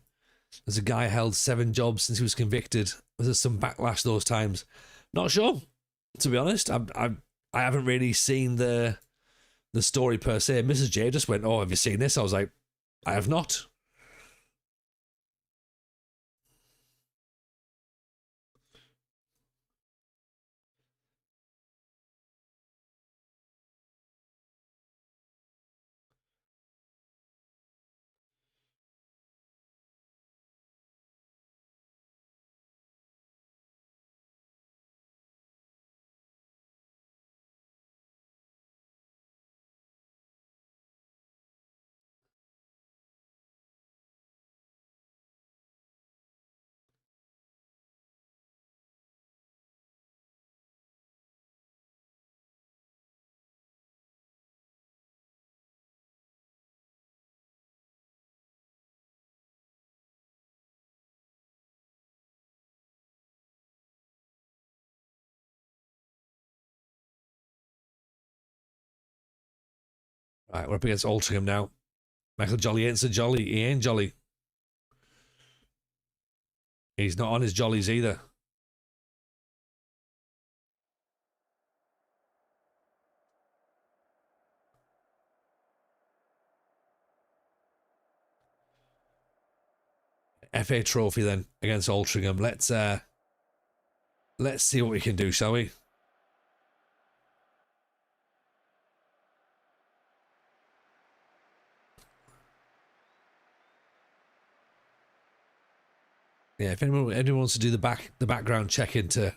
Speaker 1: There's a guy held 7 jobs since he was convicted. Was there some backlash those times? Not sure, to be honest. I haven't really seen the story per se. Mrs. J just went, "Oh, have you seen this?" I was like, "I have not." Right, we're up against Altrincham now. Michael Jolly ain't so jolly. He ain't jolly. He's not on his jollies either. FA Trophy then against Altrincham. Let's see what we can do, shall we? Yeah, if anyone wants to do the background check into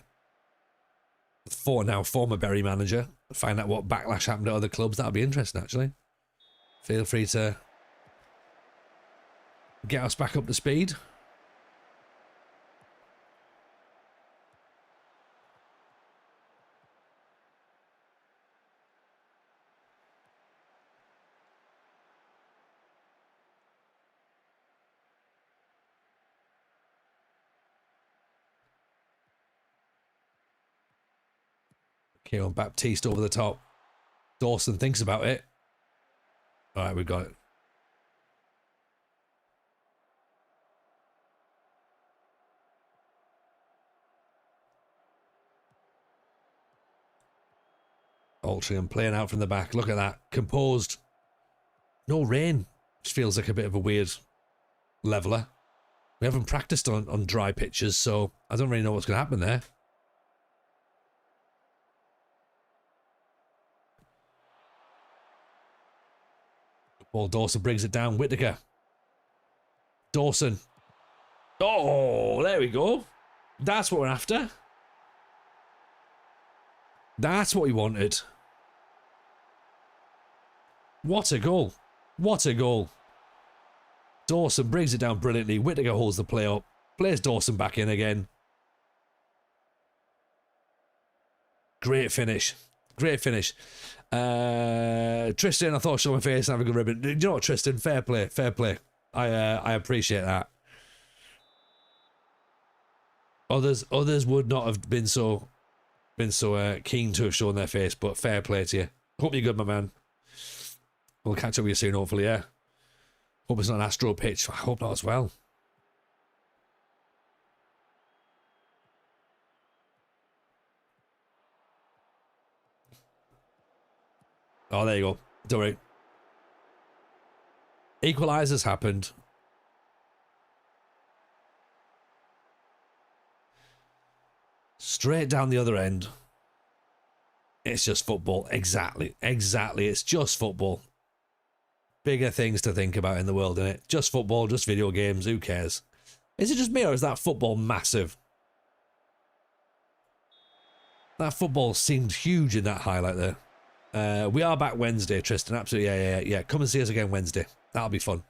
Speaker 1: former Bury manager, find out what backlash happened at other clubs, that'll be interesting actually. Feel free to get us back up to speed. Kieran Baptiste over the top. Dawson thinks about it. All right, we got it. Altrincham playing out from the back. Look at that. Composed. No rain. Which feels like a bit of a weird leveller. We haven't practiced on dry pitches, so I don't really know what's going to happen there. Paul Dawson brings it down. Whittaker. Dawson. Oh, there we go. That's what we're after. That's what we wanted. What a goal. What a goal. Dawson brings it down brilliantly. Whittaker holds the play up. Plays Dawson back in again. Great finish. Great finish. Tristan, I thought, show my face and have a good ribbon. You know what, Tristan? Fair play. Fair play. I appreciate that. Others would not have been so keen to have shown their face, but fair play to you. Hope you're good, my man. We'll catch up with you soon, hopefully, yeah. Hope it's not an Astro pitch. I hope not as well. Oh, there you go. Don't worry. Equalizers happened. Straight down the other end. It's just football. Exactly. Exactly. It's just football. Bigger things to think about in the world, innit? Just football, just video games. Who cares? Is it just me or is that football massive? That football seemed huge in that highlight there. We are back Wednesday, Tristan. Absolutely. Yeah. Come and see us again Wednesday. That'll be fun.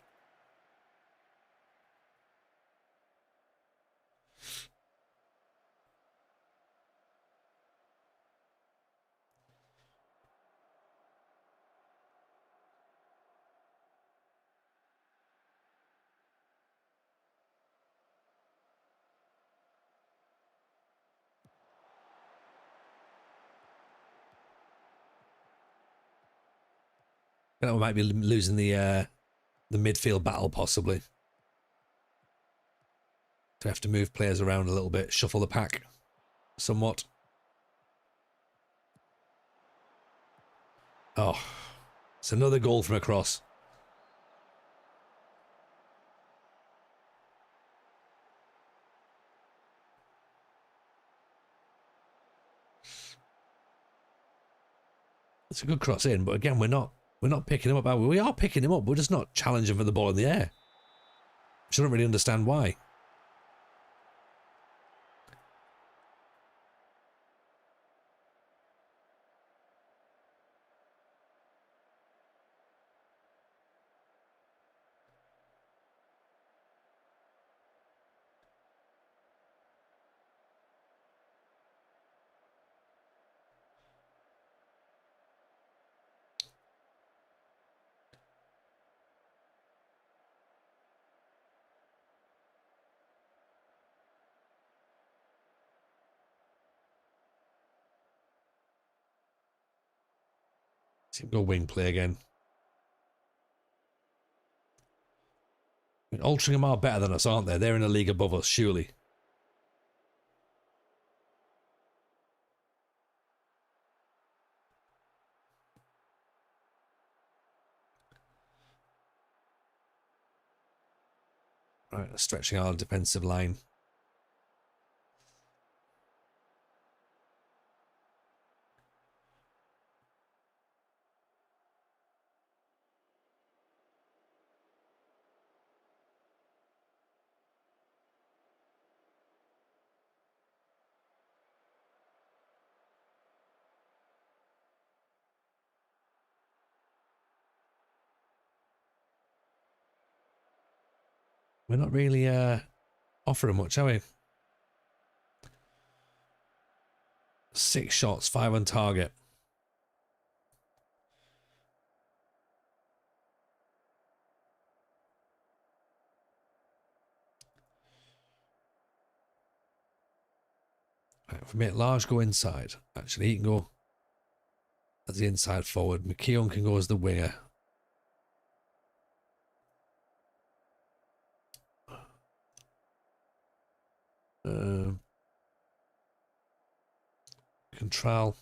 Speaker 1: We might be losing the midfield battle, possibly. To have to move players around a little bit, shuffle the pack somewhat. Oh, it's another goal from across. It's a good cross in, but again, we're not picking him up, are we? We are picking him up, we're just not challenging for the ball in the air. Which I don't really understand why. Go wing play again. I mean, Altrincham are better than us, aren't they? They're in a league above us, surely. Right, stretching our defensive line. We're not really offering much, are we? 6 shots, 5 on target. Right, if we make Large go inside, actually he can go as the inside forward. McKeown can go as the winger. Control.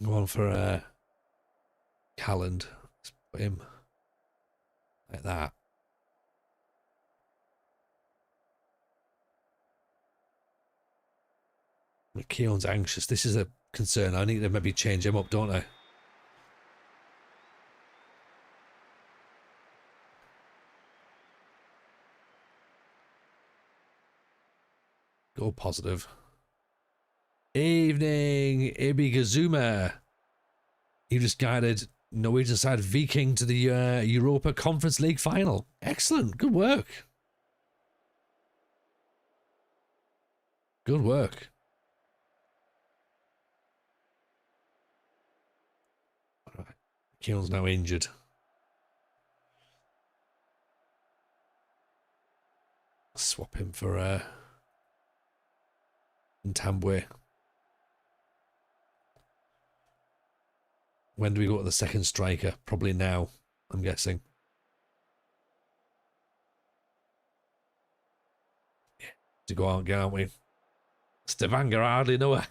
Speaker 1: Go on for Calland. Let's put him like that. Keown's anxious. This is a concern. I need to maybe change him up, don't I? Go positive. Evening, Ibigazuma. You just guided Norwegian side Viking to the Europa Conference League final. Excellent. Good work. Good work. All right. Keown's now injured. Swap him for Ntambwe. When do we go to the second striker? Probably now, I'm guessing. Yeah, to go out, aren't we? Stavanger, I hardly know her.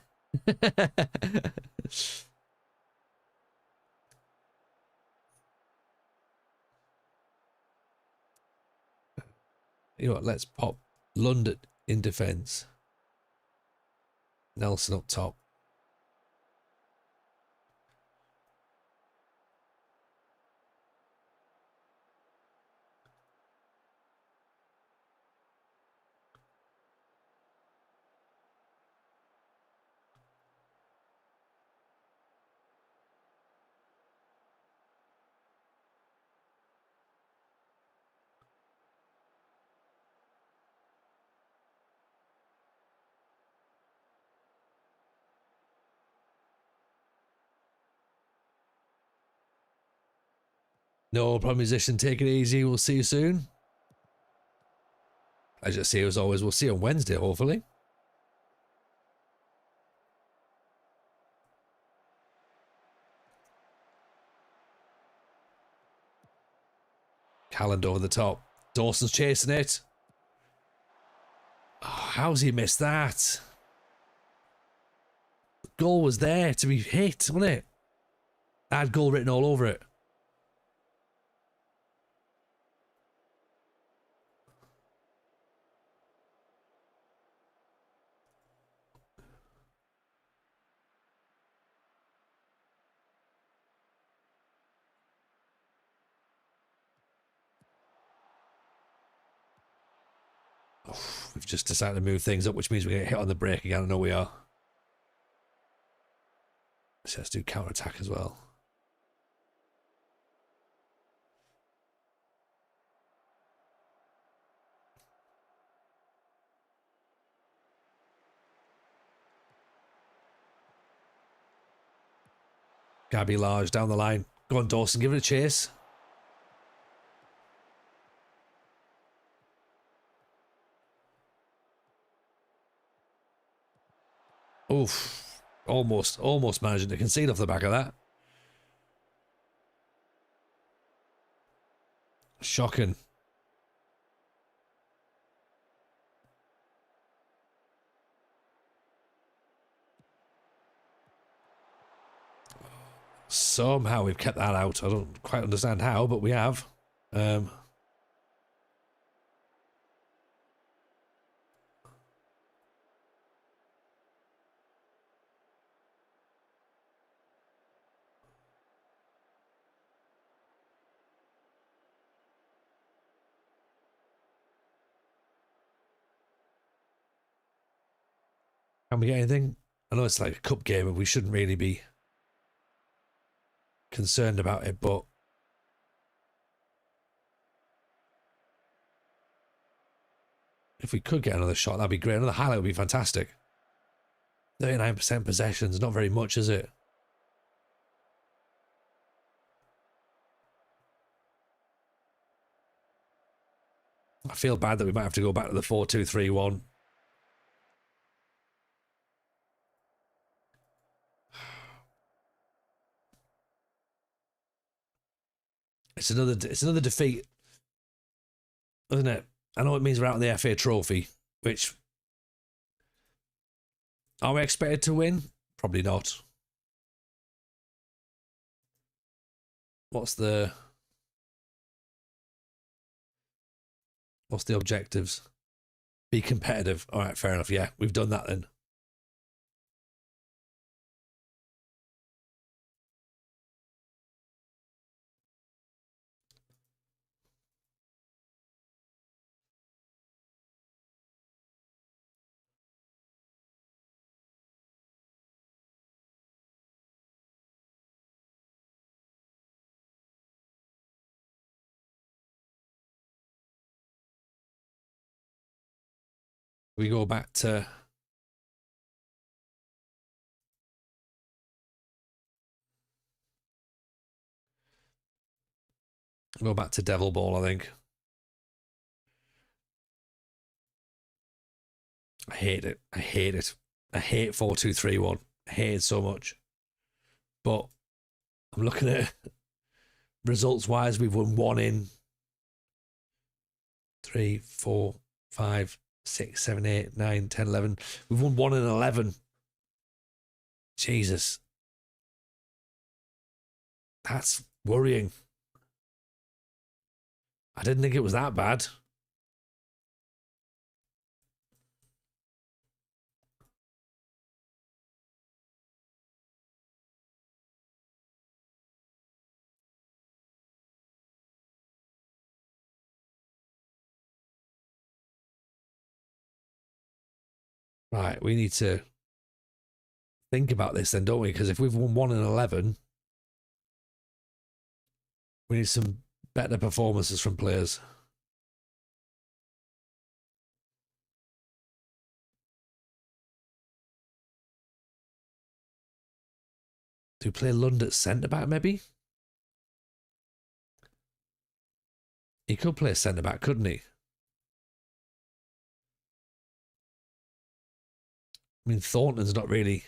Speaker 1: You know what, let's pop London in defence. Nelson up top. No problem, musician. Take it easy. We'll see you soon. Pleasure to see you as always. We'll see you on Wednesday, hopefully. Calland over the top. Dawson's chasing it. Oh, how's he missed that? The goal was there to be hit, wasn't it? That had goal written all over it. We've just decided to move things up, which means we get hit on the break again. I know we are. So let's do counter-attack as well. Gabby Large down the line. Go on, Dawson, give it a chase. Oof. Almost managing to concede off the back of that. Shocking. Somehow we've kept that out. I don't quite understand how, but we have. Can we get anything? I know it's like a cup game and we shouldn't really be concerned about it, but if we could get another shot, that'd be great. Another highlight would be fantastic. 39% possessions, not very much, is it? I feel bad that we might have to go back to the 4-2-3-1. It's another defeat, isn't it? I know it means we're out of the FA Trophy, which are we expected to win? Probably not. What's the objectives? Be competitive. All right, fair enough. Yeah, we've done that then. We go back to Devil Ball, I think. I hate it. I hate it. I hate 4-2-3-1. I hate it so much. But I'm looking at results wise, we've won 1 in 3, 4, 5, 6, 7, 8, 9, 10, 11. We've won 1 in 11. Jesus. That's worrying. I didn't think it was that bad. Right, we need to think about this then, don't we? Because if we've won 1 in 11, we need some better performances from players. Do we play Lund at centre back, maybe? He could play centre back, couldn't he? I mean, Thornton's not really.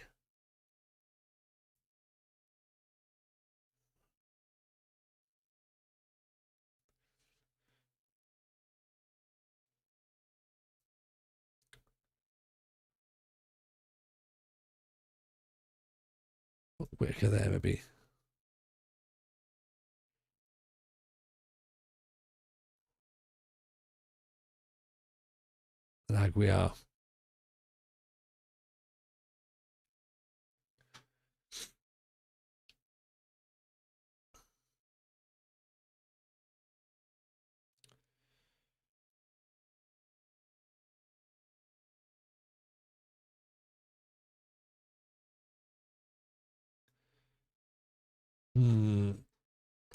Speaker 1: Whitaker there, maybe. And Aguiar.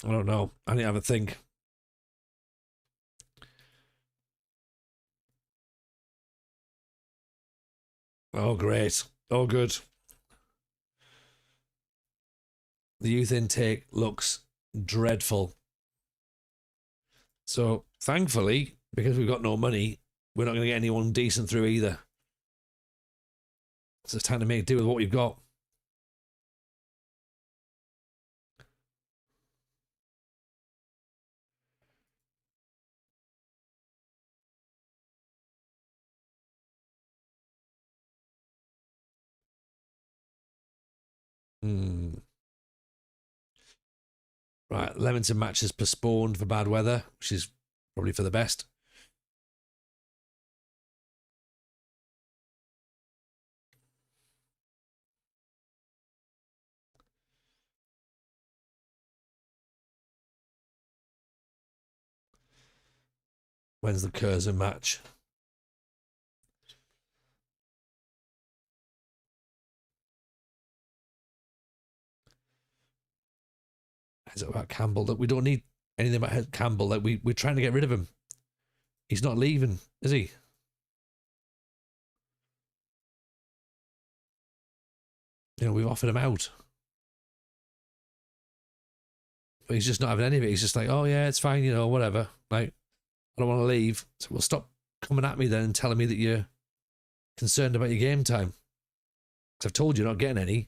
Speaker 1: I don't know. I need to have a think. Oh, great. Oh, good. The youth intake looks dreadful. So, thankfully, because we've got no money, we're not going to get anyone decent through either. So it's time to make do with what we've got. Right, Leamington match is postponed for bad weather, which is probably for the best. When's the Curzon match? Is it about Campbell? That we don't need anything about Campbell. That we're trying to get rid of him. He's not leaving, is he? You know, we've offered him out. But he's just not having any of it. He's just like, oh yeah, it's fine, you know, whatever. Like, I don't want to leave. So well, stop coming at me then and telling me that you're concerned about your game time. Because I've told you you're not getting any.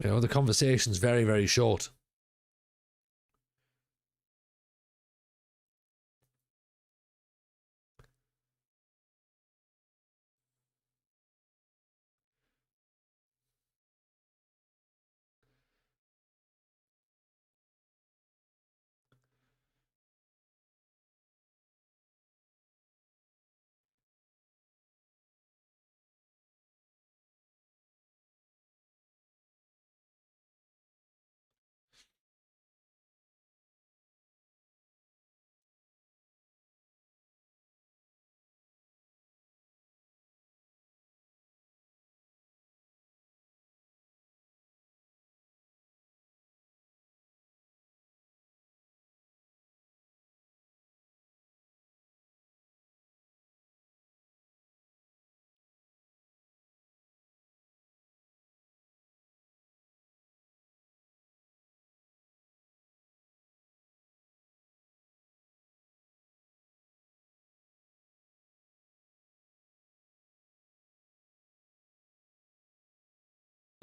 Speaker 1: You know, the conversation's very, very short.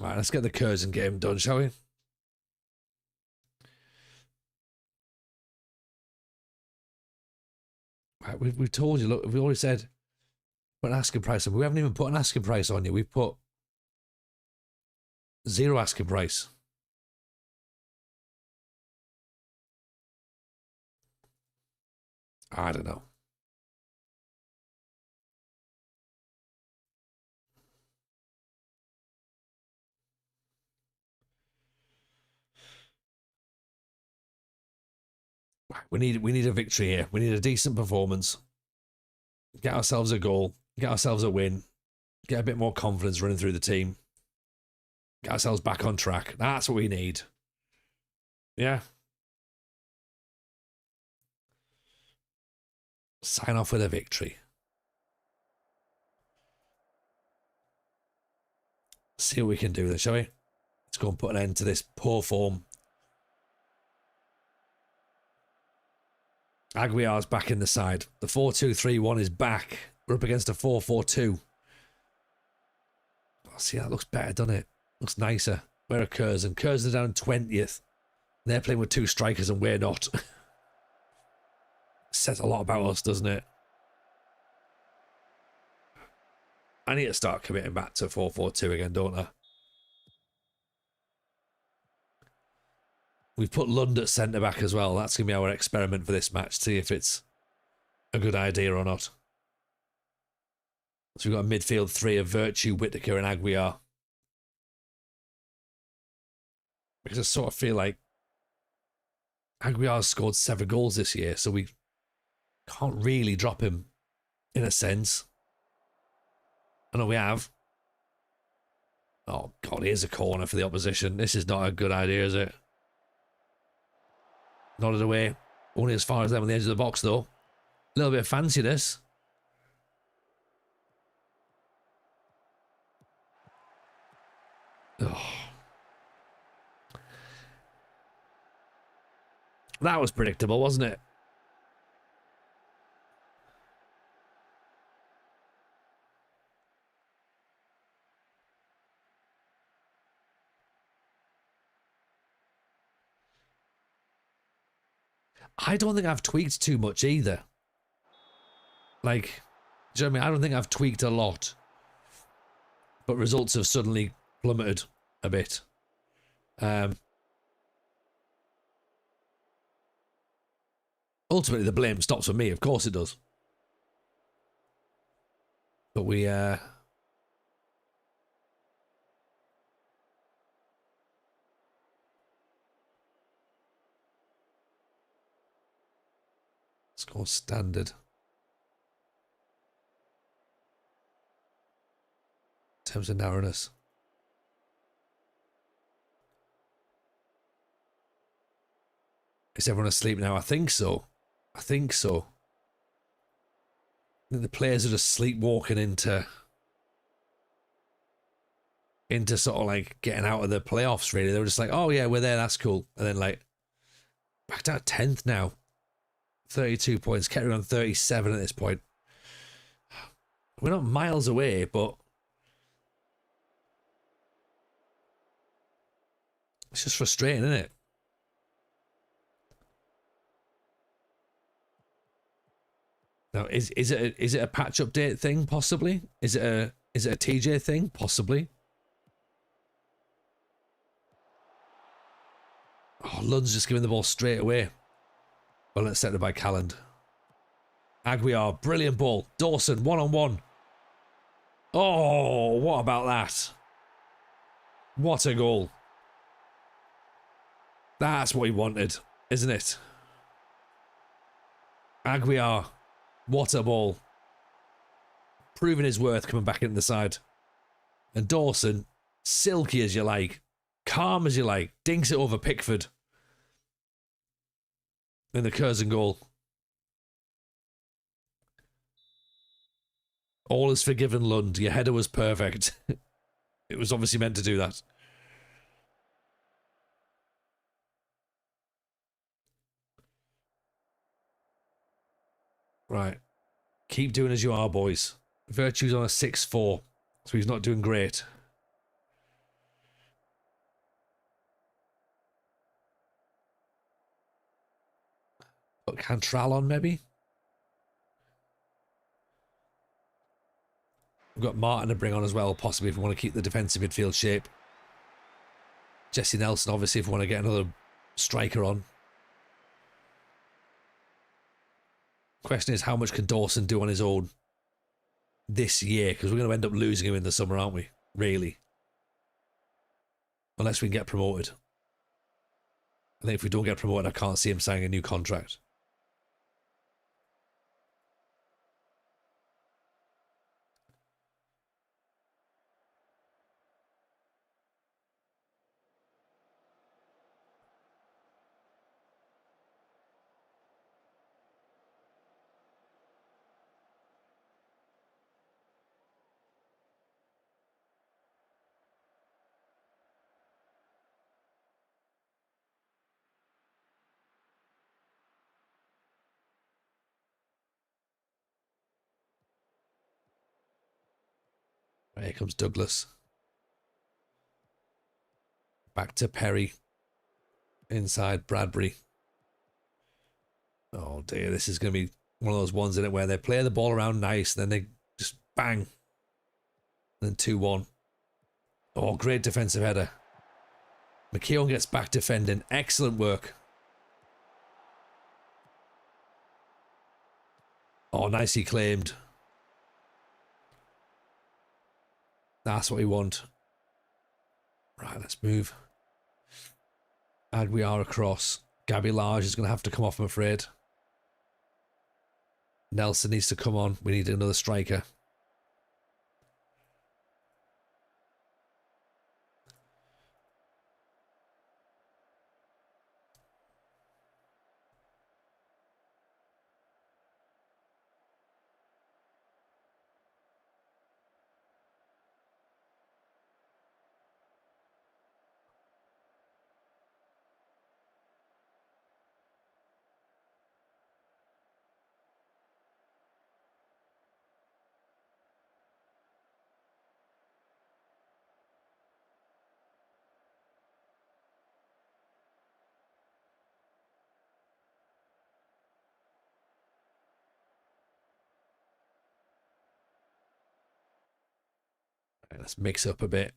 Speaker 1: Right, let's get the Curzon game done, shall we? Right, we've told you, look, we've already said put an asking price on. We haven't even put an asking price on you. We've put 0 asking price. I don't know. We need a victory here. We need a decent performance. Get ourselves a goal. Get ourselves a win. Get a bit more confidence running through the team. Get ourselves back on track. That's what we need. Yeah. Sign off with a victory. See what we can do then, shall we? Let's go and put an end to this poor form. Aguiar's back in the side. The 4-2-3-1 is back. We're up against a 4-4-2. Oh, see, that looks better, doesn't it? Looks nicer. Where are Curzon? Curzon's down 20th. They're playing with 2 strikers and we're not. Says a lot about us, doesn't it? I need to start committing back to 4-4-2 again, don't I? We've put Lund at centre-back as well. That's going to be our experiment for this match. See if it's a good idea or not. So we've got a midfield 3 of Virtue, Whittaker and Aguiar. Because I sort of feel like Aguiar's scored 7 goals this year, so we can't really drop him in a sense. I know we have. Oh, God, here's a corner for the opposition. This is not a good idea, is it? Nodded away. Only as far as them on the edge of the box, though. A little bit of fanciness. Oh. That was predictable, wasn't it? I don't think I've tweaked too much either. Like, do you know what I mean? I don't think I've tweaked a lot. But results have suddenly plummeted a bit. Ultimately, the blame stops with me. Of course it does. But we... Let's go standard. In terms of narrowness. Is everyone asleep now? I think so. I think so. I think the players are just sleepwalking into sort of like getting out of the playoffs, really. They were just like, oh yeah, we're there, that's cool. And then like, back down 10th now. 32 points, Kettering on 37 at this point. We're not miles away, but it's just frustrating, isn't it? Now, is it a patch update thing? Possibly. Is it a TJ thing? Possibly. Oh, Lund's just giving the ball straight away. Well, intercepted by Calland. Aguiar, brilliant ball. Dawson, one-on-one. Oh, what about that? What a goal. That's what he wanted, isn't it? Aguiar, what a ball. Proving his worth coming back into the side. And Dawson, silky as you like, calm as you like, dinks it over Pickford. In the Curzon goal. All is forgiven, Lund. Your header was perfect. It was obviously meant to do that. Right. Keep doing as you are, boys. Virtue's on a 6-4, so he's not doing great. Put Cantral on, maybe. We've got Martin to bring on as well, possibly, if we want to keep the defensive midfield shape. Jesse Nelson, obviously, if we want to get another striker on. Question is, how much can Dawson do on his own this year? Because we're going to end up losing him in the summer, aren't we? Really. Unless we can get promoted. I think if we don't get promoted, I can't see him signing a new contract. Right, here comes Douglas. Back to Perry. Inside Bradbury. Oh dear, this is going to be one of those ones in it where they play the ball around nice, and then they just bang. And then 2-1. Oh, great defensive header. McKeown gets back defending. Excellent work. Oh, nicely claimed. That's what we want. Right, let's move. And we are across. Gabby Large is going to have to come off, I'm afraid. Nelson needs to come on. We need another striker. Right, let's mix up a bit.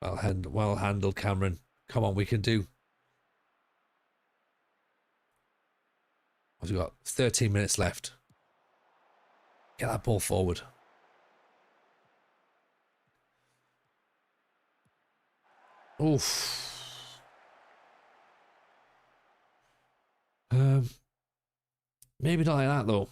Speaker 1: Well handled, Cameron. Come on, we can do. We've got 13 minutes left. Get that ball forward. Oof. Maybe not like that though.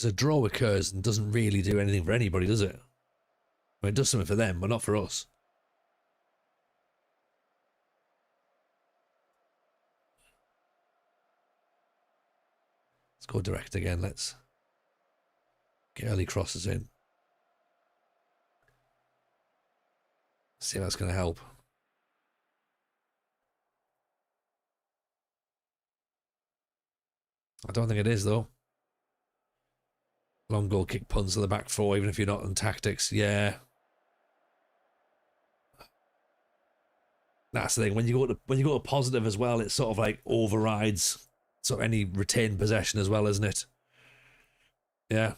Speaker 1: A draw occurs and doesn't really do anything for anybody, does it? I mean, it does something for them, but not for us. Let's go direct again. Let's get early crosses in. See if that's going to help. I don't think it is, though. Long goal kick punts to the back four, even if you're not on tactics. Yeah. That's the thing. When you go to positive as well, it sort of like overrides sort of any retained possession as well, isn't it? Yeah.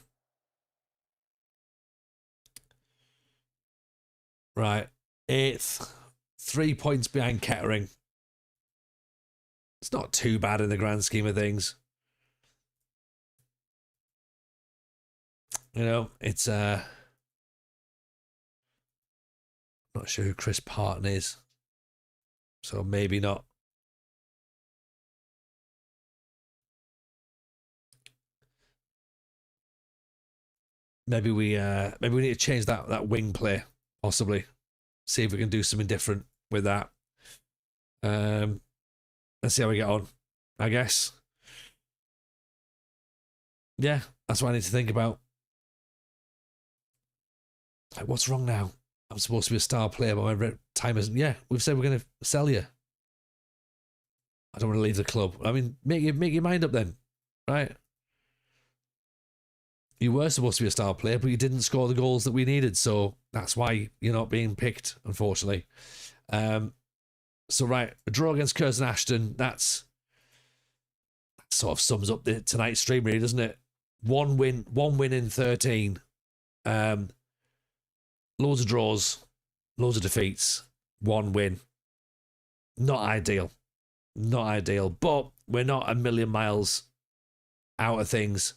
Speaker 1: Right. 8th. 3 points behind Kettering. It's not too bad in the grand scheme of things. You know, it's not sure who Chris Parton is. So maybe not. Maybe we need to change that wing play, possibly. See if we can do something different with that. Let's see how we get on, I guess. Yeah, that's what I need to think about. Like, what's wrong now? I'm supposed to be a star player, but my time isn't. Yeah, we've said we're going to sell you. I don't want to leave the club. I mean, make your mind up then, right? You were supposed to be a star player, but you didn't score the goals that we needed, so that's why you're not being picked, unfortunately. So, right, a draw against Curzon Ashton, that sort of sums up tonight's stream, really, doesn't it? One win in 13. Loads of draws, loads of defeats, one win. Not ideal. Not ideal, but we're not a million miles out of things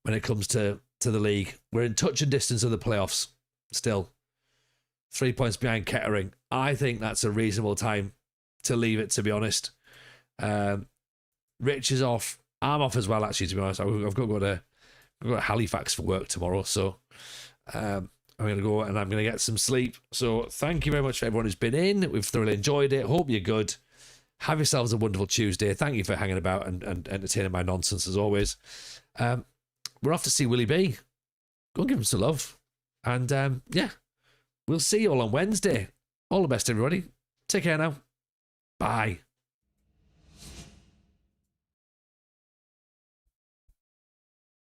Speaker 1: when it comes to the league. We're in touch and distance of the playoffs still. 3 points behind Kettering. I think that's a reasonable time to leave it, to be honest. Rich is off. I'm off as well, actually, to be honest. I've got to go to Halifax for work tomorrow, so I'm going to go and I'm going to get some sleep. So thank you very much for everyone who's been in. We've thoroughly enjoyed it. Hope you're good. Have yourselves a wonderful Tuesday. Thank you for hanging about and entertaining my nonsense as always. We're off to see Willie B. Go and give him some love. And yeah, we'll see you all on Wednesday. All the best, everybody. Take care now. Bye.